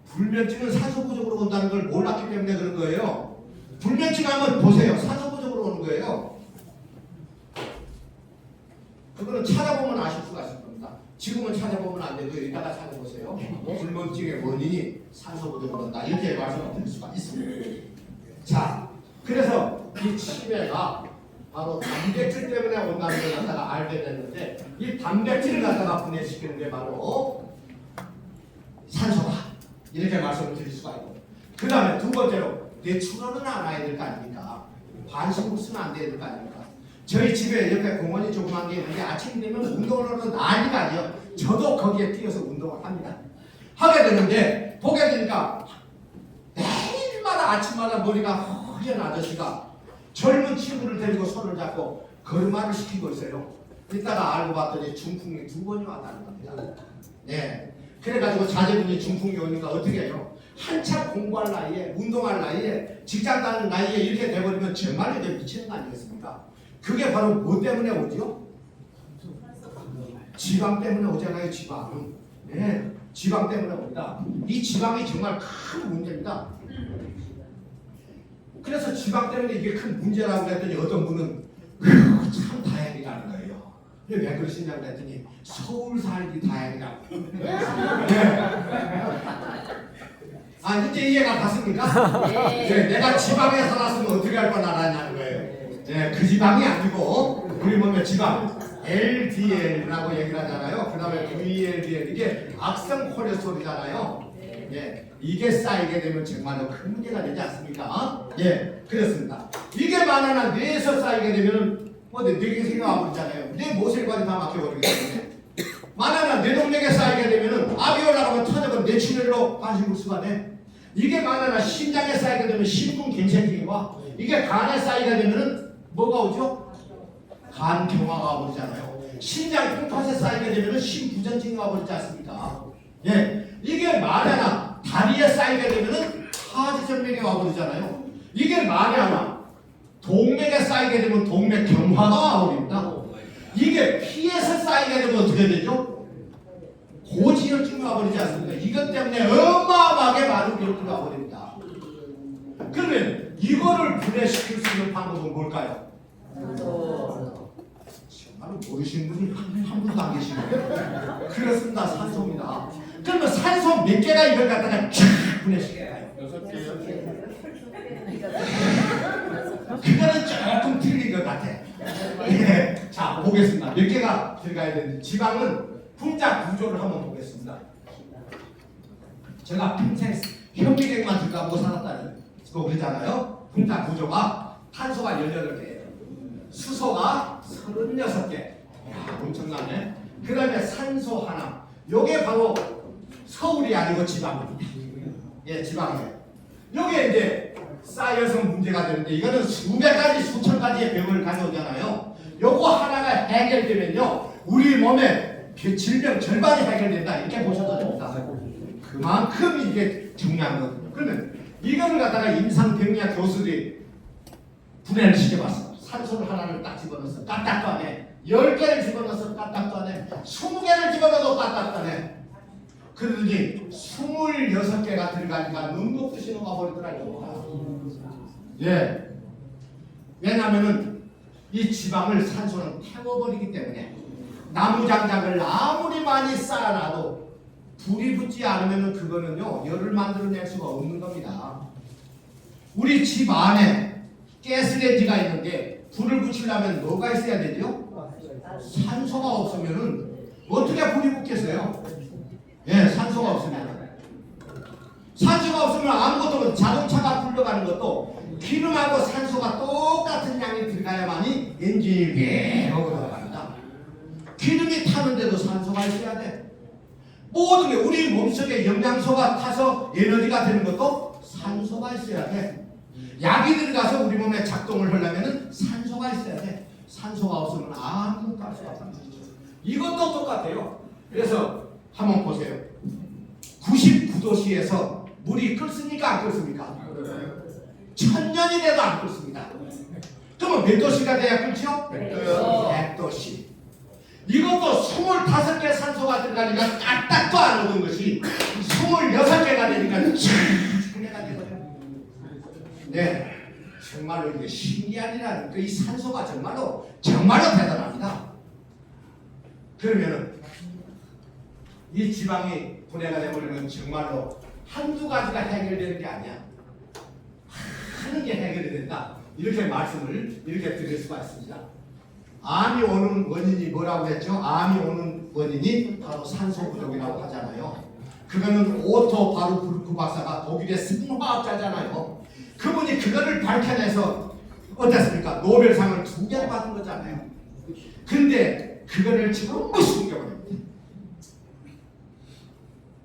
불면증은 산소 부족으로 온다는 걸 몰랐기 때문에 그런 거예요. 불면증 하면 보세요. 산소 부족으로 오는 거예요. 그거는 찾아보면 아실 수가 있을 겁니다. 지금은 찾아보면 안 되고 이따가 찾아보세요. 불면증의 원인이 산소 부족으로 온다. 이렇게 말씀을 드릴 수가 있습니다. 자, 그래서 이 치매가 바로 단백질 때문에 온다는 걸 갖다가 알게 됐는데 이 단백질을 갖다가 분해시키는 게 바로 산소다. 이렇게 말씀을 드릴 수가 있고 그 다음에 두 번째로 내추럴은 알아야 될 거 아닙니까? 반신국수는 안 돼야 될 거 아닙니까? 저희 집에 옆에 공원이 조그만 게 있는데 아침 되면 운동을 하러 난리가 아니에요. 저도 거기에 뛰어서 운동을 합니다. 하게 되는데 보게 되니까 매일마다 아침마다 머리가 허연 아저씨가 젊은 친구를 데리고 손을 잡고 걸음마를 시키고 있어요. 이따가 알고 봤더니 중풍이 2번이 왔다는 겁니다. 그래가지고 자제분이 중풍이 오니까 어떻게 해요? 한참 공부할 나이에 운동할 나이에 직장 다니는 나이에 이렇게 돼버리면 정말 이제 미치는 거 아니겠습니까? 그게 바로 뭐 때문에 오죠? 지방 때문에 오잖아요. 지방. 지방 때문에 옵니다. 이 지방이 정말 큰 문제입니다. 그래서 지방 때문에 이게 큰 문제라고 했더니 어떤 분은 참 다행이라는 거예요. 왜 그러시냐고 했더니 서울 살기 다행이라고. 이제 이해가 갔습니까? 내가 지방에 살았으면 어떻게 할 뻔 알았냐는 거예요. 그 지방이 아니고 우리 보면 지방 LDL이라고 얘기를 하잖아요. 그 다음에 VLDL 이게 악성 콜레스테롤이잖아요. 이게 쌓이게 되면 정말로 큰 문제가 되지 않습니까? 그렇습니다. 이게 만화나 뇌에서 쌓이게 되면 뇌경색이 와버리잖아요. 뇌 모세관이 다 막혀버리기 때문에 만화나 뇌동맥에 쌓이게 되면 압이 올라가면 터져버리면 뇌출혈로 반신불수가 돼. 이게 만화나 심장에 쌓이게 되면 심근경색증이 와. 이게 간에 쌓이게 되면 뭐가 오죠? 간경화가 와버리잖아요. 심장 콩팥에 쌓이게 되면 심부전증이 와버리지 않습니까? 이게 만화나 다리에 쌓이게 되면 하지정맥이 와버리잖아요. 이게 만화나 동맥에 쌓이게 되면 동맥경화가 와버립니다. 이게 피에서 쌓이게 되면 어떻게 되죠? 고지혈증이 와버리지 않습니까? 이것 때문에 어마어마하게 많은 병들이 와버립니다. 그러면 이거를 분해시킬 수 있는 방법은 뭘까요? 정말 모르시는 분이 한 분도 안 계시네요. 그렇습니다. 산소입니다. 그러면 산소 몇 개가 이걸 갖다가 쫙 분해시켜요? 6개요. 그거는 조금 틀린 것 같아. 자, 보겠습니다. 몇 개가 들어가야 되는지. 지방은 분자 구조를 한번 보겠습니다. 제가 평생 현미경만 들어가고 살았다는 거 그러잖아요. 분자 구조가 탄소가 18개예요. 수소가 36개. 이야, 엄청나네. 그 다음에 산소 하나. 요게 바로 서울이 아니고 지방입니다. 예, 지방이에요. 요게 이제 쌓여서 문제가 되는데 이거는 수백 가지 수천 가지의 병을 가져오잖아요. 요거 하나가 해결되면요 우리 몸의 질병 절반이 해결된다 이렇게 보셔도 됩니다. 그만큼 이게 중요한 거거든요. 그러면 이거를 갖다가 임상병리학 교수들이 분해를 시켜봤어. 산소를 하나를 딱 집어넣어서 까딱도 안 해. 10개를 집어넣어서 까딱도 안 해. 20개를 집어넣어도 까딱도 안 해. 그러더니 26개가 들어가니까 눈곱듯이 녹아버리더라고요. 예. 왜냐하면은 이 지방을 산소는 태워버리기 때문에 나무 장작을 아무리 많이 쌓아놔도 불이 붙지 않으면은 그거는요 열을 만들어낼 수가 없는 겁니다. 우리 집 안에 가스레인지가 있는데 불을 붙이려면 뭐가 있어야 되죠? 산소가 없으면은 어떻게 불이 붙겠어요? 예, 산소가 없으면. 산소가 없으면 아무것도 없어요. 자동차가 굴러가는 것도 기름하고 산소가 똑같은 양이 들어가야만이 엔진이 계속 돌아갑니다. 기름이 타는데도 산소가 있어야 돼. 모든 게 우리 몸속에 영양소가 타서 에너지가 되는 것도 산소가 있어야 돼. 약이 들어가서 우리 몸에 작동을 하려면 산소가 있어야 돼. 산소가 없으면 아무것도 할 수가 없다. 이것도 똑같아요. 그래서 한번 보세요. 99도씨에서 물이 끓습니까? 안 끓습니까? 1000년이 돼도 안 끓습니다. 그러면 몇 도씨가 돼야 끓죠? 100도씨. 이것도 25개 산소가 들어가니까 까딱도 안 오는 것이 26개가 되니까 촤가 되거든요. 네, 정말로 이게 신기한 일이라는 이 산소가 정말로 대단합니다. 그러면은 이 지방이 분해가 되버리면 정말로 한두 가지가 해결되는 게 아니야. 하는 게 해결이 된다. 이렇게 말씀을 이렇게 드릴 수가 있습니다. 암이 오는 원인이 뭐라고 했죠? 암이 오는 원인이 바로 산소 부족이라고 하잖아요. 그거는 오토 바루크 박사가 독일의 생화학자잖아요. 그분이 그거를 밝혀내서 어땠습니까? 노벨상을 2개를 받은 거잖아요. 근데 그거를 전부 숨겨버립니다.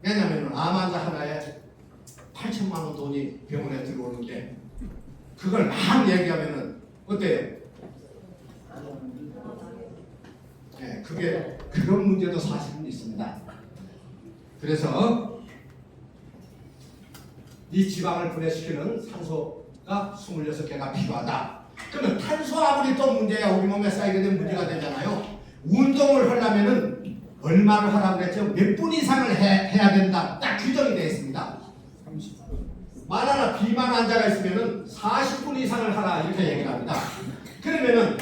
왜냐하면 암 환자 하나에 8천만 원 돈이 병원에 들어오는데 그걸 막 얘기하면은 어때요? 네, 그게 그런 문제도 사실은 있습니다. 그래서 이 지방을 분해시키는 산소가 26개가 필요하다. 그러면 탄수화물이 또 문제야. 우리 몸에 쌓이게 되면 문제가 되잖아요. 운동을 하려면은 얼마를 하라고 그랬죠? 몇 분 이상을 해야 된다. 딱 규정이 되어 있습니다. 만화나 비만 환자가 있으면은 40분 이상을 하라 이렇게 얘기를 합니다. 그러면은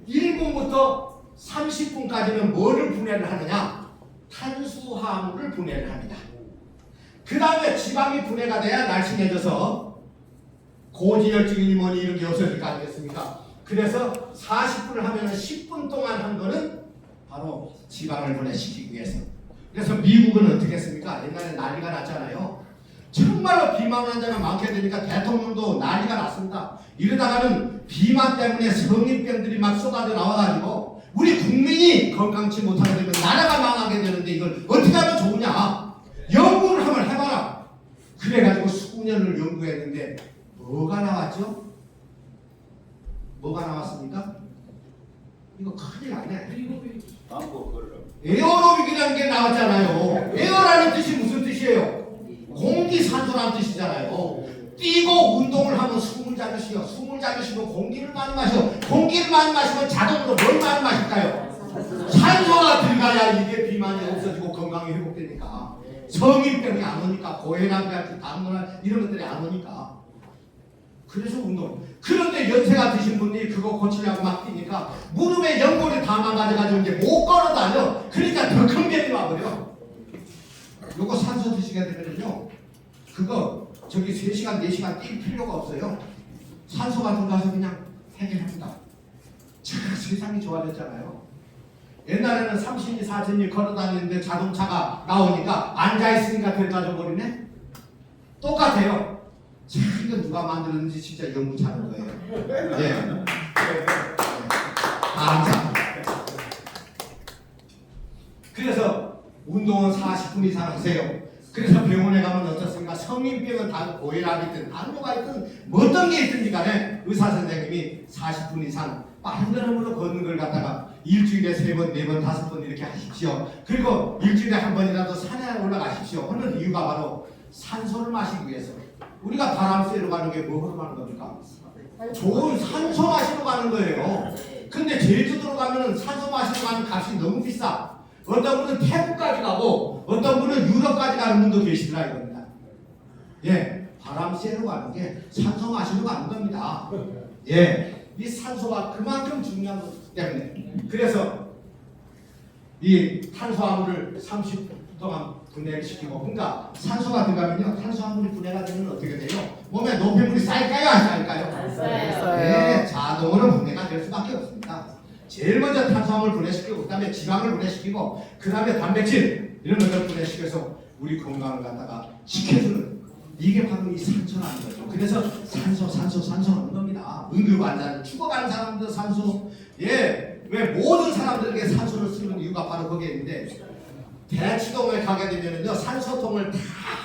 1분부터 30분까지는 뭐를 분해를 하느냐? 탄수화물을 분해를 합니다. 그 다음에 지방이 분해가 돼야 날씬해져서 고지혈증이니 뭐니 이런 게 없어질 거 아니겠습니까? 그래서 40분을 하면은 10분 동안 한 거는 바로 지방을 분해시키기 위해서. 그래서 미국은 어떻게 했습니까? 옛날에 난리가 났잖아요. 정말로 비만 환자가 많게 되니까 대통령도 난리가 났습니다. 이러다가는 비만 때문에 성인병들이 막 쏟아져 나와가지고 우리 국민이 건강치 못하게 되면 나라가 망하게 되는데 이걸 어떻게 하면 좋으냐? 연구를 한번 해봐라. 그래가지고 수년을 연구했는데 뭐가 나왔죠? 뭐가 나왔습니까? 이거 큰일 났네. 에어로빅이라는 게 나왔잖아요. 에어라는 뜻이 무슨 뜻이에요? 공기산소라는 뜻이잖아요. 뛰고 운동을 하면 숨을 잡으시오. 숨을 잡으시면 공기를 많이 마셔. 공기를 많이 마시면 자동으로 뭘 많이 마실까요? 산소가 들어가야 이게 비만이 없어지고 건강이 회복되니까. 성인병이 안 오니까 고혈압이나 당뇨나 이런 것들이 안 오니까. 그래서 운동. 그런데 연세가 드신 분이 그거 고치려고 막 뛰니까 무릎에 연골이 다 망가져가지고 이제 못 걸어 다녀. 그러니까 더 큰 병이 와버려. 요거 산소 드시게 되면요. 그거 저기 3시간 4시간 뛸 필요가 없어요. 산소가 들어가서 그냥 해결합니다. 참 세상이 좋아졌잖아요. 옛날에는 30리 40리 걸어 다니는데 자동차가 나오니까 앉아있으니까 될까져 버리네. 똑같아요. 참 이거 누가 만들었는지 진짜 연구 잘한 거예요. 예. 감사합니다. 그래서 운동은 40분 이상 하세요. 그래서 병원에 가면 어떻습니까? 성인병은 다 고혈압이 있든 당뇨가 있든 뭐 어떤 게 있든지 간에 의사 선생님이 40분 이상 빠른 걸음으로 걷는 걸 갖다가 일주일에 3번, 4번, 5번 이렇게 하십시오. 그리고 일주일에 한 번이라도 산에 올라가십시오. 하는 이유가 바로 산소를 마시기 위해서. 우리가 바람 쐬러 가는 게 뭐로 가는 겁니까? 좋은 산소 마시러 가는 거예요. 근데 제주도로 가면은 산소 마시러 가는 값이 너무 비싸. 어떤 분은 태국까지 가고 어떤 분은 유럽까지 가는 분도 계시더라 이겁니다. 예, 바람 쐬러 가는 게 산소 마시러 가는 겁니다. 예, 이 산소가 그만큼 중요한 거기 때문에 그래서 이 탄수화물을 30분 동안 분해를 시키고 그러니까 산소가 들어가면요 탄수화물이 분해가 되면 어떻게 돼요? 몸에 노폐물이 쌓일까요 안 쌓일까요? 안 쌓여요. 네, 자동으로 분해가 될 수밖에 없습니다. 제일 먼저 탄수화물 분해시키고 그 다음에 지방을 분해시키고 그 다음에 단백질 이런 것들 분해시켜서 우리 건강을 갖다가 지켜주는 이게 바로 이 산소라는 거죠. 그래서 산소 하는 겁니다. 응급환자는 죽어가는 사람들 산소 예, 왜 모든 사람들에게 산소를 쓰는 이유가 바로 거기에 있는데 대치동에 가게 되면은요 산소통을 다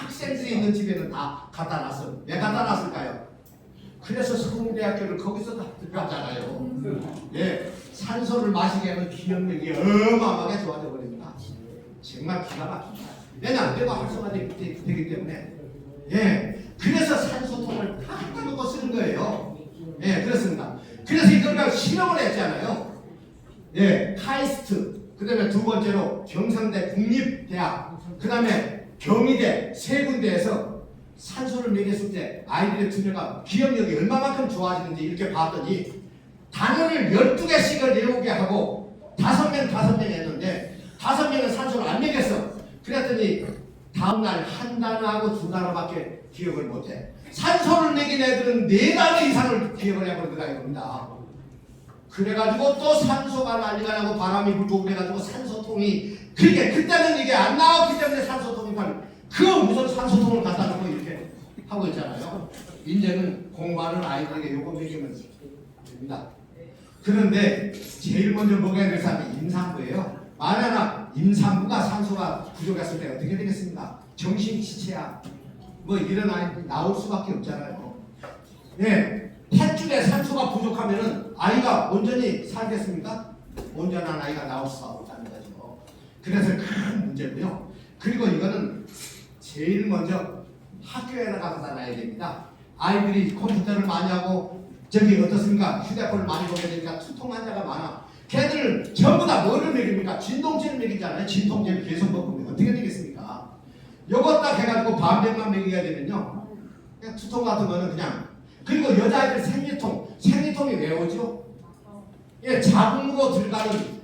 학생들이 있는 집에는 다 갖다 놨어요. 왜 갖다 놨을까요? 그래서 서울대학교를 거기서 다 들어갔잖아요. 예, 산소를 마시게 하면 기억력이 어마어마하게 좋아져 버립니다. 정말 기가 막힙니다. 왜냐, 뇌가 활성화되기 때문에. 예, 그래서 산소통을 다 갖다 놓고 쓰는 거예요. 예, 그렇습니다. 그래서 이걸 실험을 했잖아요. 예, 카이스트. 그 다음에 두 번째로 경상대 국립대학, 그 다음에 경희대 세 군데에서 산소를 먹였을 때 아이들의 두뇌가 기억력이 얼마만큼 좋아지는지 이렇게 봤더니 단원을 12개씩을 외우게 하고 5명 했는데 5명은 산소를 안 먹였어. 그랬더니 다음날 한 단어하고 2단어밖에 기억을 못해. 산소를 먹인 애들은 4단어 이상을 기억을 해버리더라 이겁니다. 그래가지고 또 산소가 난리가 나고 바람이 불고 그래가지고 산소통이 그때는 이게 안 나왔기 때문에 산소통이 그 무슨 산소통을 갖다 놓고 이렇게 하고 있잖아요. 이제는 공부하는 아이들에게 요거 먹이면 됩니다. 그런데 제일 먼저 먹어야 될 사람이 임산부예요. 만약 임산부가 산소가 부족했을 때 어떻게 되겠습니까? 정신지체야 뭐 이런 아이들이 나올 수밖에 없잖아요. 예. 탯줄에 산소가 부족하면은 아이가 온전히 살겠습니까? 온전한 아이가 나올 수가 없다는 거죠. 그래서 큰 문제고요. 그리고 이거는 제일 먼저 학교에 나가서 놔야 됩니다. 아이들이 컴퓨터를 많이 하고 저기 어떻습니까? 휴대폰을 많이 보게 되니까 투통 환자가 많아. 걔들 전부 다 뭐를 먹입니까? 진통제를 먹이잖아요. 진통제를 계속 먹으면 어떻게 되겠습니까? 요것 딱 해가지고 반병만 먹이게 되면요 그냥 투통 같은 거는 그냥. 그리고 여자아이들 생리통이 왜 오죠? 예, 자궁으로 들어가는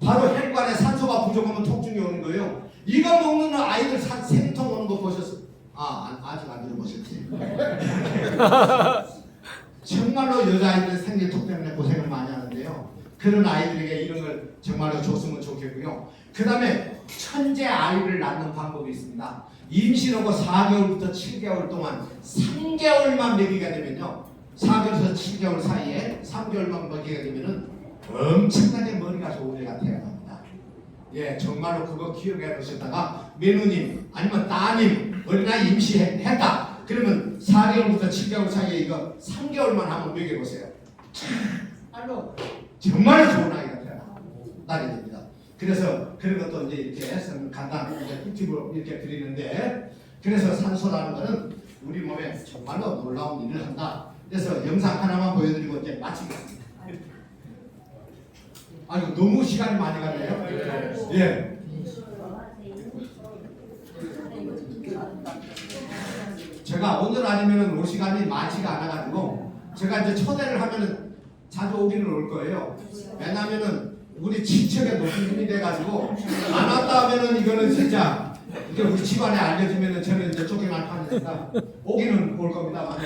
바로 혈관에 산소가 부족하면 통증이 오는 거예요. 이거 먹는 아이들 생리통 오는 거 보셨어요? 아직 안 들어보셨지? 정말로 여자아이들 생리통 때문에 고생을 많이 하는데요. 그런 아이들에게 이런 걸 정말로 줬으면 좋겠고요. 그 다음에 천재 아이를 낳는 방법이 있습니다. 임신하고 4개월부터 7개월 동안 3개월만 먹이게 되면요 4개월에서 7개월 사이에 3개월만 먹이게 되면은 엄청나게 머리가 좋은 애가 태어납니다. 예, 정말로 그거 기억해 놓으셨다가 며느님 아니면 따님 어린아이 임신했다 그러면 4개월부터 7개월 사이에 이거 3개월만 한번 먹여보세요. 정말로 좋은 아이가 태어나게 됩니다. 그래서 그런 것도 이제 이렇게 간단하게 꿀팁으로 이렇게 드리는데 그래서 산소라는 것은 우리 몸에 정말로 놀라운 일을 한다. 그래서 영상 하나만 보여드리고 이제 마치겠습니다. 아이고 너무 시간이 많이 갔네요. 예. 제가 오늘 아니면은 올 시간이 많지가 않아가지고 제가 이제 초대를 하면은 자주 오기는 올 거예요. 왜냐면은 우리 친척의 높은 분이 돼가지고 안 왔다 하면은 이거는 진짜 이게 우리 집안에 알려지면은 저는 이제 쫓겨날 판이니까 오기는 올 겁니다만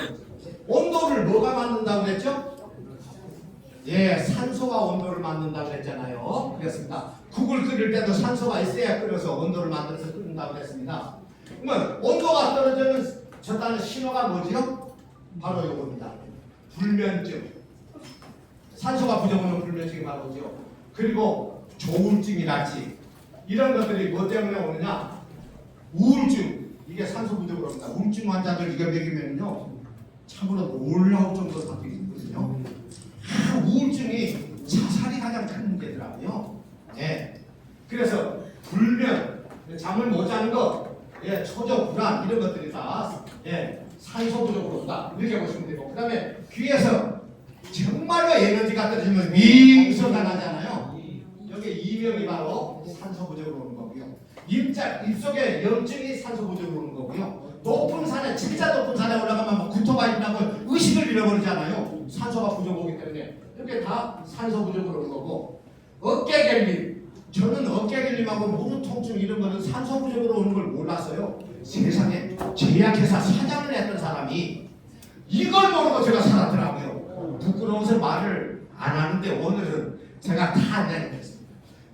온도를 뭐가 만든다고 그랬죠? 예, 산소가 온도를 만든다고 그랬잖아요. 그랬습니다. 국을 끓일 때도 산소가 있어야 끓여서 온도를 만들어서 끓는다고 그랬습니다. 그러면 온도가 떨어지는 저다는 신호가 뭐지요? 바로 이겁니다. 불면증. 산소가 부족하면 불면증이 바로 오죠. 그리고 조울증이랄지 이런 것들이 뭐 때문에 오느냐? 우울증. 이게 산소 부족으로 옵니다. 우울증 환자들 이거 먹이면요. 참으로 놀라울 정도로 바뀌거든요. 우울증이 자살이 가장 큰 문제더라고요. 예. 그래서 불면, 잠을 못 자는 것, 예, 초조 불안 이런 것들이 다 예, 산소 부족으로 온다. 이렇게 보시면 되고, 그다음에 귀에서 정말로 에너지가 떨어지면 윙소가 나잖아요. 여기 이명이 바로 산소 부족으로 오는 거고요. 입속에 염증이 산소 부족으로 오는 거고요. 높은 산에 진짜 높은 산에 올라가면 뭐 구토가 있다고 의식을 잃어버리잖아요. 산소가 부족하기 때문에 이렇게 다 산소 부족으로 오는 거고 어깨 결림. 저는 어깨 결림하고 무릎 통증 이런 거는 산소 부족으로 오는 걸 몰랐어요. 세상에 제약회사 사장을 했던 사람이 이걸 모르고 제가 살았더라고요. 부끄러워서 말을 안 하는데 오늘은 제가 다 내놓겠습니다.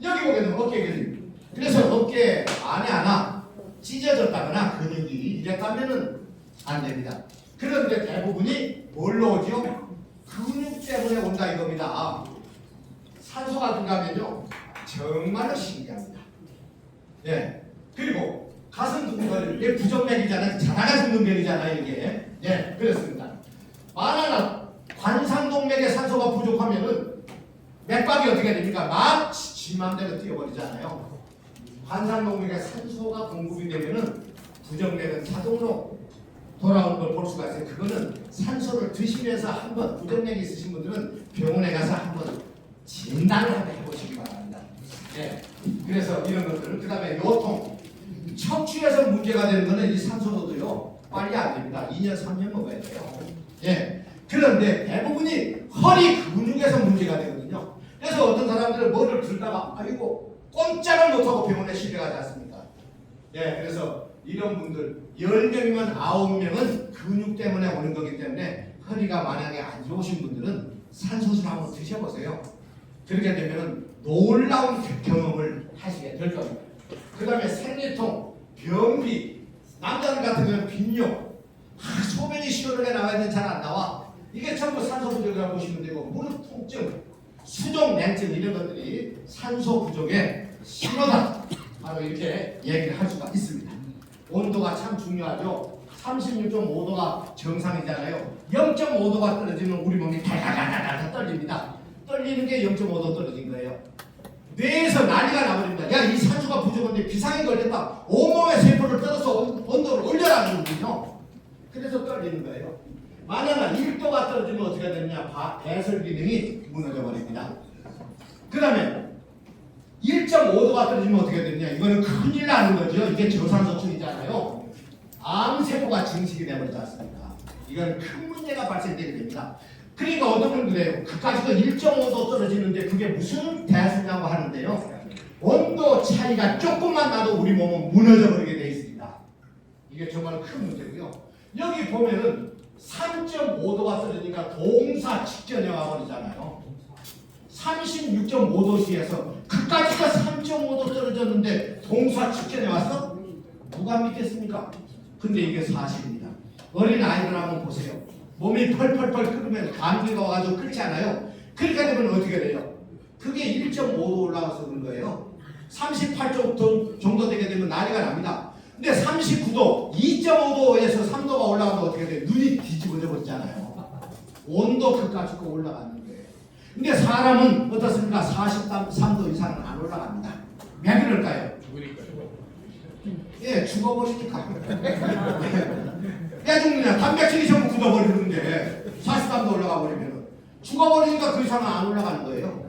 여기 보게는 어깨 결림. 그래서 어깨 안에 하나 찢어졌다거나 근육이 이랬다면은 안 됩니다. 그런데 대부분이 뭘로 오죠? 근육 때문에 온다 이겁니다. 산소가 들어가면요 정말로 신기합니다. 예. 그리고 가슴 두근거릴 때 부정맥이잖아요. 자다가 죽는 병이잖아요 이게. 예, 그렇습니다. 만화나 관상동맥에 산소가 부족하면은 맥박이 어떻게 됩니까? 막 지 맘대로 뛰어버리잖아요. 관상동맥에 산소가 공급이 되면은 부정맥은 자동으로 돌아오는 걸 볼 수가 있어요. 그거는 산소를 드시면서 한번 부정맥이 있으신 분들은 병원에 가서 한번 진단을 한번 해보시기 바랍니다. 네. 그래서 이런 것들은 그 다음에 요통 척추에서 문제가 되는 거는 이 산소도요 빨리 안 됩니다. 2년 3년 먹어야 돼요. 예. 그런데 대부분이 허리 근육에서 문제가 되거든요. 그래서 어떤 사람들은 뭐를 들다가 아이고 꼼짝을 못하고 병원에 실려가지 않습니까? 예. 그래서 이런 분들 10명이면 9명은 근육 때문에 오는 거기 때문에 허리가 만약에 안 좋으신 분들은 산소술 한번 드셔보세요. 그렇게 되면 놀라운 경험을 하시게 될 겁니다. 그 다음에 생리통, 변비, 남자들 같은 경우는 빈뇨, 소변이 시원하게 나와야 되는데 잘 안 나와. 이게 전부 산소 부족이라고 보시면 되고 무릎 통증, 수족 냉증 이런 것들이 산소 부족의 신호다. 바로 이렇게 얘기를 할 수가 있습니다. 온도가 참 중요하죠. 36.5도가 정상이잖아요. 0.5도가 떨어지면 우리 몸이 달달달달 떨립니다. 떨리는 게 0.5도 떨어진 거예요. 뇌에서 난리가 나버립니다. 야, 이 산소가 부족한데 비상이 걸렸다. 온몸의 세포를 떨어서 온도를 올려라는 거군요. 그래서 떨리는 거예요. 만약 1도가 떨어지면 어떻게 되느냐? 배설 기능이 무너져 버립니다. 그 다음에 1.5도가 떨어지면 어떻게 되느냐? 이거는 큰일 나는 거죠. 이게 저산소층이잖아요. 암세포가 증식이 되버리지 않습니까? 이건 큰 문제가 발생되게 됩니다. 그러니까 어떤 분은 그래요. 그까지도 1.5도 떨어지는데 그게 무슨 대수냐고 하는데요. 온도 차이가 조금만 나도 우리 몸은 무너져 버리게 되어 있습니다. 이게 정말 큰 문제고요. 여기 보면은 3.5도가 떨어지니까 동사 직전에 와버리잖아요. 36.5도시에서 그까지가 3.5도 떨어졌는데 동사 직전에 왔어? 누가 믿겠습니까? 근데 이게 사실입니다. 어린 아이들 한번 보세요. 몸이 펄펄펄 끓으면 감기가 와가지고 끓지 않아요? 그렇게 되면 어떻게 돼요? 그게 1.5도 올라가서 그런 거예요. 38도 정도 되게 되면 난리가 납니다. 근데 39도, 2.5도에서 3도가 올라가면 어떻게 돼요? 눈이 뒤집어져 버리잖아요. 온도 그까지 올라가는 거예요. 근데 사람은 어떻습니까? 43도 이상은 안 올라갑니다. 왜 그럴까요? 예, 죽어버리니까. 왜 죽느냐? 단백질이 전부 굳어버리는데 43도 올라가 버리면 죽어버리니까 그 이상은 안 올라가는 거예요.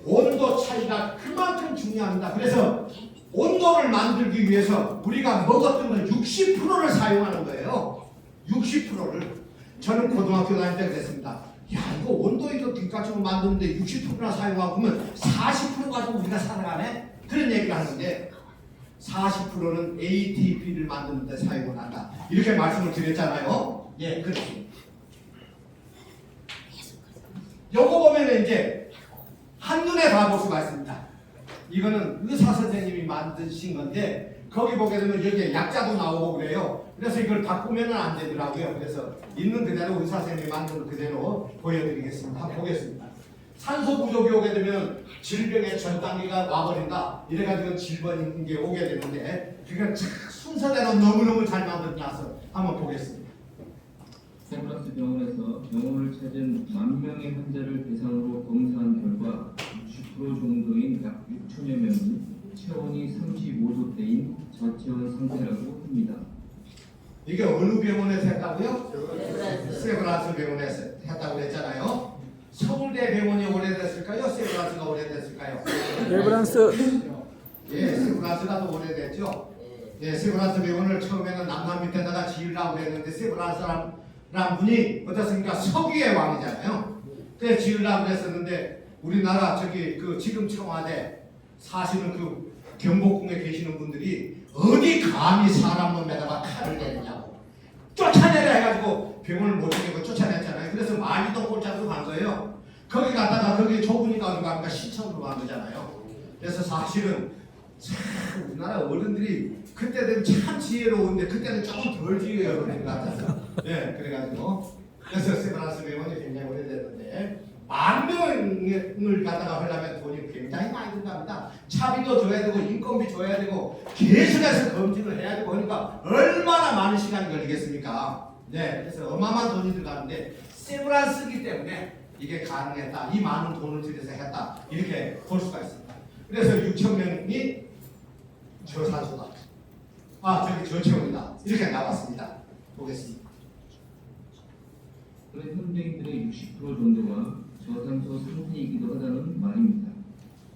온도 차이가 그만큼 중요합니다. 그래서 온도를 만들기 위해서 우리가 먹었던 건 60%를 사용하는 거예요. 60%를. 저는 고등학교 다닐 때 그랬습니다. 야, 이거 온도 이거 뒷받침을 만드는데 60%나 사용하고 그러면 40% 가지고 우리가 살아가네? 그런 얘기를 하는데 40%는 ATP를 만드는 데 사용을 한다. 이렇게 말씀을 드렸잖아요. 예, 그렇습니다. 요거 보면은 이제 한눈에 다 볼 수가 있습니다. 이거는 의사 선생님이 만드신 건데 거기 보게 되면 여기에 약자도 나오고 그래요. 그래서 이걸 바꾸면은 안 되더라고요. 그래서 있는 그대로 의사 선생님이 만든 그대로 보여드리겠습니다. 한번 보겠습니다. 산소 부족이 오게 되면 질병의 전 단계가 와버린다. 이래가지고 질병인 게 오게 되는데 그러니까 참 순서대로 너무너무 잘 만들어놔서 한번 보겠습니다. 세브란스 병원에서 영혼을 찾은 10,000명의 환자를 대상으로 검사한 결과 60% 정도인 약 6천여 명이 체온이 35도대인 저체온 상태라고 합니다. 이게 어느 병원에서 했다고요? 세브란스. 세브란스 병원에서 했다고 그랬잖아요. 서울대 병원이 오래됐을까요? 세브란스가 오래됐을까요? 세브란스. 예, 세브란스가 더 오래됐죠. 예, 세브란스 병원을 처음에는 남남 밑에다가 지으려고 했는데 세브란스라는 분이 어떻습니까? 서기의 왕이잖아요. 그래 지으려고 했었는데 우리나라 저기 그 지금 청와대 사실은 그 경복궁에 계시는 분들이 어디 감히 사람 몸에다가 칼을 내느냐고 쫓아내려 해가지고 병원을 못 지내고 쫓아냈잖아요. 그래서 마리도 꼴짝으로 간 거예요. 거기 갔다가 거기 좁으니까 어디 갑니까? 시청으로 간 거잖아요. 그래서 사실은 참 우리나라 어른들이 그때 되면 참 지혜로운데 그때는 조금 덜 지혜로운 것 같아서 예 그래가지고 그래서 세브란스 병원이 굉장히 오래됐는데 10,000명을 갖다가 하려면 돈이 굉장히 많이 든답니다. 차비도 줘야 되고 인건비 줘야 되고 계속해서 검진을 해야 되고 하니까 얼마나 많은 시간이 걸리겠습니까? 네, 그래서 어마어마한 돈이 들어가는데 세브란스이기 때문에 이게 가능했다. 이 많은 돈을 들여서 했다. 이렇게 볼 수가 있습니다. 그래서 6,000명이 저산소다. 저기 저체온이다. 이렇게 나왔습니다. 보겠습니다. 그런 현대인들의 60% 정도가 저산소 상태이기도 하다는 말입니다.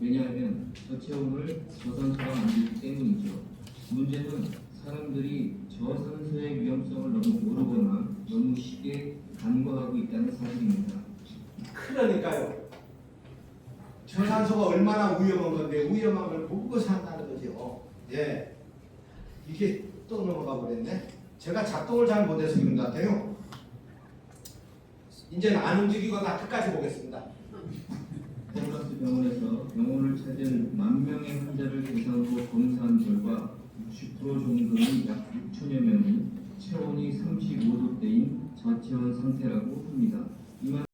왜냐하면 저체온을 저산소가 만들기 때문이죠. 문제는 사람들이 저산소의 위험성을 너무 모르거나 너무 쉽게 간과하고 있다는 사실입니다. 그러니까요. 저산소가 얼마나 위험한 건데 위험한 걸 모르고 산다는 거죠. 예. 이게 또 넘어가 버렸네. 제가 작동을 잘 못해서 그런 것 같아요. 이제는 안 움직이고 다 끝까지 보겠습니다. 세브란스 병원에서 영혼을 찾은 10,000명의 환자를 대상으로 검사한 결과 60% 정도인 약 6천여 명이 체온이 35도대인 저체온 상태라고 합니다.